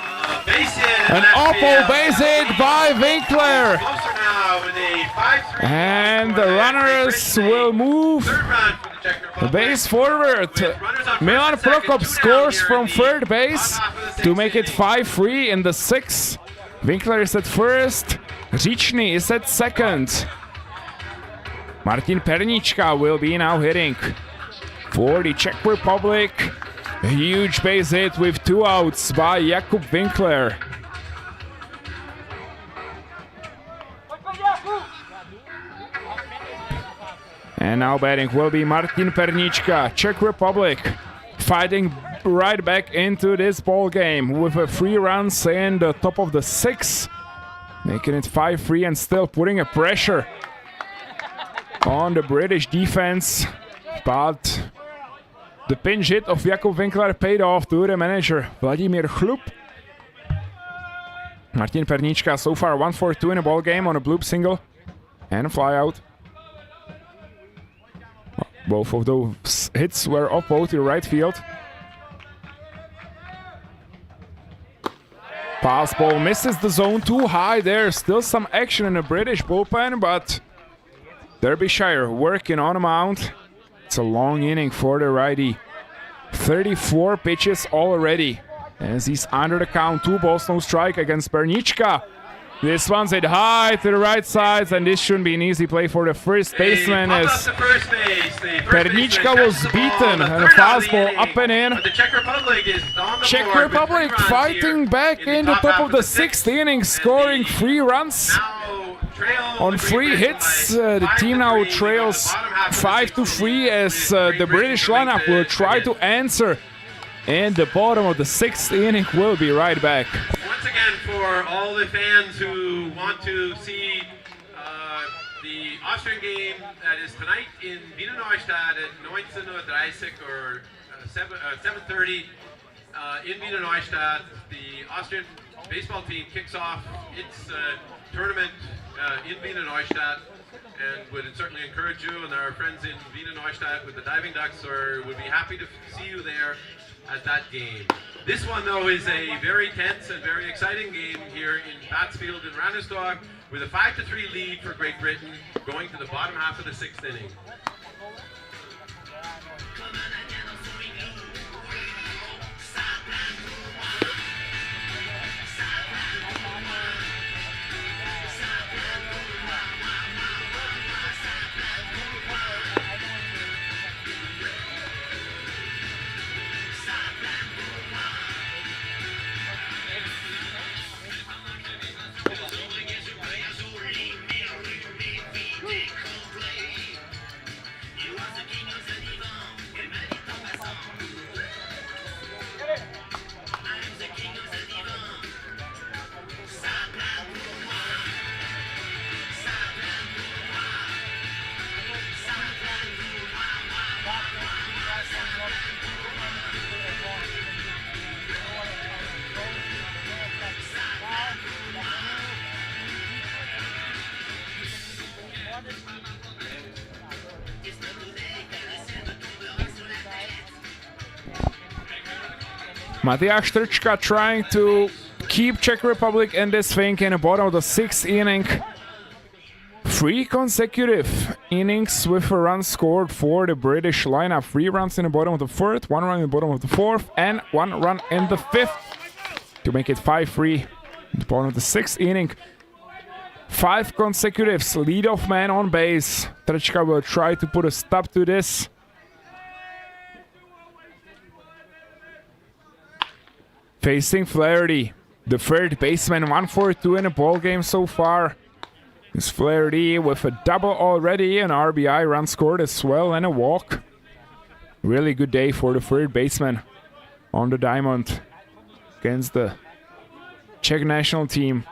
An awful base hit by Winkler. And the runners will move the base forward. Milan Prokop scores from third base to make it 5-3 in the 6th. Winkler is at first. Říčný is at second. Martin Pernička will be now hitting for the Czech Republic. A huge base hit with 2 outs by Jakub Winkler. And now batting will be Martin Pernička, Czech Republic, fighting right back into this ball game with a 3 runs in the top of the 6th, making it 5-3 and still putting a pressure on the British defense. But the pinch hit of Jakub Winkler paid off to the manager, Vladimír Chlup. Martin Pernička so far 1 for 2 in a ball game on a bloop single and a fly out. Both of those hits were off both to right field. Fastball misses the zone too high. There's still some action in the British bullpen, but Derbyshire working on a mound. It's a long inning for the righty. 34 pitches already as he's under the count. 2 balls, no strike against Pernička. This one's hit high to the right side, and this shouldn't be an easy play for the first baseman as Pernička was beaten and a fastball up and in. The Czech Republic is on the Czech board Republic with 3 runs fighting here back in the top of the 6th inning, scoring 3 runs on 3 hits. The team now trails 5-3 as the British lineup will try to answer. And the bottom of the 6th inning will be right back. Once again, for all the fans who want to see the Austrian game that is tonight in Wiener Neustadt at 19:30 or 7:30 in Wiener Neustadt. The Austrian baseball team kicks off its tournament in Wiener Neustadt, and would certainly encourage you and our friends in Wiener Neustadt with the Diving Ducks would be happy to see you there at that game. This one, though, is a very tense and very exciting game here in Batsfield in Rannersdorf, with a 5-3 lead for Great Britain going to the bottom half of the 6th inning. Matyáš Trčka trying to keep Czech Republic in this thing in the bottom of the 6th inning. 3 consecutive innings with a run scored for the British lineup. 3 runs in the bottom of the 3rd, 1 run in the bottom of the 4th, and 1 run in the 5th to make it 5-3 in the bottom of the 6th inning. 5 consecutives, leadoff man on base. Trčka will try to put a stop to this. Facing Flaherty, the 3rd baseman, 1-for-2 in a ball game so far. It's Flaherty with a double already, an RBI run scored as well, and a walk. Really good day for the 3rd baseman on the diamond against the Czech national team.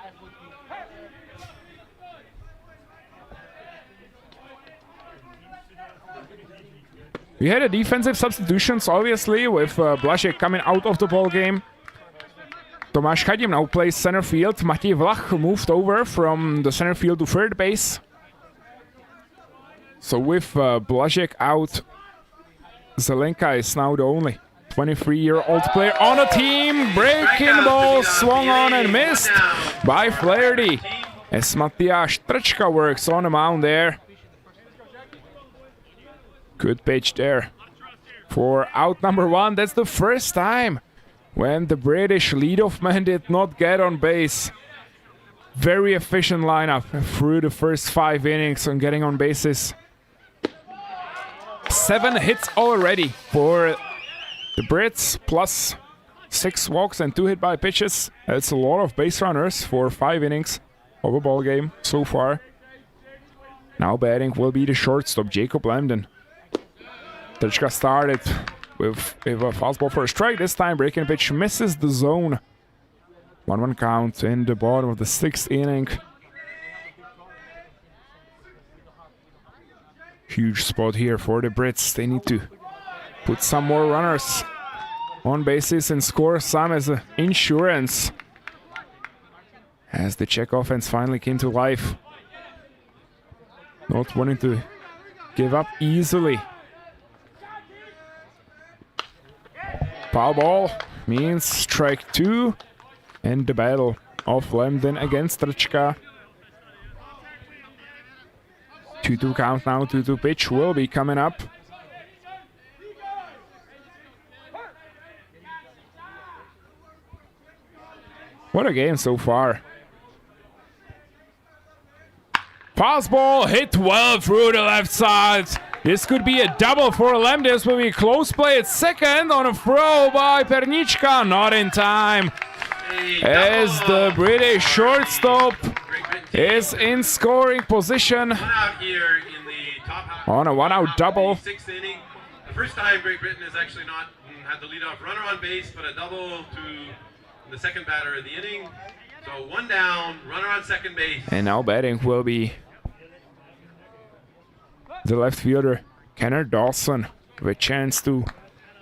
We had a defensive substitutions, obviously, with Blažek coming out of the ball game. Tomáš Chadim now plays center field. Matěj Vlach moved over from the center field to 3rd base. So with Blažek out, Zelenka is now the only 23-year-old player on the team. Breaking ball swung on and missed by Flaherty as Matyáš Trčka works on the mound there. Good pitch there for out number 1. That's the first time when the British leadoff man did not get on base. Very efficient lineup through the first 5 innings on getting on bases. 7 hits already for the Brits, plus 6 walks and 2 hit by pitches. That's a lot of base runners for 5 innings of a ball game so far. Now batting will be the shortstop, Jacob Lambden. Trčka started with a fastball for a strike. This time breaking pitch misses the zone. 1-1 count in the bottom of the 6th inning. Huge spot here for the Brits. They need to put some more runners on bases and score some as an insurance, as the Czech offense finally came to life. Not wanting to give up easily. Foul ball means strike 2, and the battle of Lambden against Trčka. 2-2 count now, 2-2 pitch will be coming up. What a game so far. Fastball hit well through the left side. This could be a double for Lambden. This will be a close play at second on a throw by Pernička. Not in time. As the British shortstop is in scoring position on a 1-out double. The first time Great Britain has actually not had the leadoff runner on base, but a double to the second batter of the inning. So 1 down, runner on second base. And now batting will be the left fielder, Kenneth Dawson, with a chance to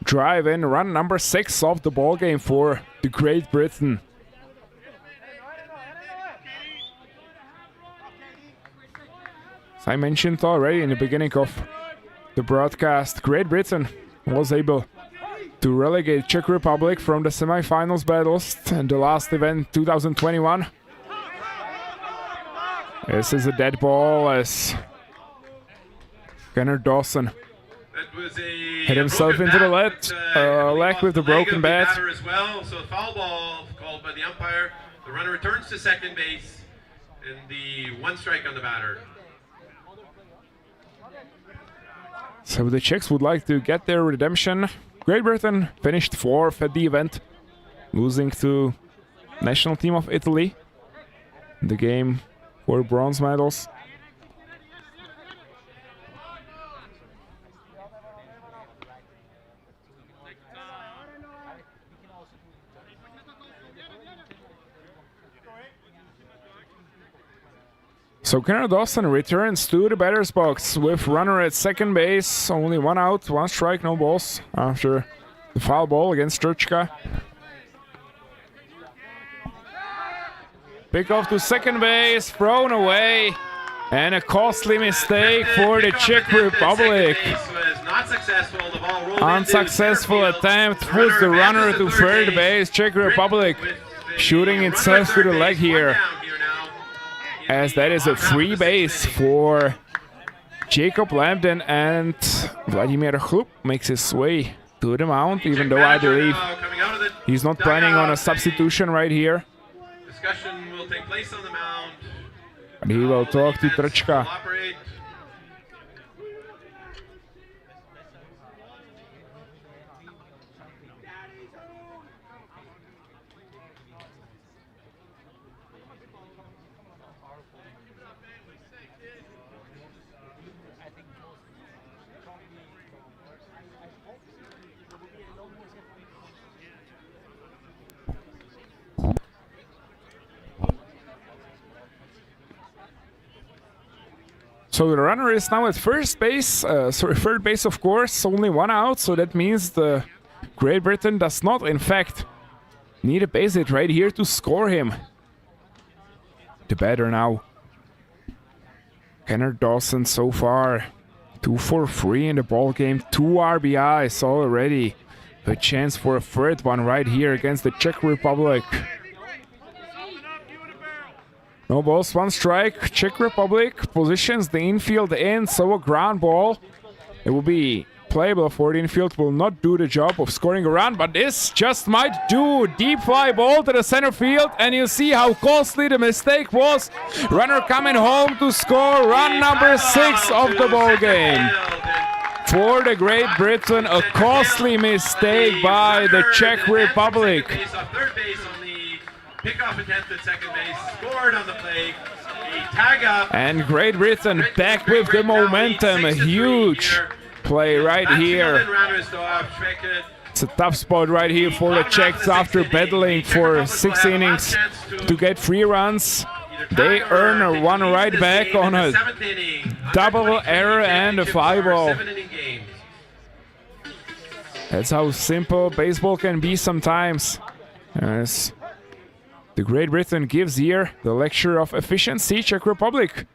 drive in run number 6 of the ball game for the Great Britain. As I mentioned already in the beginning of the broadcast, Great Britain was able to relegate Czech Republic from the semi-finals battles in the last event 2021. This is a dead ball as Kenneth Dawson hit himself into the leg with the broken bat. As well. So a foul ball called by the umpire. The runner returns to second base, and the 1 strike on the batter. So the Czechs would like to get their redemption. Great Britain finished 4th at the event, losing to national team of Italy in the game for bronze medals. So Kenneth Dawson returns to the batter's box with runner at second base. Only 1 out, 1 strike, no balls after the foul ball against Czechia. Pick off to second base, thrown away, and a costly mistake for the Czech Republic. Unsuccessful attempt puts the runner to third base. Czech Republic shooting itself to the leg here, as that is a free base for Jacob Lambden, and Vladimir Chlup makes his way to the mound, even though I believe he's not planning on a substitution right here. Discussion will take place on the mound. And he will talk to Trčka. So the runner is now at third base, of course, only 1 out, so that means the Great Britain does not, in fact, need a base hit right here to score him. The batter now, Kenneth Dawson, so far 2 for 3 in the ball game, 2 RBIs already. A chance for a third one right here against the Czech Republic. No balls, 1 strike. Czech Republic positions the infield in, so a ground ball. It will be playable for the infield, will not do the job of scoring a run, but this just might do. Deep fly ball to the center field, and you see how costly the mistake was. Runner coming home to score run number 6 of the ball game. For the Great Britain, a costly mistake by the Czech Republic. Pickoff attempt at second base, scored on the play. Tag up. And Great Britain back with the momentum. A huge play right here. It's a tough spot right here for the Czechs after battling for 6 innings to get 3 runs. They earn a 1 right back on a double error and a fly ball. That's how simple baseball can be sometimes. As the Great Britain gives here the lecture of efficiency. Czech Republic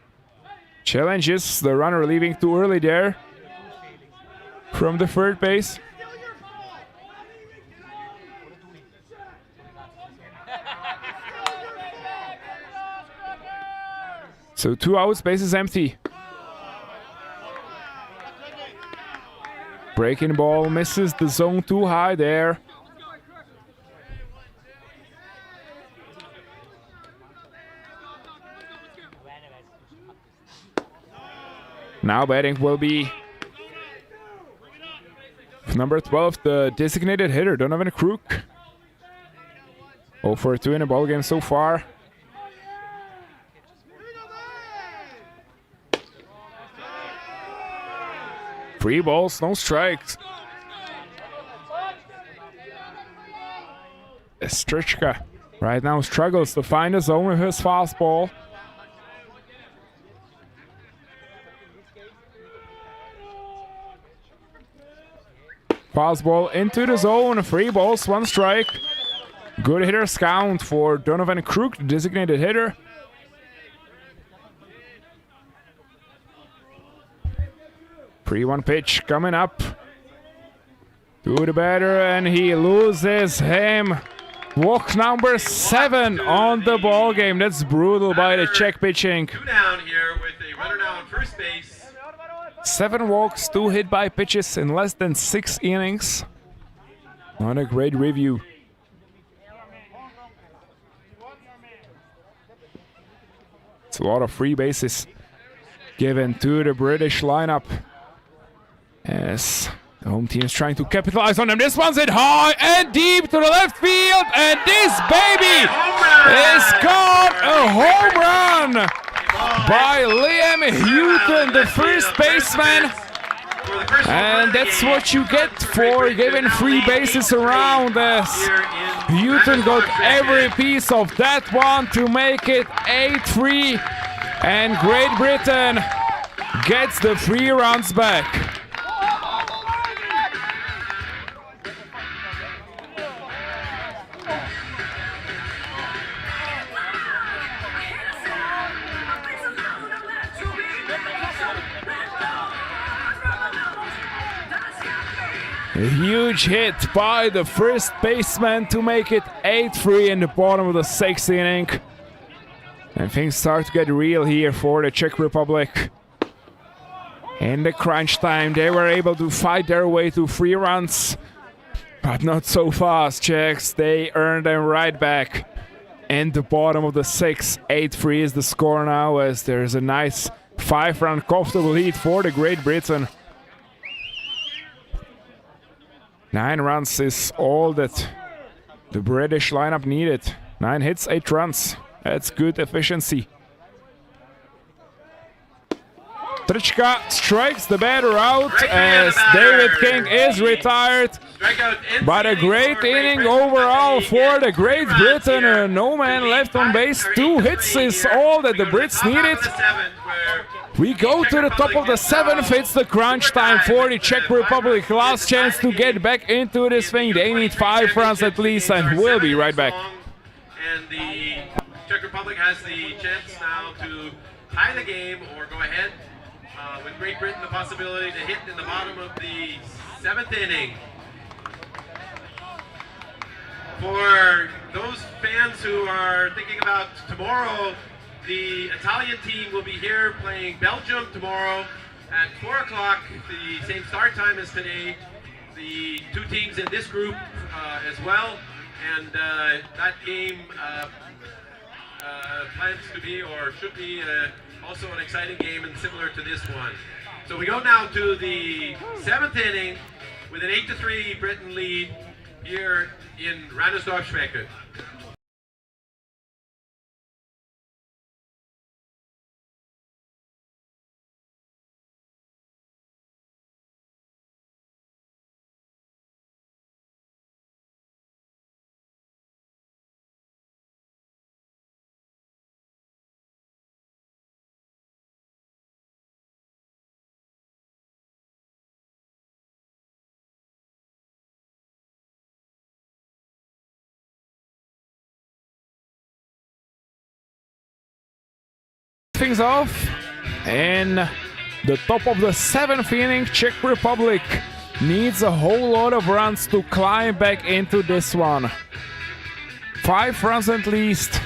challenges the runner leaving too early there from the third base. So 2 outs, base is empty. Breaking ball misses the zone too high there. Now batting will be number 12, the designated hitter, Donovan Crook. 0 for 2 in the ball game so far. Three balls, no strikes. Trčka Right now struggles to find a zone with his fastball. Fastball into the zone, 3 balls, 1 strike. Good hitter's count for Donovan Krug, the designated hitter. Pre-1 pitch coming up to the batter, and he loses him. Walk number 7 on the ball game. That's brutal by the Czech pitching. 2 down here with a runner now on first base. 7 walks, 2 hit by pitches in less than 6 innings. Not a great review. It's a lot of free bases given to the British lineup, as the home team is trying to capitalize on them. This one's hit high and deep to the left field, and this baby is caught a home run by Liam Houghton, the first baseman. And that's what you get for giving free bases around, as Houghton got every piece of that one to make it 8-3. And Great Britain gets the 3 runs back. A huge hit by the first baseman to make it 8-3 in the bottom of the 6th inning. And things start to get real here for the Czech Republic. In the crunch time, they were able to fight their way to 3 runs. But not so fast, Czechs. They earned them right back. In the bottom of the 6th, 8-3 is the score now, as there's a nice 5-run comfortable lead for the Great Britain. 9 runs is all that the British lineup needed. 9 hits, 8 runs. That's good efficiency. Trička strikes the batter out, as David King is retired. But a great inning overall for the Great Britain. No man left on base. 2 hits is all that the Brits needed. We go to the top of the 7th. It's the crunch time for the Czech Republic. Last chance to get back into this thing. They need 5 runs at least, and we'll be right back. And the Czech Republic has the chance now to tie the game or go ahead, with Great Britain the possibility to hit in the bottom of the 7th inning. For those fans who are thinking about tomorrow, the Italian team will be here playing Belgium tomorrow at 4 o'clock, the same start time as today. The 2 teams in this group as well, and that game plans to be, or should be, also an exciting game and similar to this one. So we go now to the 7th inning with an 8-3 Britain lead here in Randersdorf-Schwecke. Things off in the top of the 7th inning. Czech Republic needs a whole lot of runs to climb back into this one. 5 runs at least.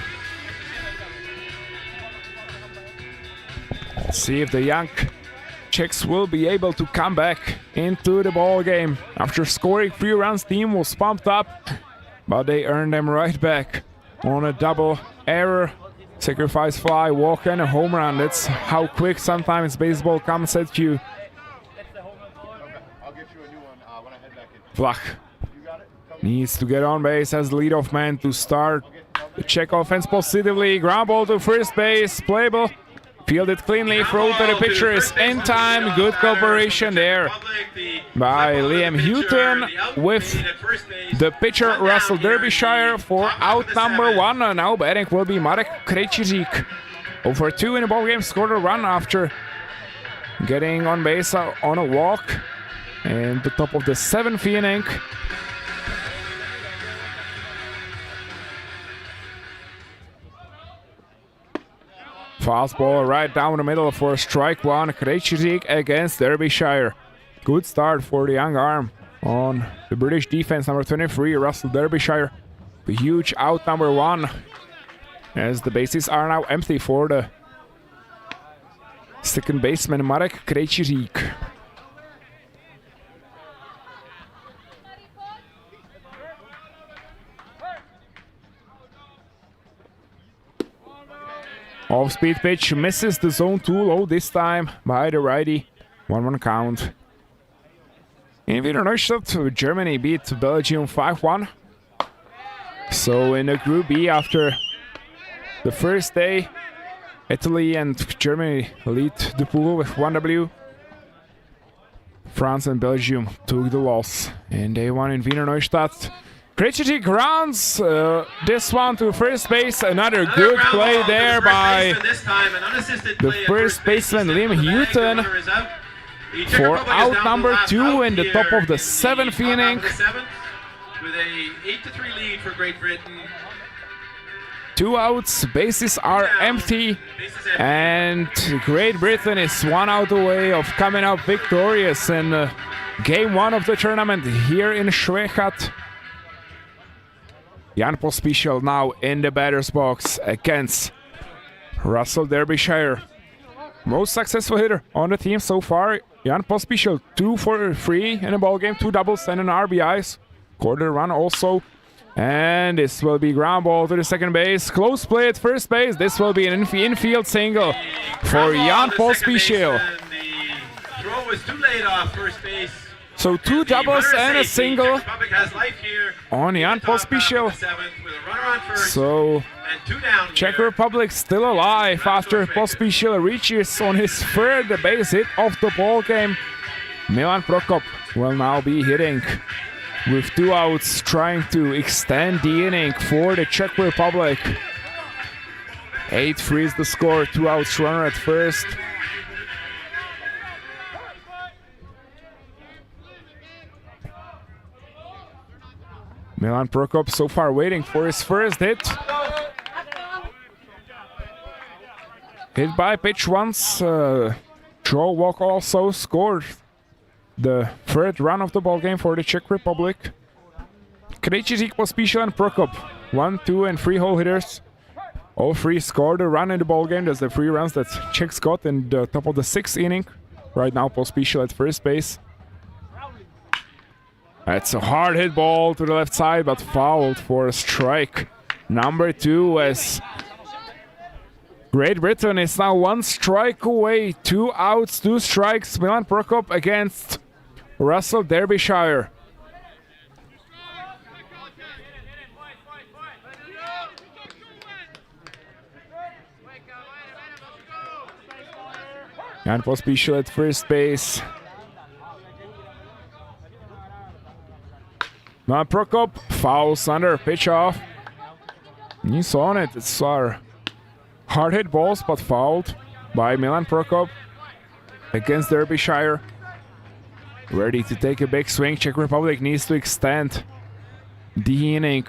Let's see if the young Czechs will be able to come back into the ball game. After scoring 3 runs, team was pumped up, but they earned them right back on a double error. Sacrifice fly, walk, and a home run. That's how quick sometimes baseball comes at you. I'll get you a new one when I head back in. Vlach needs to get on base as leadoff man to start the Czech offense positively. Ground ball to first base, playable. Fielded cleanly, throw to the pitcher is in time. Good cooperation there by Liam Houghton with the pitcher Russell Derbyshire for out number 1. Now batting will be Marek Krejcirek. Over 2 in the ball game, scored a run after getting on base on a walk. And the top of the 7th inning. Fastball right down the middle for strike 1. Krejcirek against Derbyshire. Good start for the young arm on the British defense. Number 23, Russell Derbyshire. The huge out number 1. As the bases are now empty for the second baseman Marek Krejcirek. Off-speed pitch misses the zone 2 low this time by the righty. 1-1 count. In Wiener Neustadt, Germany beat Belgium 5-1. So in the Group B, after the first day, Italy and Germany lead the pool with 1W. France and Belgium took the loss, and they won in Wiener Neustadt. Krejcirek grounds this one to first base. Another good play there by the first baseman Liam Houghton for out number 2 in the top of the 7th inning. With a 8-3 lead for Great Britain. 2 outs, bases are empty, and Great Britain is 1 out away of coming out victorious in game 1 of the tournament here in Schwechat. Jan Pospišil now in the batter's box against Russell Derbyshire. Most successful hitter on the team so far. Jan Pospišil 2 for 3 in a ball game, 2 doubles and an RBIs. Quarter run also. And this will be ground ball to the second base. Close play at first base. This will be an infield single for Jan Pospišil. The throw was too late off first base. So 2 doubles and a single on Jan Pospišil. So Czech Republic still alive after Pospišil reaches on his 3rd base hit of the ball game. Milan Prokop will now be hitting with 2 outs, trying to extend the inning for the Czech Republic. 8-3 is the score, 2 outs, runner at first. Milan Prokop so far waiting for his first hit. Hit by pitch once. Draw walk also scored the 3rd run of the ball game for the Czech Republic. Krejcirek, Pospišil and Prokop. 1, 2 and 3 hole hitters. All 3 scored a run in the ball game. That's the 3 runs that Czechs got in the top of the 6th inning. Right now Pospišil at first base. That's a hard hit ball to the left side, but fouled for a strike. Number 2 as Great Britain is now 1 strike away. 2 outs, 2 strikes. Milan Prokop against Russell Derbyshire. Jan Pospišil at first base. Now Prokop fouls under, pitch off. He's on it. It's our hard hit balls, but fouled by Milan Prokop against Derbyshire. Ready to take a big swing. Czech Republic needs to extend the inning.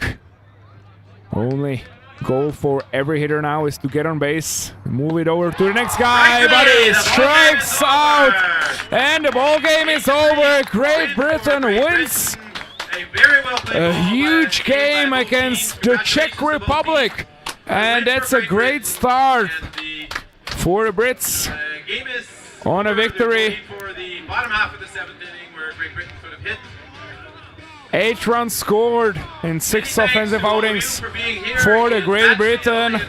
Only goal for every hitter now is to get on base, move it over to the next guy, but he strikes out, and the ball game is over. Great Britain wins a huge game against the Czech Republic, and that's a great start for the Brits on a victory. 8 runs scored in 6 offensive outings for the Great Britain.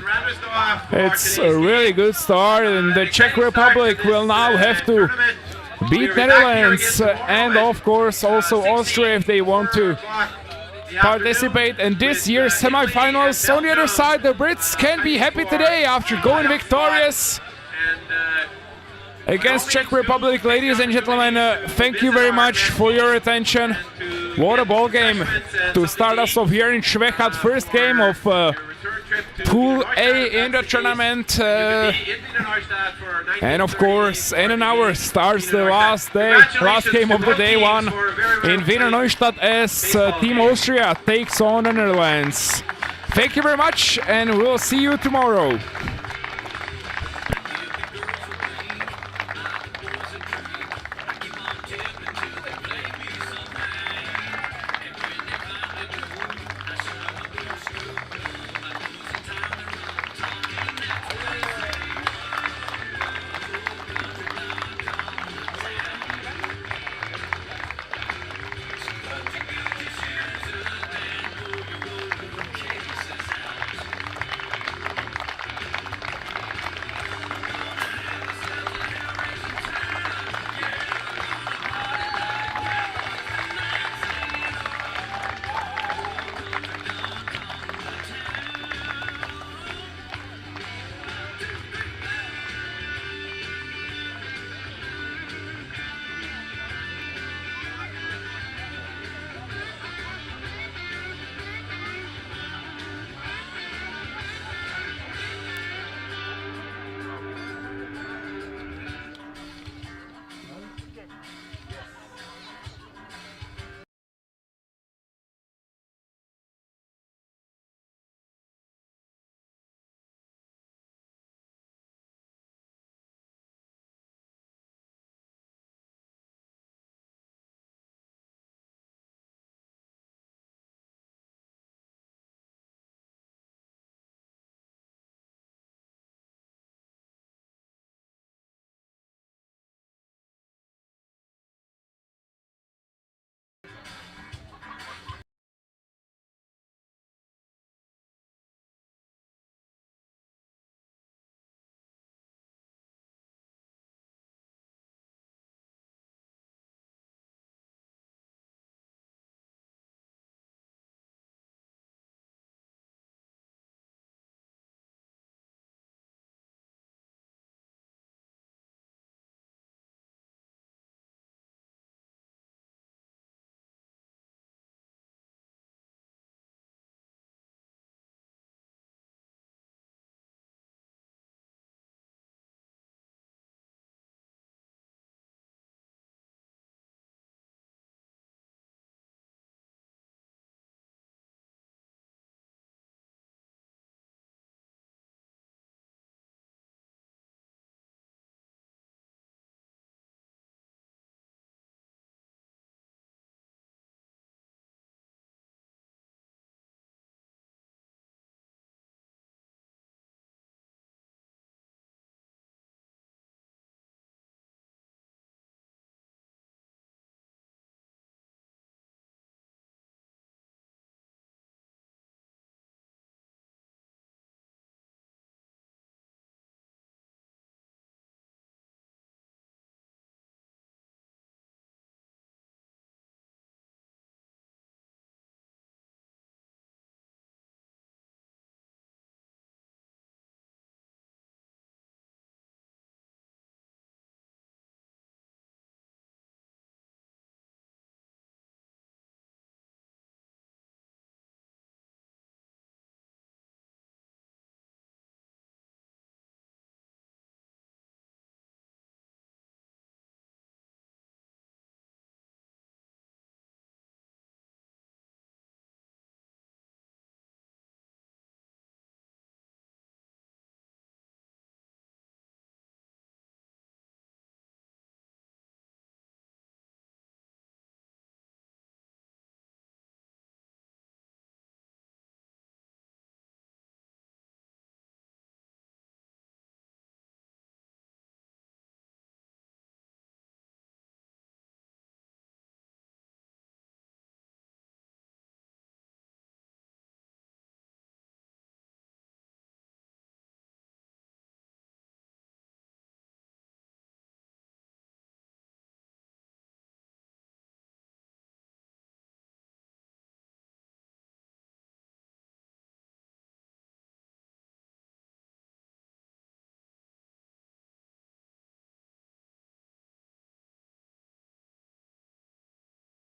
It's a really good start, and the Czech Republic will now have to beat Netherlands and of course also Austria if they want to participate in this year's semifinals. On the other side, the Brits can be happy today after going victorious against Czech Republic. Ladies and gentlemen, thank you very much for your attention. What a ball game to start us off here in Švechat. First game of Pool A in the tournament. And of course, in an hour starts the last game of the day one in Wiener Neustadt as Team Austria takes on the Netherlands. Thank you very much, and we'll see you tomorrow.